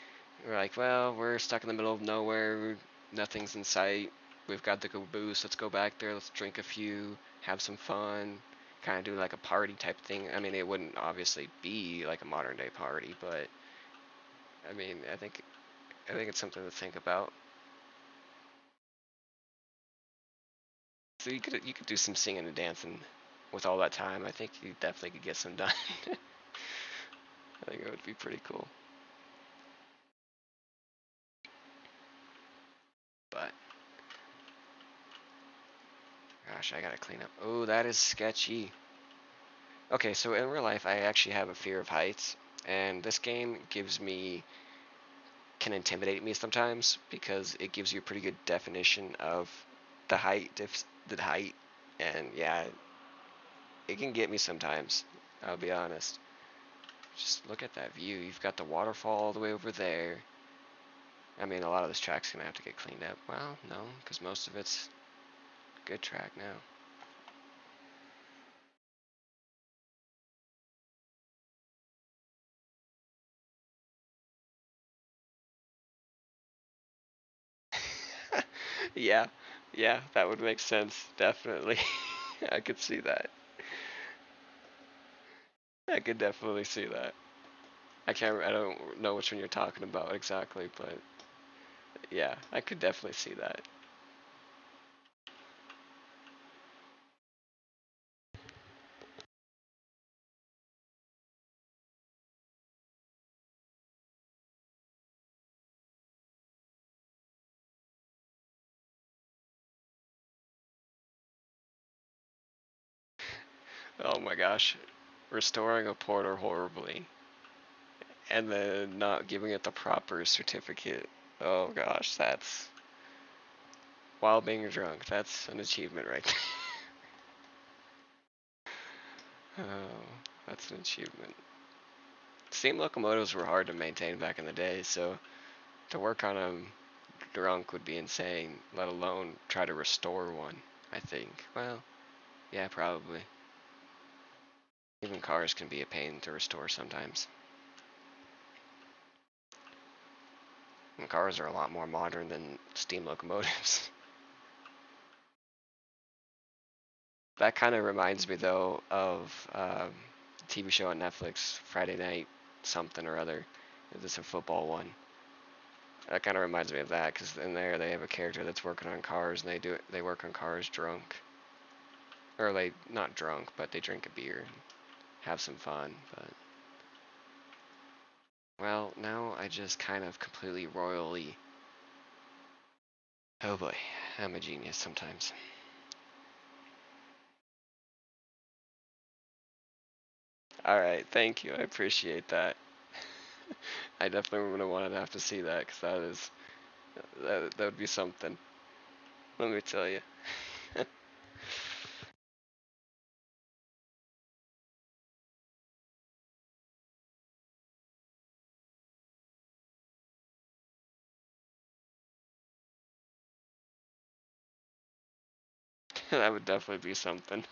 were like, well, we're stuck in the middle of nowhere, nothing's in sight, we've got the caboose, let's go back there, let's drink a few, have some fun, kind of do like a party type thing. I mean, it wouldn't obviously be like a modern day party, but I mean, I think it's something to think about. So you could do some singing and dancing with all that time. I think you definitely could get some done. I think it would be pretty cool. But gosh, I gotta clean up. Oh, that is sketchy. Okay, so in real life, I actually have a fear of heights, and this game can intimidate me sometimes because it gives you a pretty good definition of the height, and yeah, it can get me sometimes. I'll be honest. Just look at that view. You've got the waterfall all the way over there. I mean, a lot of this track's gonna have to get cleaned up. Well, no, because most of it's good track now. Yeah, yeah, that would make sense. Definitely. I could see that. I could definitely see that. I don't know which one you're talking about exactly, but yeah, I could definitely see that. Oh my gosh. Restoring a porter horribly and then not giving it the proper certificate. Oh gosh, that's while being drunk. That's an achievement right there. Oh, that's an achievement. Steam locomotives were hard to maintain back in the day, so to work on them drunk would be insane, let alone try to restore one, I think. Well, yeah, probably. Even cars can be a pain to restore sometimes. And cars are a lot more modern than steam locomotives. That kind of reminds me, though, of a TV show on Netflix, Friday Night something or other. It's a football one. That kind of reminds me of that, because in there they have a character that's working on cars, and they work on cars drunk. Or, like, not drunk, but they drink a beer and have some fun, but... Well, now I just kind of completely royally... Oh boy, I'm a genius sometimes. Alright, thank you, I appreciate that. I definitely would have wanted to have to see that, because that would be something. Let me tell you. That would definitely be something.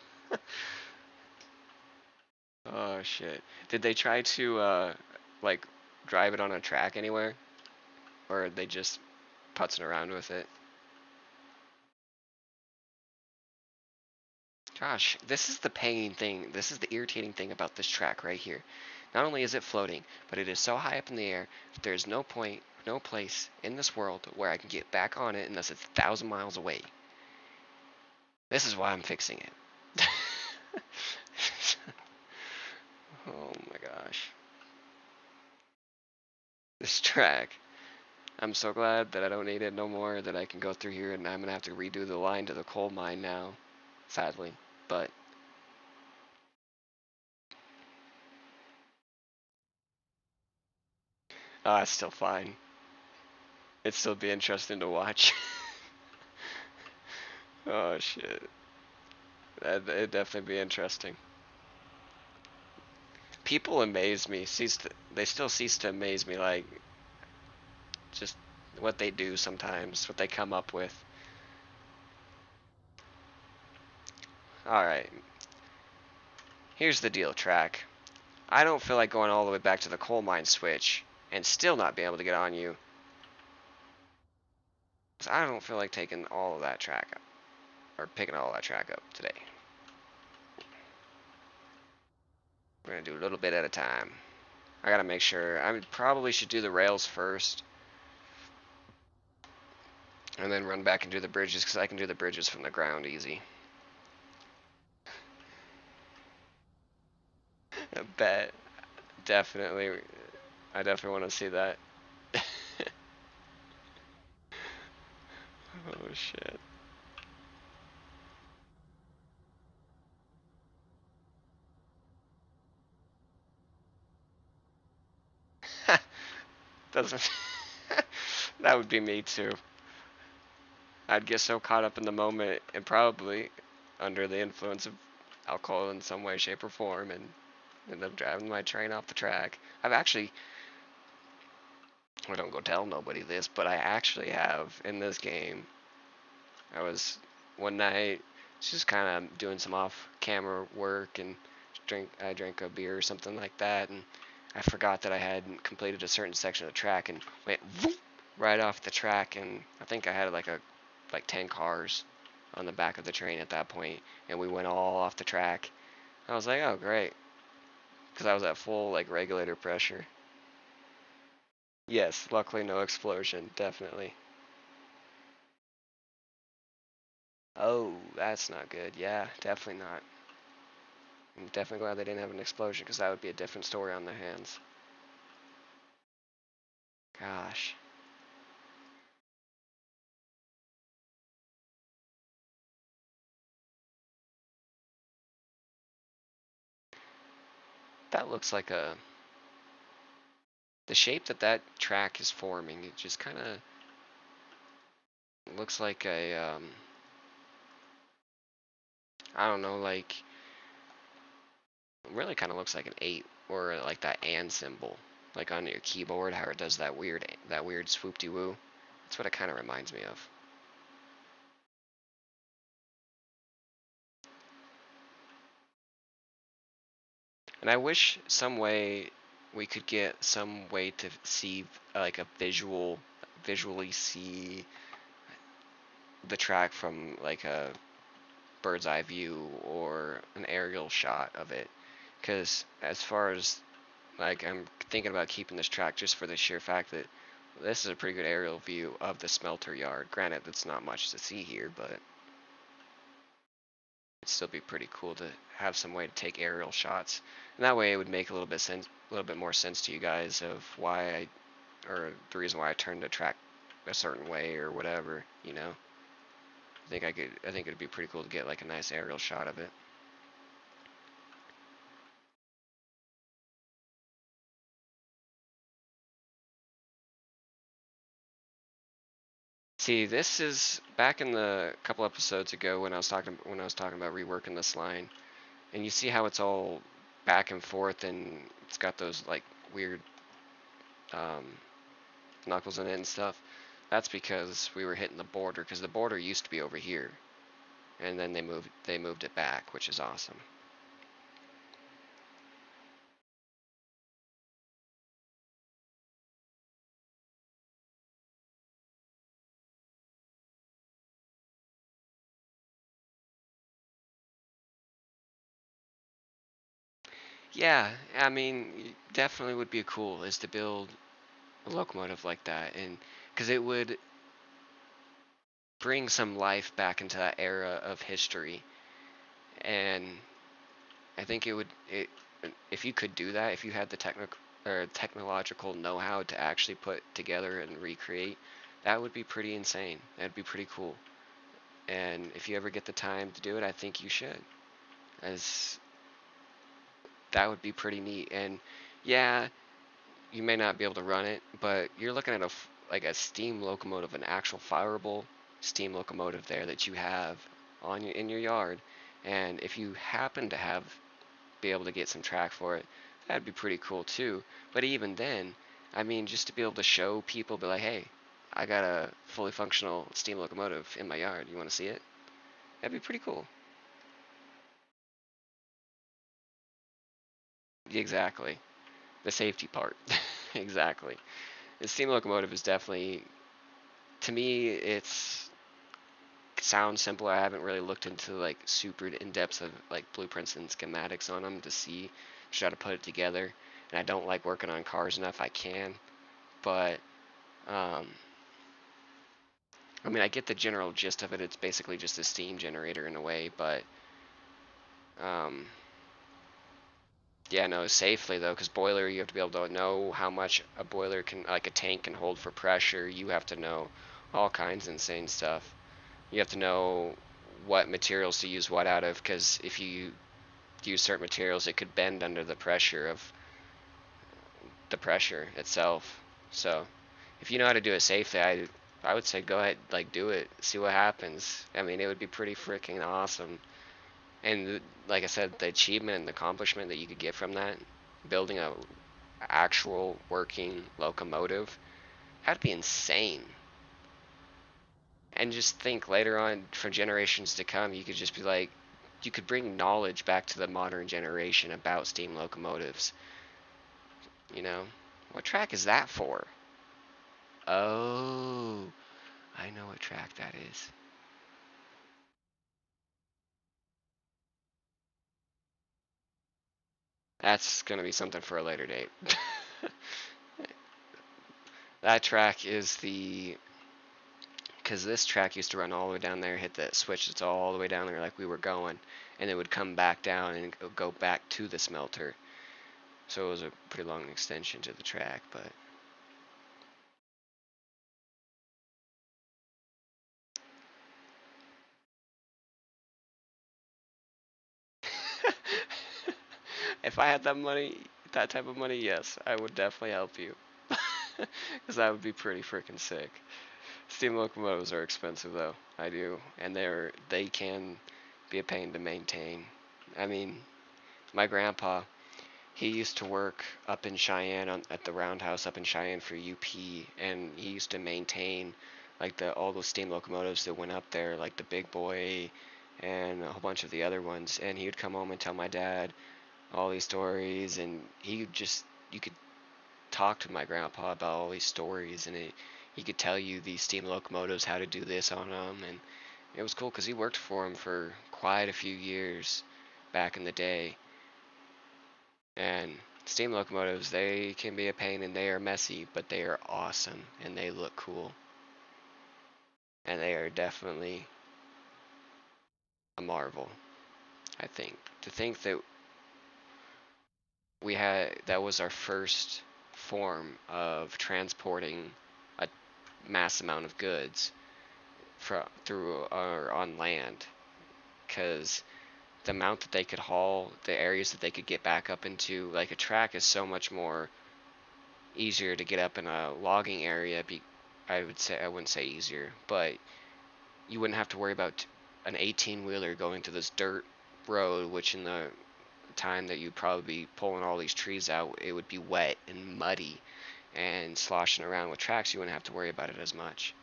Oh shit. Did they try to like drive it on a track anywhere? Or are they just putzing around with it? Gosh, this is the pain thing. This is the irritating thing about this track right here. Not only is it floating, but it is so high up in the air that there's no point, no place in this world where I can get back on it unless it's 1,000 miles away. This is why I'm fixing it. Oh my gosh. This track. I'm so glad that I don't need it no more, that I can go through here, and I'm gonna have to redo the line to the coal mine now, sadly. But it's still fine. It'd still be interesting to watch. Oh shit. It'd definitely be interesting. People amaze me. They still cease to amaze me, like just what they do sometimes, what they come up with. Alright. Here's the deal, track. I don't feel like going all the way back to the coal mine switch and still not being able to get on you. So I don't feel like taking all of that track up, or picking all of that track up today. We're gonna do a little bit at a time. I gotta make sure. I probably should do the rails first, and then run back and do the bridges, because I can do the bridges from the ground easy. I bet. Definitely. I definitely want to see that. Oh shit. Doesn't. That would be me too. I'd get so caught up in the moment and probably under the influence of alcohol in some way, shape, or form, and end up driving my train off the track. I've actually, I don't go tell nobody this, but I actually have in this game. I was one night just kind of doing some off-camera work, and I drank a beer or something like that, and I forgot that I hadn't completed a certain section of the track and went whoop, right off the track, and I think I had like 10 cars on the back of the train at that point, and we went all off the track. I was like, oh great, because I was at full like regulator pressure. Yes, luckily no explosion, definitely. Oh, that's not good. Yeah, definitely not. I'm definitely glad they didn't have an explosion, because that would be a different story on their hands. Gosh. That looks like a... The shape that that track is forming, it just kind of looks like a, I don't know, like, really kind of looks like an 8, or like that and symbol, like on your keyboard, how it does that weird swoop-de-woo. That's what it kind of reminds me of. And I wish some way we could get some way to see, like, a visually see the track from like a bird's eye view or an aerial shot of it. Because as far as, like, I'm thinking about keeping this track just for the sheer fact that this is a pretty good aerial view of the smelter yard. Granted, that's not much to see here, but it'd still be pretty cool to have some way to take aerial shots. And that way it would make a little bit more sense to you guys of why or the reason why I turned the track a certain way or whatever, you know. I think it'd be pretty cool to get like a nice aerial shot of it. See, this is back in the couple episodes ago when I was talking about reworking this line, and you see how it's all back and forth, and it's got those like weird um, knuckles in it and stuff. That's because we were hitting the border, because the border used to be over here, and then they moved it back, which is awesome. Yeah, I mean, definitely would be cool is to build a locomotive like that, and because it would bring some life back into that era of history. And I think if you could do that, if you had the technological know-how to actually put together and recreate, that would be pretty insane. That'd be pretty cool. And if you ever get the time to do it, I think you should, as that would be pretty neat. And yeah, you may not be able to run it, but you're looking at like a steam locomotive, an actual fireable steam locomotive there that you have in your yard. And if you happen to be able to get some track for it, that'd be pretty cool too. But even then, I mean, just to be able to show people, be like, hey, I got a fully functional steam locomotive in my yard. You want to see it? That'd be pretty cool. Exactly. The safety part. Exactly. The steam locomotive is definitely, to me, it's sounds simple. I haven't really looked into like super in depth of like blueprints and schematics on them to see, try to put it together. And I don't like working on cars enough. I can, but um, I mean, I get the general gist of it. It's basically just a steam generator in a way, but um, yeah, no, safely though, because boiler, you have to be able to know how much a boiler can, like a tank can hold for pressure. You have to know all kinds of insane stuff. You have to know what materials to use what out of, because if you use certain materials, it could bend under the pressure of the pressure itself. So if you know how to do it safely, I would say go ahead, like do it, see what happens. I mean, it would be pretty freaking awesome. And like I said, the achievement and the accomplishment that you could get from that, building a actual working locomotive, that'd be insane. And just think later on for generations to come, you could just be like, you could bring knowledge back to the modern generation about steam locomotives. You know, what track is that for? Oh, I know what track that is. That's gonna be something for a later date. That track is because this track used to run all the way down there, hit that switch, it's all the way down there like we were going, and it would come back down and go back to the smelter. So it was a pretty long extension to the track, but If I had that money, that type of money, yes, I would definitely help you. Because that would be pretty freaking sick. Steam locomotives are expensive though. I do, and they can be a pain to maintain. I mean, my grandpa, he used to work up in Cheyenne at the roundhouse up in Cheyenne for UP, and he used to maintain like the all those steam locomotives that went up there, like the Big Boy and a whole bunch of the other ones. And he would come home and tell my dad all these stories, and you could talk to my grandpa about all these stories, and he could tell you these steam locomotives how to do this on them, and it was cool because he worked for him for quite a few years back in the day. And steam locomotives, they can be a pain and they are messy, but they are awesome and they look cool. And they are definitely a marvel, I think. To think that that was our first form of transporting a mass amount of goods through or on land, because the amount that they could haul, the areas that they could get back up into, like a track is so much more easier to get up in a logging area. I wouldn't say easier, but you wouldn't have to worry about an 18-wheeler going to this dirt road, which in the time that you'd probably be pulling all these trees out, it would be wet and muddy and sloshing around. With tracks, you wouldn't have to worry about it as much.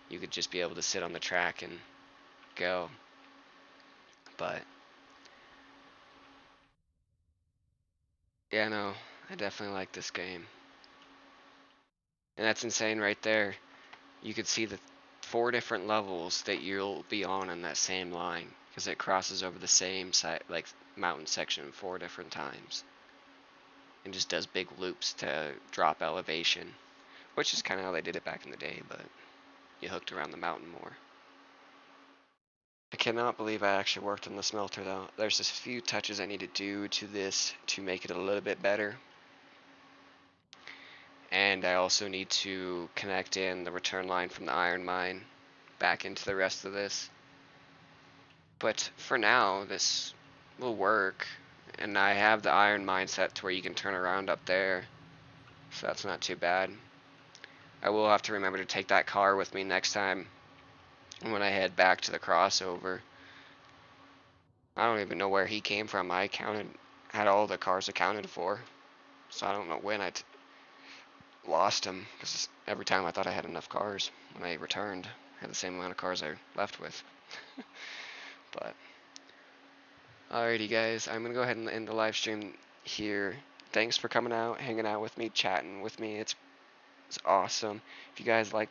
You could just be able to sit on the track and go. But yeah, no, I definitely like this game. And that's insane right there. You could see the 4 different levels that you'll be on in that same line, because it crosses over the same side, like mountain section 4 different times, and just does big loops to drop elevation, which is kind of how they did it back in the day, but you hooked around the mountain more. I cannot believe I actually worked on the smelter though. There's just a few touches I need to do to this to make it a little bit better. And I also need to connect in the return line from the iron mine back into the rest of this. But for now, this will work. And I have the iron mine set to where you can turn around up there. So that's not too bad. I will have to remember to take that car with me next time when I head back to the crossover. I don't even know where he came from. Had all the cars accounted for. So I don't know when lost him, because every time I thought I had enough cars when I returned. I had the same amount of cars I left with. But alrighty guys, I'm gonna go ahead and end the live stream here. Thanks for coming out, hanging out with me, chatting with me. It's awesome. If you guys like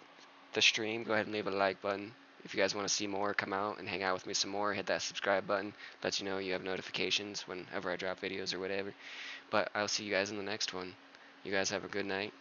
the stream, go ahead and leave a like button. If you guys want to see more, come out and hang out with me some more. Hit that subscribe button. Lets you know you have notifications whenever I drop videos or whatever. But I'll see you guys in the next one. You guys have a good night.